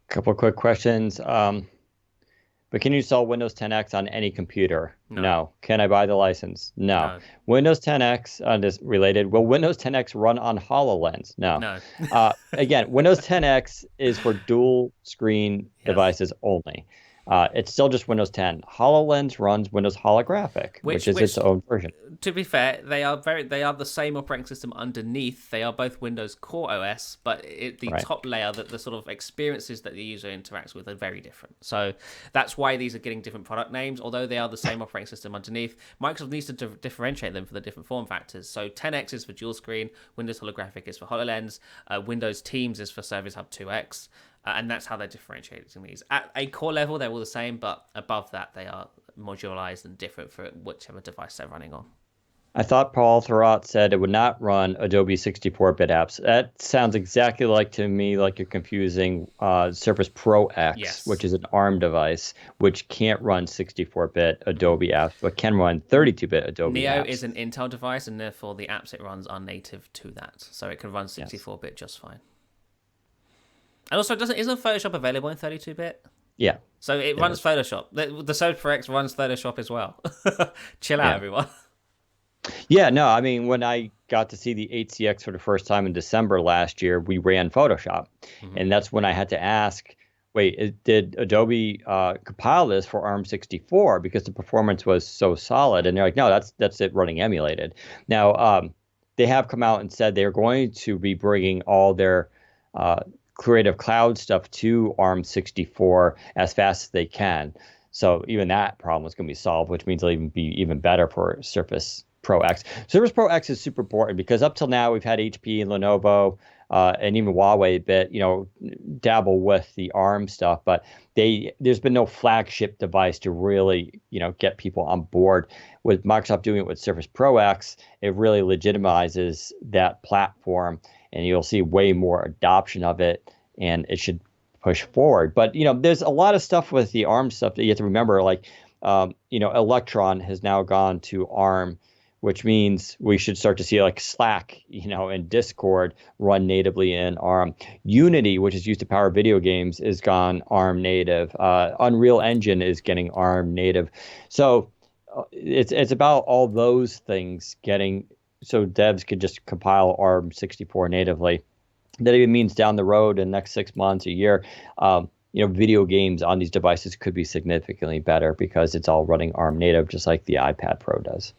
B: Couple of quick questions. But can you install Windows 10X on any computer? No. Can I buy the license? No. Windows 10X, this related, will Windows 10X run on HoloLens? No. Again, Windows 10X is for dual screen devices only. It's still just Windows 10. HoloLens runs Windows Holographic, which is its own version.
A: To be fair, they are the same operating system underneath. They are both Windows Core OS, but the top layer, the sort of experiences that the user interacts with are very different. So that's why these are getting different product names. Although they are the same operating system underneath, Microsoft needs to differentiate them for the different form factors. So 10X is for dual screen, Windows Holographic is for HoloLens, Windows Teams is for Service Hub 2X. And that's how they're differentiating these. At a core level, they're all the same, but above that, they are modularized and different for whichever device they're running on.
B: I thought Paul Thurrott said it would not run Adobe 64-bit apps. That sounds exactly to me like you're confusing Surface Pro X, which is an ARM device, which can't run 64-bit Adobe apps, but can run 32-bit Adobe
A: Neo
B: apps.
A: is an Intel device, and therefore the apps it runs are native to that. So it can run 64-bit just fine. And also, isn't Photoshop available in 32-bit?
B: Yeah.
A: So it runs Photoshop. The Surface Pro X runs Photoshop as well. Chill out, everyone.
B: Yeah, no, I mean, when I got to see the 8CX for the first time in December last year, we ran Photoshop. Mm-hmm. And that's when I had to ask, wait, did Adobe compile this for ARM64? Because the performance was so solid. And they're like, no, that's it running emulated. Now, they have come out and said they're going to be bringing all their Creative Cloud stuff to ARM64 as fast as they can. So even that problem is going to be solved, which means it'll be even better for Surface Pro X. Surface Pro X is super important because up till now we've had HP and Lenovo and even Huawei a bit, dabble with the ARM stuff, but there's been no flagship device to really, get people on board. With Microsoft doing it with Surface Pro X, it really legitimizes that platform, and you'll see way more adoption of it, and it should push forward. But, there's a lot of stuff with the ARM stuff that you have to remember, Electron has now gone to ARM, which means we should start to see Slack, and Discord run natively in ARM. Unity, which is used to power video games, is gone ARM native. Unreal Engine is getting ARM native. So it's about all those things getting so devs could just compile ARM64 natively. That even means down the road in the next 6 months, a year, video games on these devices could be significantly better because it's all running ARM native, just like the iPad Pro does.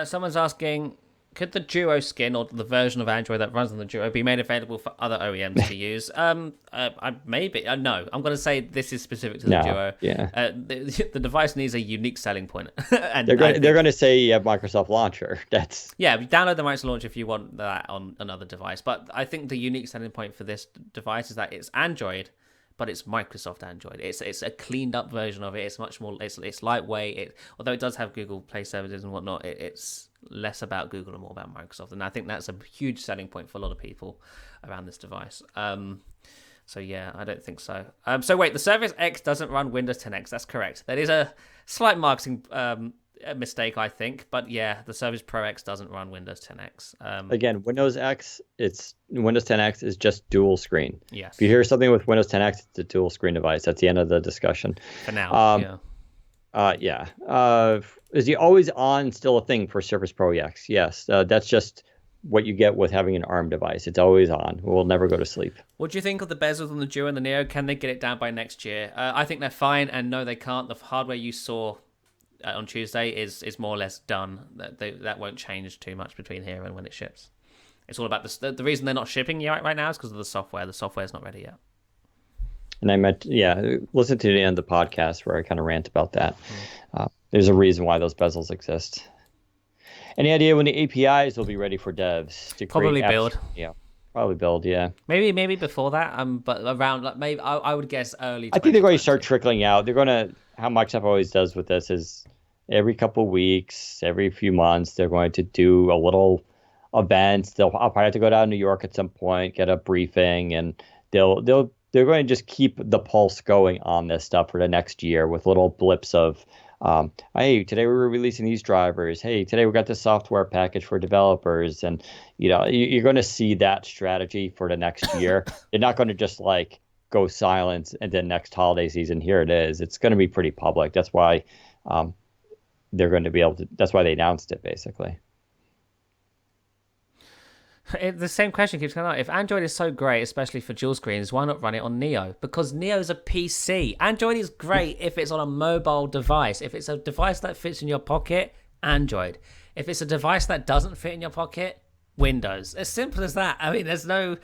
A: Someone's asking, could the Duo skin or the version of Android that runs on the Duo be made available for other OEMs to use? Maybe. No, I'm going to say this is specific to the Duo.
B: Yeah.
A: The device needs a unique selling point. And
B: they're going to say you have Microsoft Launcher.
A: Download the Microsoft Launcher if you want that on another device. But I think the unique selling point for this device is that it's Android, but it's Microsoft Android. It's a cleaned up version of it. It's much more. It's lightweight. Although it does have Google Play services and whatnot, it's less about Google and more about Microsoft. And I think that's a huge selling point for a lot of people around this device. So yeah, I don't think so. So wait, the Surface X doesn't run Windows 10X. That's correct. That is a slight marketing mistake, I think. But yeah, the Surface Pro X doesn't run Windows 10X.
B: Again, Windows 10X is just dual screen.
A: Yes.
B: If you hear something with Windows 10X, it's a dual screen device. That's the end of the discussion.
A: For now,
B: is the always on still a thing for Surface Pro X? Yes. That's just what you get with having an ARM device. It's always on. We'll never go to sleep.
A: What do you think of the bezels on the Duo and the Neo? Can they get it down by next year? I think they're fine, and no, they can't. The hardware you saw on Tuesday is more or less done. That won't change too much between here and when it ships. It's all about the reason they're not shipping yet right now is because of the software. The software's not ready yet.
B: And I listen to the end of the podcast where I kind of rant about that. There's a reason why those bezels exist. Any idea when the APIs will be ready for devs to
A: probably build?
B: Yeah, probably build. Yeah,
A: maybe before that. But around maybe I would guess early.
B: I think they're going to start trickling out. They're going to how Microsoft always does with this is every couple weeks, every few months, they're going to do a little event. I'll probably have to go down to New York at some point, get a briefing, and they're going to just keep the pulse going on this stuff for the next year with little blips of, hey, today we're releasing these drivers. Hey, today we got this software package for developers, and you're going to see that strategy for the next year. They're not going to just like go silent and then next holiday season, here it is. It's going to be pretty public. That's why um, they're going to be able to. That's why they announced it basically.
A: The same question keeps coming up. If Android is so great, especially for dual screens, why not run it on Neo? Because Neo's a PC. Android is great if it's on a mobile device. If it's a device that fits in your pocket, Android. If it's a device that doesn't fit in your pocket, Windows. As simple as that. I mean, there's no...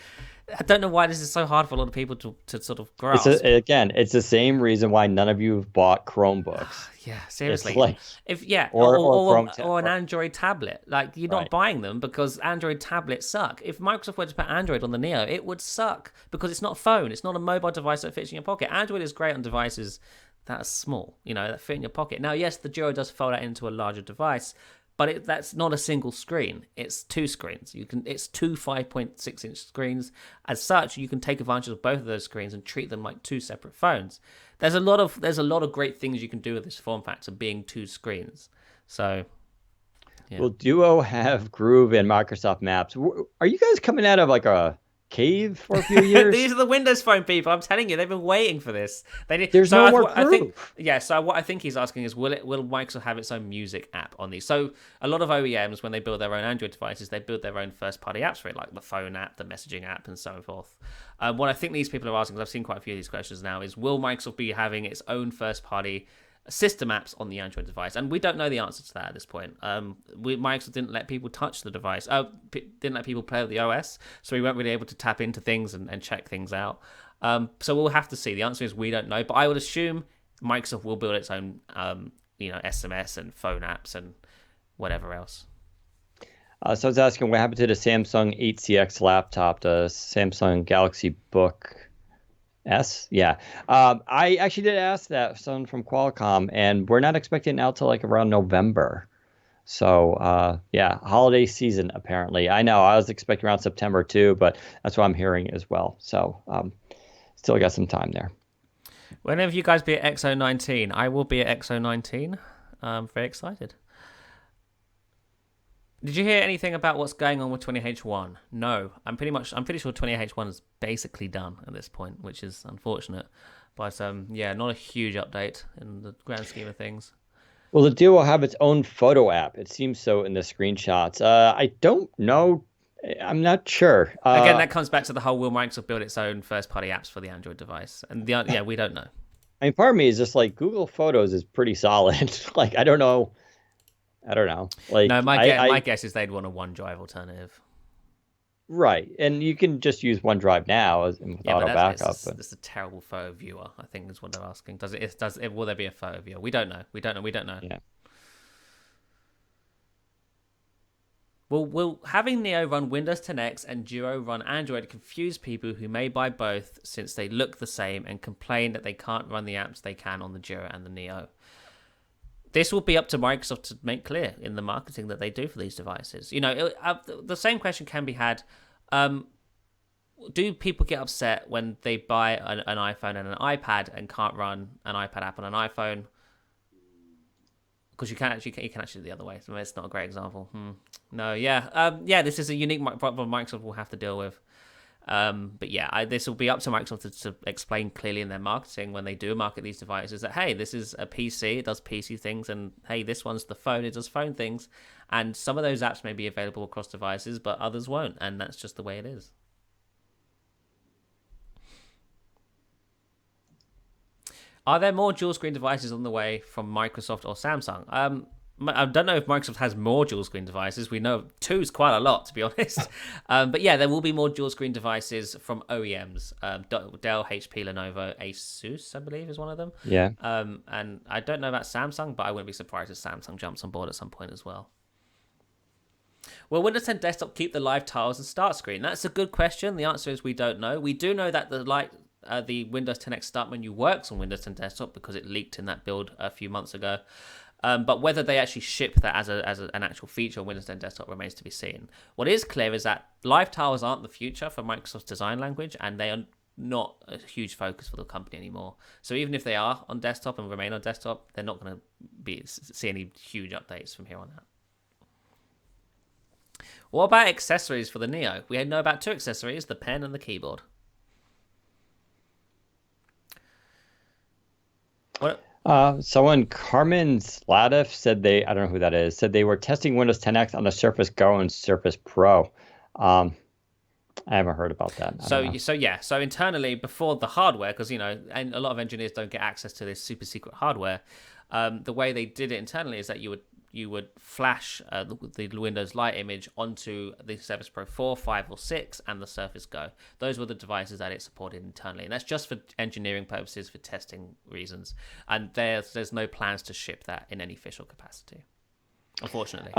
A: I don't know why this is so hard for a lot of people to sort of grasp.
B: It's the same reason why none of you have bought Chromebooks.
A: Yeah, seriously.
B: It's like,
A: if yeah,
B: or
A: an Android tablet. Like you're not buying them because Android tablets suck. If Microsoft were to put Android on the Neo, it would suck because it's not a phone. It's not a mobile device that fits in your pocket. Android is great on devices that are small, that fit in your pocket. Now, yes, the Duo does fold out into a larger device, but that's not a single screen. It's two screens. It's two 5.6-inch screens. As such, you can take advantage of both of those screens and treat them like two separate phones. There's a lot of great things you can do with this form factor being two screens. So, yeah.
B: Will Duo have Groove and Microsoft Maps? Are you guys coming out of like a cave for a few years?
A: These are the Windows Phone people. I'm telling you, they've been waiting for this.
B: There's no more Groove.
A: So what I think he's asking is, will Microsoft have its own music app on these? So a lot of OEMs, when they build their own Android devices, they build their own first-party apps for it, like the phone app, the messaging app, and so forth. What I think these people are asking, because I've seen quite a few of these questions now, is will Microsoft be having its own first-party system apps on the Android device? And we don't know the answer to that at this point. Microsoft didn't let people touch the device. Didn't let people play with the OS, so we weren't really able to tap into things and check things out. So we'll have to see. The answer is we don't know, but I would assume Microsoft will build its own, SMS and phone apps and whatever else.
B: So I was asking, what happened to the Samsung 8CX laptop, the Samsung Galaxy Book S? Yeah. I actually did ask that, someone from Qualcomm, and we're not expecting it out till like around November. So, yeah, holiday season, apparently. I know, I was expecting around September too, but that's what I'm hearing as well. So, still got some time there.
A: Whenever you guys be at XO19, I will be at XO19. I'm very excited. Did you hear anything about what's going on with 20H1? No, I'm pretty sure 20H1 is basically done at this point, which is unfortunate. But yeah, not a huge update in the grand scheme of things.
B: Well, the Duo will have its own photo app. It seems so in the screenshots. I don't know. I'm not sure.
A: Again, that comes back to the whole, will Microsoft build its own first-party apps for the Android device? And yeah, we don't know.
B: I mean, part of me is just like, Google Photos is pretty solid. Like, I don't know. Like,
A: no, my guess is they'd want a OneDrive alternative.
B: Right, and you can just use OneDrive now with auto backup.
A: It's a terrible photo viewer, I think, is what they're asking. Will there be a photo viewer? We don't know. We don't know.
B: Yeah.
A: Will having Neo run Windows 10X and Duo run Android confuse people who may buy both, since they look the same, and complain that they can't run the apps they can on the Duo and the Neo? This will be up to Microsoft to make clear in the marketing that they do for these devices. The same question can be had. Do people get upset when they buy an iPhone and an iPad and can't run an iPad app on an iPhone? Because you can actually do the other way. So it's not a great example. No, yeah. This is a unique problem Microsoft will have to deal with. But yeah, this will be up to Microsoft to explain clearly in their marketing when they do market these devices that, hey, this is a PC, it does PC things, and hey, this one's the phone, it does phone things. And some of those apps may be available across devices, but others won't, and that's just the way it is. Are there more dual screen devices on the way from Microsoft or Samsung? I don't know if Microsoft has more dual screen devices. We know 2 is quite a lot, to be honest. But yeah, there will be more dual screen devices from OEMs. Dell, HP, Lenovo, Asus, I believe, is one of them.
B: Yeah.
A: And I don't know about Samsung, but I wouldn't be surprised if Samsung jumps on board at some point as well. Will Windows 10 Desktop keep the live tiles and start screen? That's a good question. The answer is we don't know. We do know that the the Windows 10X Start menu works on Windows 10 Desktop because it leaked in that build a few months ago. But whether they actually ship that as an actual feature on Windows 10 Desktop remains to be seen. What is clear is that live tiles aren't the future for Microsoft's design language, and they are not a huge focus for the company anymore. So even if they are on desktop and remain on desktop, they're not going to see any huge updates from here on out. What about accessories for the Neo? We know about 2 accessories, the pen and the keyboard. What?
B: Someone, Carmen Sladif, said I don't know who that is, said they were testing Windows 10X on the Surface Go and Surface Pro. I haven't heard about that.
A: So internally, before the hardware, because and a lot of engineers don't get access to this super secret hardware. The way they did it internally is that you would flash the Windows Lite image onto the Surface Pro 4, 5, or 6, and the Surface Go. Those were the devices that it supported internally, and that's just for engineering purposes, for testing reasons. And there's no plans to ship that in any official capacity, unfortunately.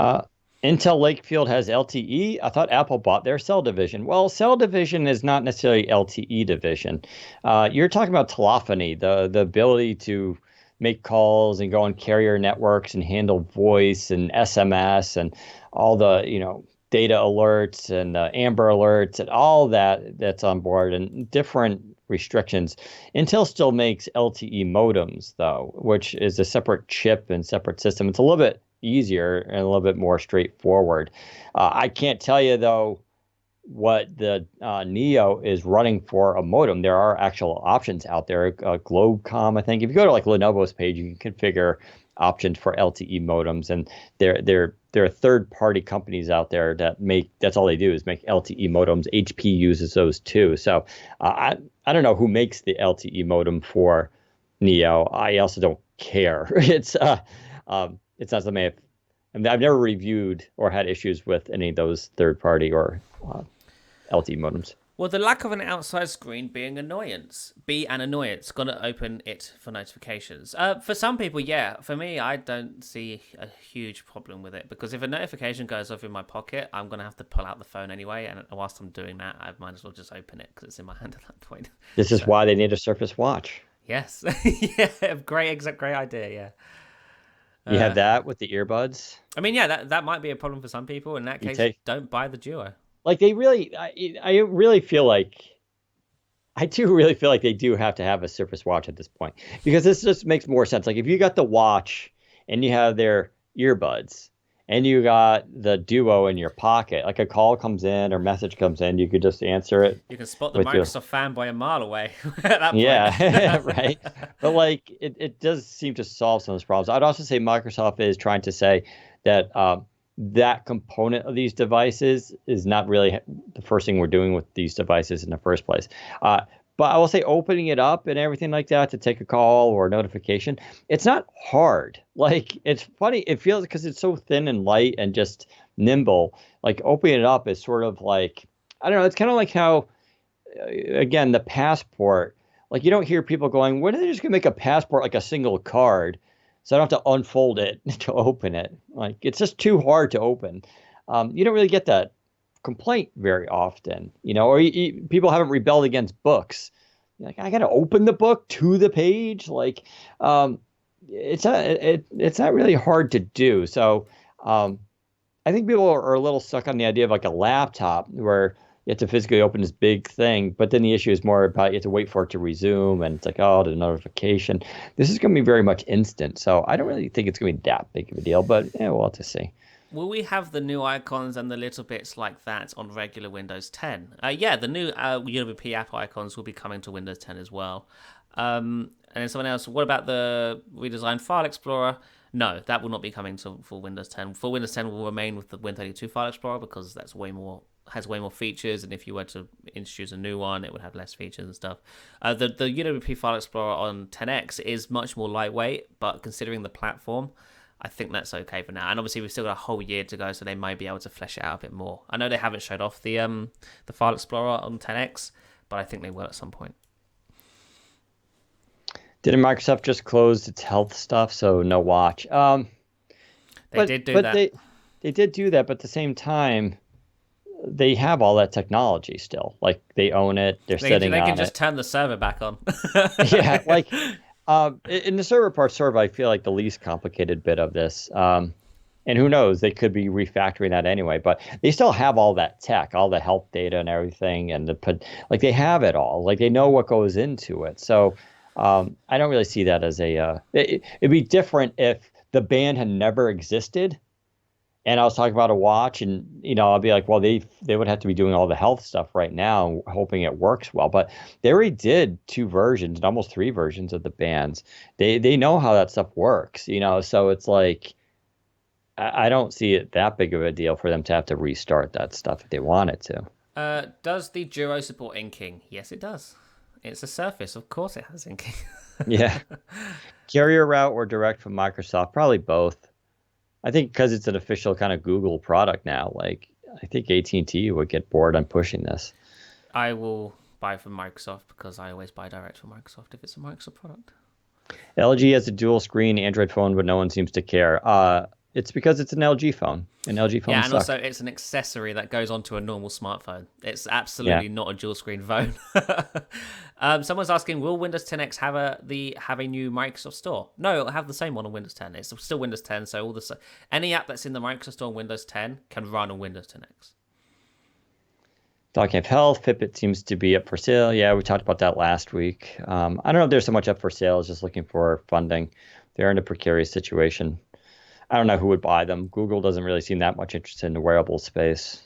B: Intel Lakefield has LTE. I thought Apple bought their cell division. Well, cell division is not necessarily LTE division. You're talking about telephony, the ability to make calls and go on carrier networks and handle voice and SMS and all the data alerts and Amber alerts and all that's on board and different restrictions. Intel still makes LTE modems though, which is a separate chip and separate system. It's a little bit easier and a little bit more straightforward. I can't tell you though what the Neo is running for a modem. There are actual options out there. Globecom, I think. If you go to like Lenovo's page, you can configure options for LTE modems, and there are third-party companies out there that that's all they do is make LTE modems. HP uses those too. So I don't know who makes the LTE modem for Neo. I also don't care. It's not something I've never reviewed or had issues with any of those third-party or LTE modems.
A: Well, the lack of an outside screen be an annoyance. Going to open it for notifications. For some people, yeah. For me, I don't see a huge problem with it, because if a notification goes off in my pocket, I'm going to have to pull out the phone anyway, and whilst I'm doing that, I might as well just open it because it's in my hand at that point.
B: This is why they need a Surface Watch.
A: Yes. Yeah, great idea, yeah.
B: You have that with the earbuds.
A: I mean, yeah, that might be a problem for some people. In that case, don't buy the Duo.
B: Like I really feel like they do have to have a Surface Watch at this point, because this just makes more sense. Like if you got the watch and you have their earbuds and you got the Duo in your pocket, like a call comes in or message comes in, you could just answer it.
A: You can spot the Microsoft fanboy a mile away at that point.
B: Yeah, right. But like it does seem to solve some of those problems. I'd also say Microsoft is trying to say that that component of these devices is not really the first thing we're doing with these devices in the first place. But I will say opening it up and everything like that to take a call or a notification, it's not hard. Like, it's funny. It feels, because it's so thin and light and just nimble, like opening it up is sort of like, I don't know, it's kind of like how, again, the passport, like you don't hear people going, when are they just going to make a passport like a single card? So I don't have to unfold it to open it. Like, it's just too hard to open. You don't really get that complaint very often, or people haven't rebelled against books. Like, I got to open the book to the page. Like, it's not really hard to do. So I think people are a little stuck on the idea of like a laptop where you have to physically open this big thing, but then the issue is more about you have to wait for it to resume, and it's like, oh, the notification. This is going to be very much instant, so I don't really think it's going to be that big of a deal, but we'll have to see.
A: Will we have the new icons and the little bits like that on regular Windows 10? Yeah, the new UWP app icons will be coming to Windows 10 as well. And then someone else, what about the redesigned File Explorer? No, that will not be coming for Windows 10. For Windows 10, will remain with the Win32 File Explorer, because that's has way more features, and if you were to introduce a new one, it would have less features and stuff. The UWP File Explorer on 10X is much more lightweight, but considering the platform, I think that's okay for now. And obviously, we've still got a whole year to go, so they may be able to flesh it out a bit more. I know they haven't showed off the File Explorer on 10X, but I think they will at some point.
B: Didn't Microsoft just close its health stuff, so no watch?
A: They did do that.
B: They did do that, but at the same time, they have all that technology still. Like they own it, they're sitting
A: They can
B: on
A: just
B: it.
A: turn the server back on.
B: Yeah, like in the server part, sort of, I feel like the least complicated bit of this. And who knows, they could be refactoring that anyway, but they still have all that tech, all the health data and everything, and like they have it all. Like they know what goes into it. So I don't really see that as it'd be different if the band had never existed and I was talking about a watch, and I'll be like, well, they would have to be doing all the health stuff right now, hoping it works well. But they already did two versions, and almost three versions of the bands. They know how that stuff works, So it's like I don't see it that big of a deal for them to have to restart that stuff if they wanted to.
A: Does the Duo support inking? Yes, it does. It's a Surface, of course it has inking.
B: Yeah, carrier route or direct from Microsoft, probably both. I think because it's an official kind of Google product now, like I think AT&T would get bored on pushing this.
A: I will buy from Microsoft because I always buy direct from Microsoft if it's a Microsoft product.
B: LG has a dual screen Android phone, but no one seems to care. It's because it's an LG phone, and LG
A: Yeah,
B: phones
A: and
B: suck.
A: also it's an accessory that goes onto a normal smartphone. It's
B: Yeah.
A: absolutely not a dual screen phone. Someone's asking, will Windows 10X have a new Microsoft Store? No, it'll have the same one on Windows 10. It's still Windows 10, so any app that's in the Microsoft Store on Windows 10 can run on Windows 10X.
B: Dog Camp Health, Fitbit seems to be up for sale. Yeah, we talked about that last week. I don't know if there's so much up for sale. It's just looking for funding. They're in a precarious situation. I don't know who would buy them. Google doesn't really seem that much interested in the wearable space.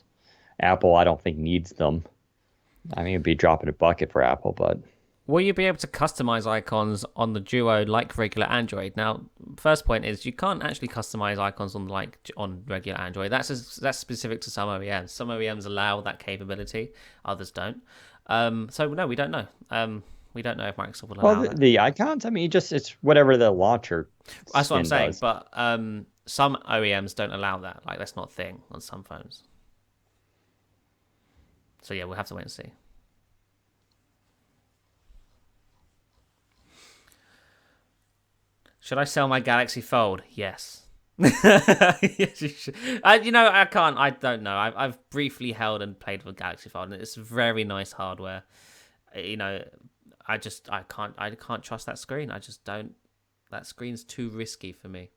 B: Apple, I don't think needs them. I mean, it'd be dropping a bucket for Apple, but
A: Will you be able to customize icons on the Duo like regular Android? Now, first point is you can't actually customize icons on regular Android. That's specific to some OEMs. Some OEMs allow that capability, others don't. So no, we don't know. We don't know if Microsoft will allow that.
B: the icons, I mean, it's whatever the launcher
A: That's what I'm
B: skin
A: saying.
B: does.
A: But some OEMs don't allow that. Like that's not a thing on some phones. So yeah, we'll have to wait and see. Should I sell my Galaxy Fold? Yes. Yes, you should. I can't. I don't know. I've briefly held and played with Galaxy Fold, and it's very nice hardware. I can't trust that screen. I just don't. That screen's too risky for me.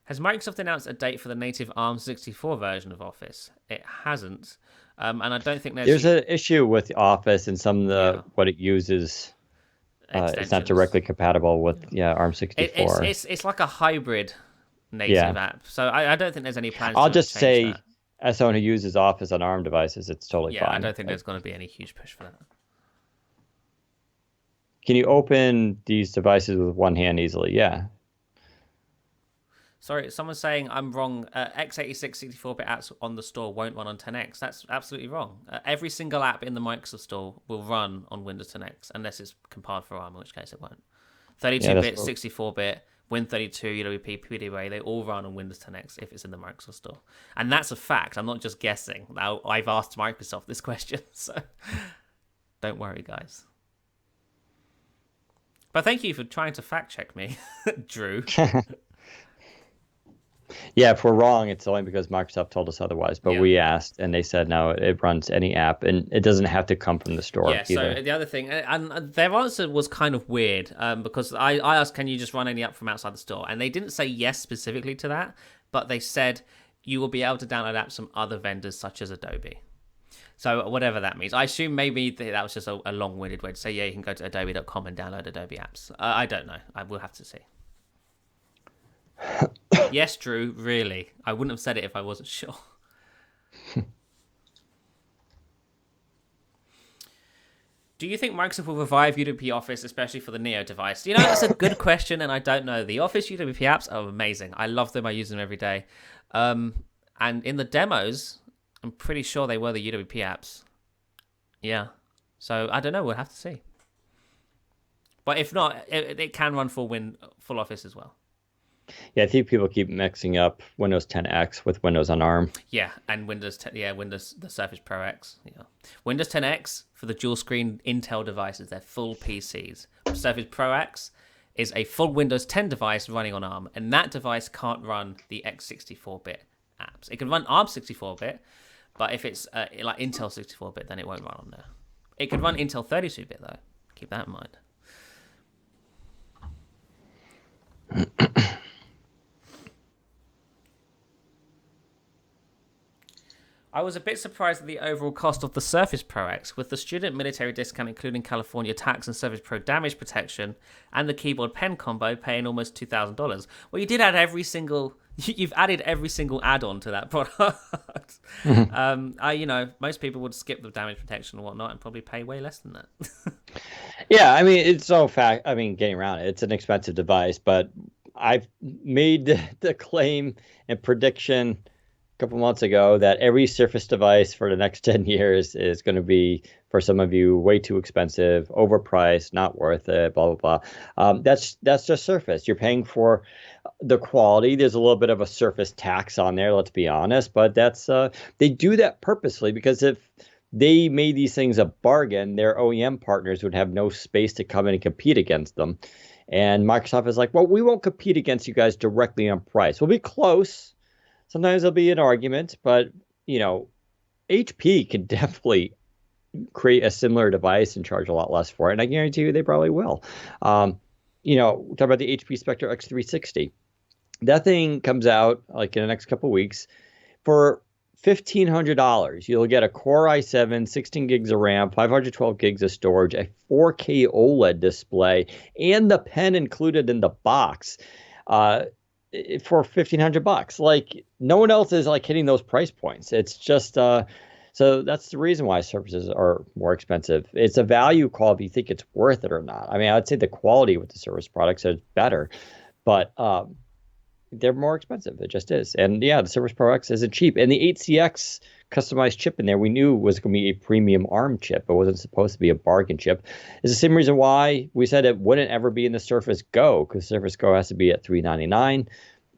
A: Has Microsoft announced a date for the native ARM64 version of Office? It hasn't, and I don't think
B: There's an issue with Office and some of what it uses. It's not
A: extensions.
B: directly compatible with ARM64.
A: It's like a hybrid native app, so I don't think there's any plans.
B: I'll
A: to
B: just
A: change
B: say,
A: that.
B: as someone who uses Office on ARM devices, it's totally fine.
A: I don't think there's going to be any huge push for that.
B: Can you open these devices with one hand easily? Yeah.
A: Sorry, someone's saying I'm wrong. x86 64-bit apps on the store won't run on 10X. That's absolutely wrong. Every single app in the Microsoft Store will run on Windows 10X, unless it's compiled for ARM, in which case it won't. 32-bit, 64-bit, Win32, UWP, PDBA, they all run on Windows 10X if it's in the Microsoft Store. And that's a fact. I'm not just guessing. Now, I've asked Microsoft this question, so don't worry, guys. But thank you for trying to fact-check me, Drew.
B: Yeah, if we're wrong, it's only because Microsoft told us otherwise. But we asked, and they said no, it runs any app, and it doesn't have to come from the store.
A: Yeah.
B: either.
A: So the other thing, and their answer was kind of weird, because I asked, "Can you just run any app from outside the store?" And they didn't say yes specifically to that, but they said you will be able to download apps from other vendors such as Adobe. So whatever that means, I assume maybe that was just a long-winded way to say, yeah, you can go to adobe.com and download Adobe apps. I don't know. I will have to see. Yes, Drew, really. I wouldn't have said it if I wasn't sure. Do you think Microsoft will revive UWP Office, especially for the Neo device? That's a good question, and I don't know. The Office UWP apps are amazing. I love them. I use them every day. And in the demos, I'm pretty sure they were the UWP apps. Yeah. So I don't know. We'll have to see. But if not, it can run full Office as well.
B: Yeah, I think people keep mixing up Windows 10X with Windows on ARM.
A: Yeah, and Windows the Surface Pro X. Yeah, Windows 10X for the dual screen Intel devices. They're full PCs. Surface Pro X is a full Windows 10 device running on ARM, and that device can't run the x64-bit apps. It can run ARM 64-bit, but if it's like Intel 64-bit, then it won't run on there. It could run Intel 32-bit though. Keep that in mind. I was a bit surprised at the overall cost of the Surface Pro X, with the student military discount including California tax and Surface Pro damage protection, and the keyboard pen combo paying almost $2,000. Well, you did add you've added every single add-on to that product. Most people would skip the damage protection and whatnot and probably pay way less than that.
B: Yeah, I mean, it's so fact. I mean, getting around it, it's an expensive device, but I've made the claim and prediction couple months ago that every Surface device for the next 10 years is going to be, for some of you, way too expensive, overpriced, not worth it, blah, blah, blah. That's just Surface. You're paying for the quality. There's a little bit of a Surface tax on there, let's be honest, but that's they do that purposely because if they made these things a bargain, their OEM partners would have no space to come in and compete against them. And Microsoft is like, well, we won't compete against you guys directly on price. We'll be close. Sometimes there'll be an argument, but, HP can definitely create a similar device and charge a lot less for it. And I guarantee you they probably will. Talk about the HP Spectre X360. That thing comes out like in the next couple of weeks. For $1,500, you'll get a Core i7, 16 gigs of RAM, 512 gigs of storage, a 4K OLED display, and the pen included in the box. For $1,500, like no one else is like hitting those price points. It's just so that's the reason why Surfaces are more expensive. It's a value call if you think it's worth it or not. I mean, I'd say the quality with the Surface products is better, but they're more expensive. It just is. And yeah, the Surface Pro X isn't cheap. And the 8CX customized chip in there, we knew was going to be a premium ARM chip. It wasn't supposed to be a bargain chip. It's the same reason why we said it wouldn't ever be in the Surface Go, because Surface Go has to be at $399,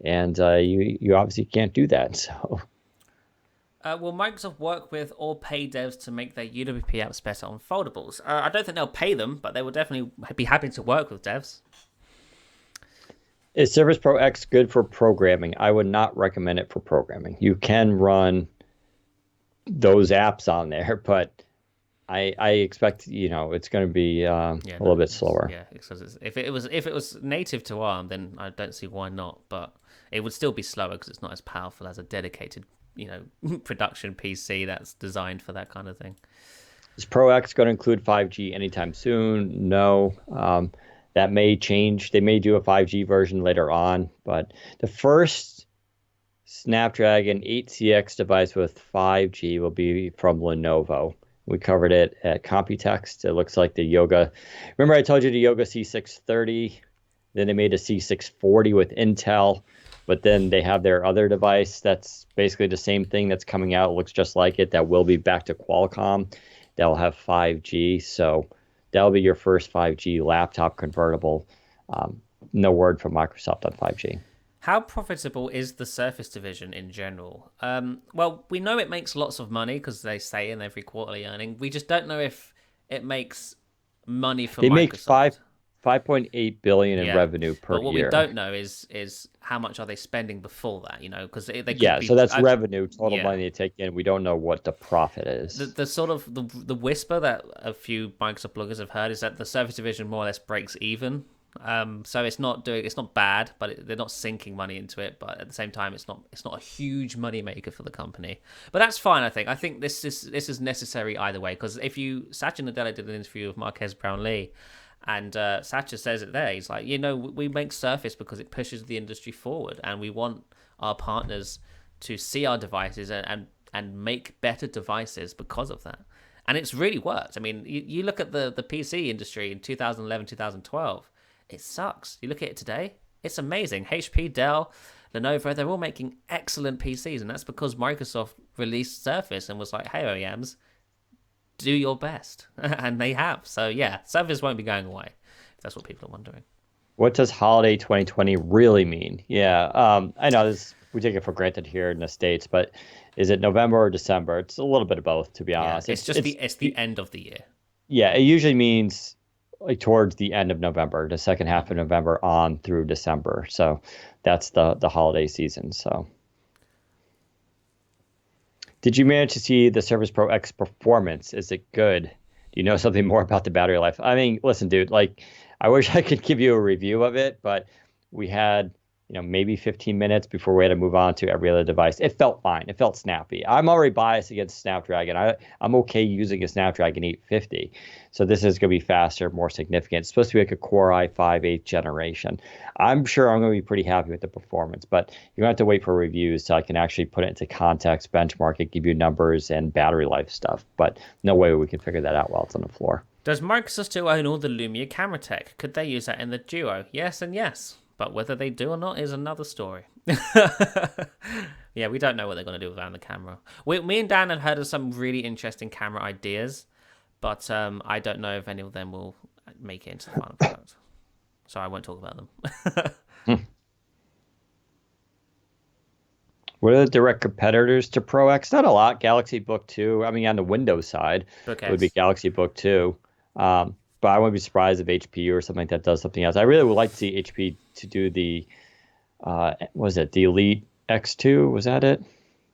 B: and you obviously can't do that. So.
A: Will Microsoft work with or pay devs to make their UWP apps better on foldables? I don't think they'll pay them, but they will definitely be happy to work with devs.
B: Is Surface Pro X good for programming? I would not recommend it for programming. You can run those apps on there, but I expect it's going to be a little bit slower.
A: Yeah, because if it was native to ARM, then I don't see why not. But it would still be slower because it's not as powerful as a dedicated production PC that's designed for that kind of thing.
B: Is Pro X going to include 5G anytime soon? No. That may change. They may do a 5G version later on, but the first Snapdragon 8CX device with 5G will be from Lenovo. We covered it at Computext. It looks like the Yoga. Remember I told you the Yoga C630? Then they made a C640 with Intel, but then they have their other device that's basically the same thing that's coming out. It looks just like it. That will be back to Qualcomm. That'll have 5G. So that'll be your first 5G laptop convertible. No word from Microsoft on 5G.
A: How profitable is the Surface division in general? Well, we know it makes lots of money because they say in every quarterly earning. We just don't know if it makes money for Microsoft.
B: They make $5.8 billion in revenue per year.
A: But what we don't know is how much are they spending before that? Because they could be,
B: so that's revenue, total money they take in. We don't know what the profit is.
A: The sort of the whisper that a few Microsoft bloggers have heard is that the Surface division more or less breaks even. So it's not bad, but they're not sinking money into it. But at the same time, it's not a huge money maker for the company. But that's fine. I think this is necessary either way, because Satya Nadella did an interview with Marques Brownlee, and Satya says it there. He's like, we make Surface because it pushes the industry forward, and we want our partners to see our devices and make better devices because of that. And it's really worked. I mean, you look at the PC industry in 2011, 2012. It sucks. You look at it today, it's amazing. HP, Dell, Lenovo, they're all making excellent PCs, and that's because Microsoft released Surface and was like, hey, OEMs, do your best. And they have. So, yeah, Surface won't be going away, if that's what people are wondering.
B: What does holiday 2020 really mean? Yeah, I know we take it for granted here in the States, but is it November or December? It's a little bit of both, to be honest.
A: It's the end of the year.
B: Yeah, it usually means like towards the end of November, the second half of November on through December. So that's the holiday season. So Did you manage to see the Surface Pro X performance? Is it good? Do you know something more about the battery life? I mean, listen, dude, like I wish I could give you a review of it, but we had, maybe 15 minutes before we had to move on to every other device. It felt fine. It felt snappy. I'm already biased against Snapdragon. I'm okay using a Snapdragon 850. So this is going to be faster, more significant. It's supposed to be like a Core i5 8th generation. I'm sure I'm going to be pretty happy with the performance, but you're going to have to wait for reviews so I can actually put it into context, benchmark it, give you numbers and battery life stuff. But no way we can figure that out while it's on the floor.
A: Does Microsoft still own all the Lumia camera tech? Could they use that in the Duo? Yes and yes. But whether they do or not is another story. Yeah, we don't know what they're going to do around the camera. Me and Dan have heard of some really interesting camera ideas, but I don't know if any of them will make it into the final product. So I won't talk about them.
B: What are the direct competitors to Pro X? Not a lot. Galaxy Book 2. I mean, on the Windows side, it would be Galaxy Book 2. But I wouldn't be surprised if HP or something like that does something else. I really would like to see HP to do the, was it the Elite X2? Was that it?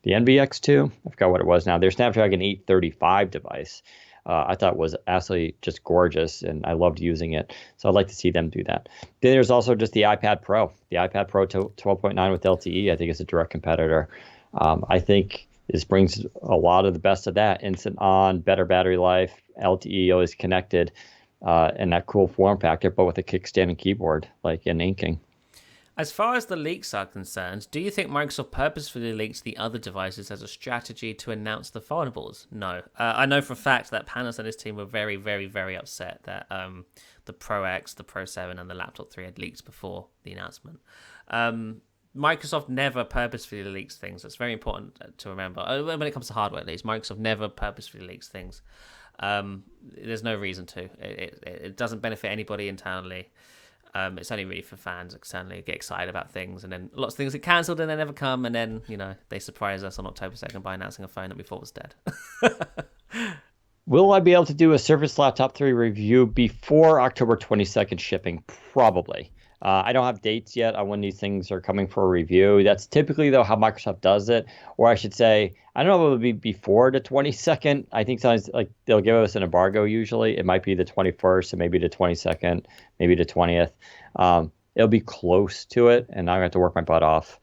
B: The NBX2? I forgot what it was now. Their Snapdragon 835 device. I thought was absolutely just gorgeous, and I loved using it. So I'd like to see them do that. Then there's also just the iPad Pro. The iPad Pro 12.9 with LTE, I think, is a direct competitor. I think this brings a lot of the best of that. Instant on, better battery life, LTE always connected, and that cool form factor, but with a kickstand and keyboard, like in inking.
A: As far as the leaks are concerned, do you think Microsoft purposefully leaks the other devices as a strategy to announce the foldables? No. I know for a fact that Panos and his team were very, very, very upset that the Pro X, the Pro 7, and the Laptop 3 had leaked before the announcement. Microsoft never purposefully leaks things. That's very important to remember. When it comes to hardware, at least, Microsoft never purposefully leaks things. There's no reason to. It doesn't benefit anybody internally. It's only really for fans externally get excited about things, and then lots of things get cancelled and they never come, and then they surprise us on October 2nd by announcing a phone that we thought was dead.
B: Will I be able to do a Surface Laptop 3 review before October 22nd shipping? Probably. I don't have dates yet on when these things are coming for a review. That's typically, though, how Microsoft does it. Or I should say, I don't know if it would be before the 22nd. I think sometimes like they'll give us an embargo usually. It might be the 21st, and maybe the 22nd, maybe the 20th. It'll be close to it, and I'm going to have to work my butt off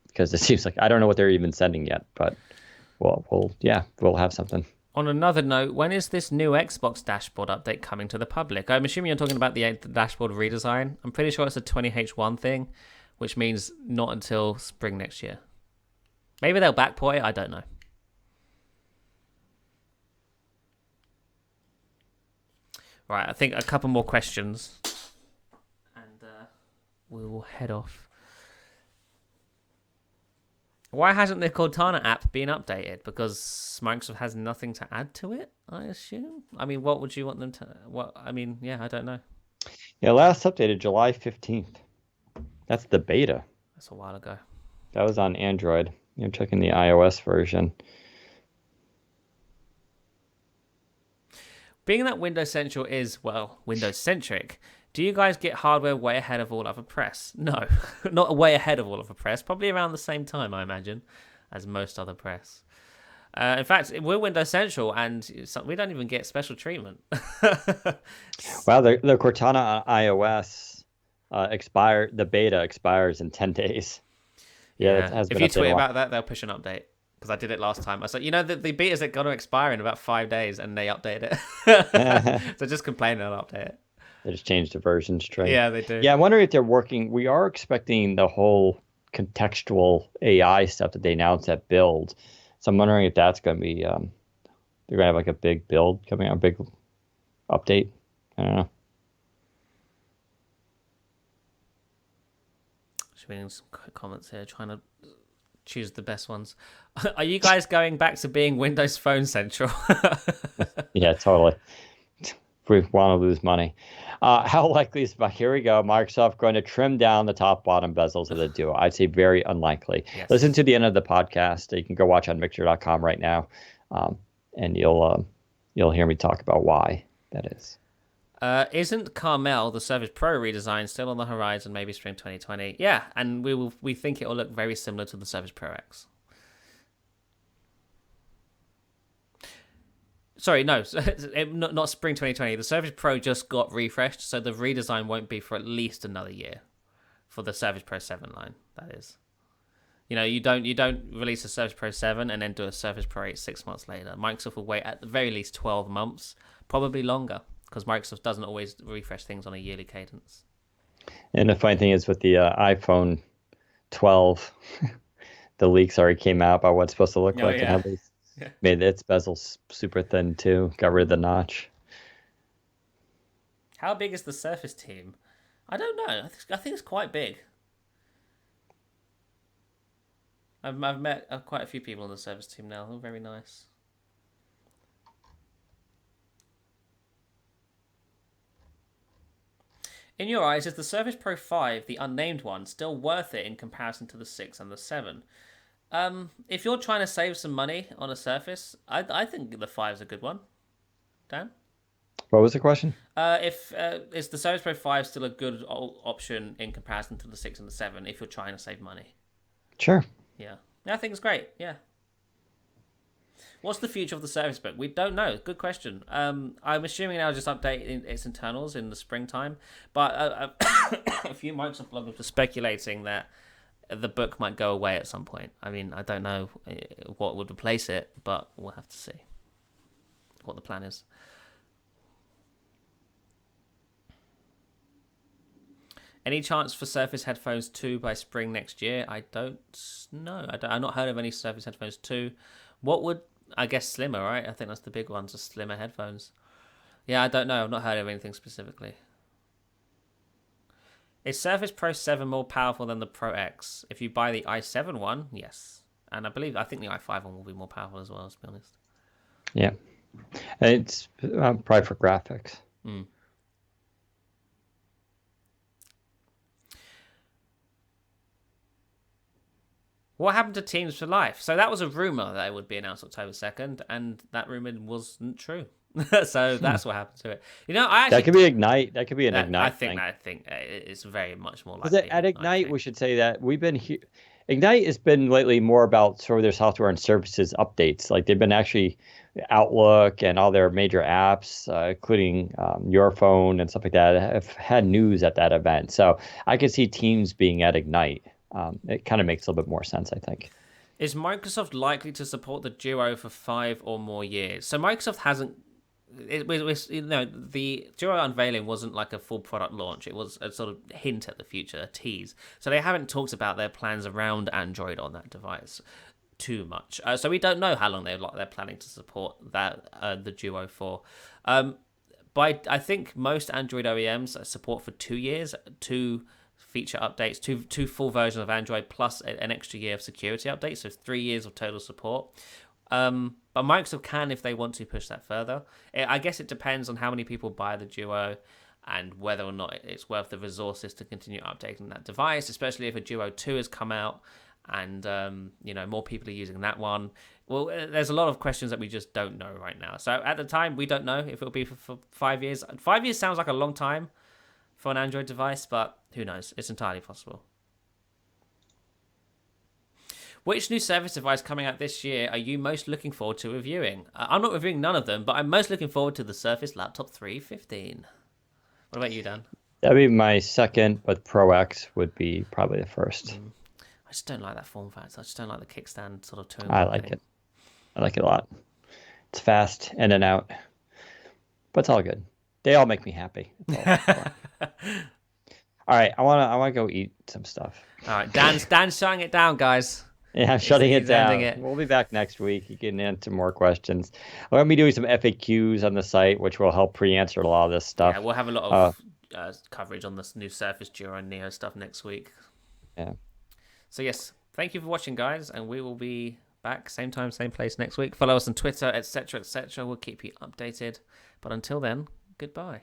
B: because it seems like I don't know what they're even sending yet. But we'll have something.
A: On another note, when is this new Xbox dashboard update coming to the public? I'm assuming you're talking about the dashboard redesign. I'm pretty sure it's a 20H1 thing, which means not until spring next year. Maybe they'll backport it, I don't know. Right, I think a couple more questions, and we will head off. Why hasn't the Cortana app been updated? Because Microsoft has nothing to add to it, I assume? I mean, what would you want them to... I don't know.
B: Yeah, last updated July 15th. That's the beta.
A: That's a while ago.
B: That was on Android. You're checking the iOS version.
A: Being that Windows Central is, Windows-centric, do you guys get hardware way ahead of all other press? No, not way ahead of all other press. Probably around the same time, I imagine, as most other press. In fact, we're Windows Central, and we don't even get special treatment.
B: Well, the Cortana on iOS the beta expires in 10 days. Yeah. It has been
A: if you tweet about that, they'll push an update. Because I did it last time. I was like, the betas are going to expire in about 5 days, and they update it. So just complain and I'll update it.
B: They just changed the version string.
A: Yeah, they do.
B: Yeah, I'm wondering if they're working. We are expecting the whole contextual AI stuff that they announced at Build. So I'm wondering if that's going to be, they're going to have like a big build coming out, a big update. I don't know.
A: Should we get some comments here, trying to choose the best ones. Are you guys going back to being Windows Phone Central?
B: Yeah, totally. We want to lose money. How likely is, here we go, Microsoft going to trim down the top bottom bezels of the Duo? I'd say very unlikely. Yes. Listen to the end of the podcast. You can go watch on Mixer.com right now, and you'll hear me talk about why that is.
A: Isn't Carmel, the Surface Pro redesign, still on the horizon, maybe spring 2020? Yeah, and we think it will look very similar to the Surface Pro X. Sorry, no, not spring 2020. The Surface Pro just got refreshed, so the redesign won't be for at least another year for the Surface Pro 7 line. That is, you don't release a Surface Pro 7 and then do a Surface Pro 8 6 months later. Microsoft will wait at the very least 12 months, probably longer, because Microsoft doesn't always refresh things on a yearly cadence.
B: And the funny thing is with the iPhone 12, the leaks already came out about what it's supposed to look like, and how they made its bezel super thin too. Got rid of the notch.
A: How big is the Surface team? I don't know. I think it's quite big. I've met quite a few people on the Surface team now. They're very nice. In your eyes, is the Surface Pro 5, the unnamed one, still worth it in comparison to the 6 and the 7? If you're trying to save some money on a Surface, I think the 5 is a good one. Dan?
B: What was the question?
A: Is the Surface Pro 5 still a good option in comparison to the 6 and the 7 if you're trying to save money?
B: Sure.
A: Yeah, I think it's great. Yeah. What's the future of the Surface Book? We don't know. Good question. I'm assuming now just update its internals in the springtime. But a few Microsoft bloggers were speculating that the book might go away at some point. I mean, I don't know what would replace it, but we'll have to see what the plan is. Any chance for Surface Headphones 2 by spring next year? I don't know. I've not heard of any Surface Headphones 2. What would... I guess slimmer, right? I think that's the big one, just slimmer headphones. Yeah, I don't know. I've not heard of anything specifically. Is Surface Pro 7 more powerful than the Pro X? If you buy the i7 one, yes. And I think the i5 one will be more powerful as well, to be honest.
B: Yeah. It's probably for graphics.
A: Mm. What happened to Teams for Life? So that was a rumor that it would be announced October 2nd, and that rumor wasn't true. So that's what happened to it.
B: That could be Ignite. That could be an Ignite.
A: I think it's very much more
B: likely. At Ignite, we should say that we've been here. Ignite has been lately more about sort of their software and services updates. Like they've been actually Outlook and all their major apps, including your phone and stuff like that, have had news at that event. So I could see Teams being at Ignite. It kind of makes a little bit more sense, I think.
A: Is Microsoft likely to support the Duo for 5 or more years? So Microsoft hasn't. The Duo unveiling wasn't like a full product launch. It was a sort of hint at the future, a tease. So they haven't talked about their plans around Android on that device too much. So we don't know how long they're planning to support that the Duo for. But I think most Android OEMs support for 2 years, 2 feature updates, two full versions of Android plus an extra year of security updates, so 3 years of total support. But Microsoft can, if they want to, push that further. I guess it depends on how many people buy the Duo and whether or not it's worth the resources to continue updating that device, especially if a Duo 2 has come out and more people are using that one. Well, there's a lot of questions that we just don't know right now. So at the time, we don't know if it'll be for 5 years. 5 years sounds like a long time for an Android device, but who knows? It's entirely possible. Which new Surface device coming out this year are you most looking forward to reviewing? I'm not reviewing none of them, but I'm most looking forward to the Surface Laptop 315. What about you, Dan?
B: That'd be my second, but Pro X would be probably the first.
A: I just don't like that form factor. I just don't like the kickstand sort of tone.
B: I like it. I like it a lot. It's fast, in and out. But it's all good. They all make me happy. All right, I wanna go eat some stuff.
A: All right, Dan's shutting it down, guys.
B: Yeah, I'm shutting it down. We'll be back next week. You can answer more questions. I'm going to be doing some FAQs on the site, which will help pre-answer a lot of this stuff.
A: Yeah, we'll have a lot of coverage on this new Surface Duo and Neo stuff next week.
B: Yeah.
A: So, yes, thank you for watching, guys, and we will be back same time, same place next week. Follow us on Twitter, etc., etc. We'll keep you updated. But until then, goodbye.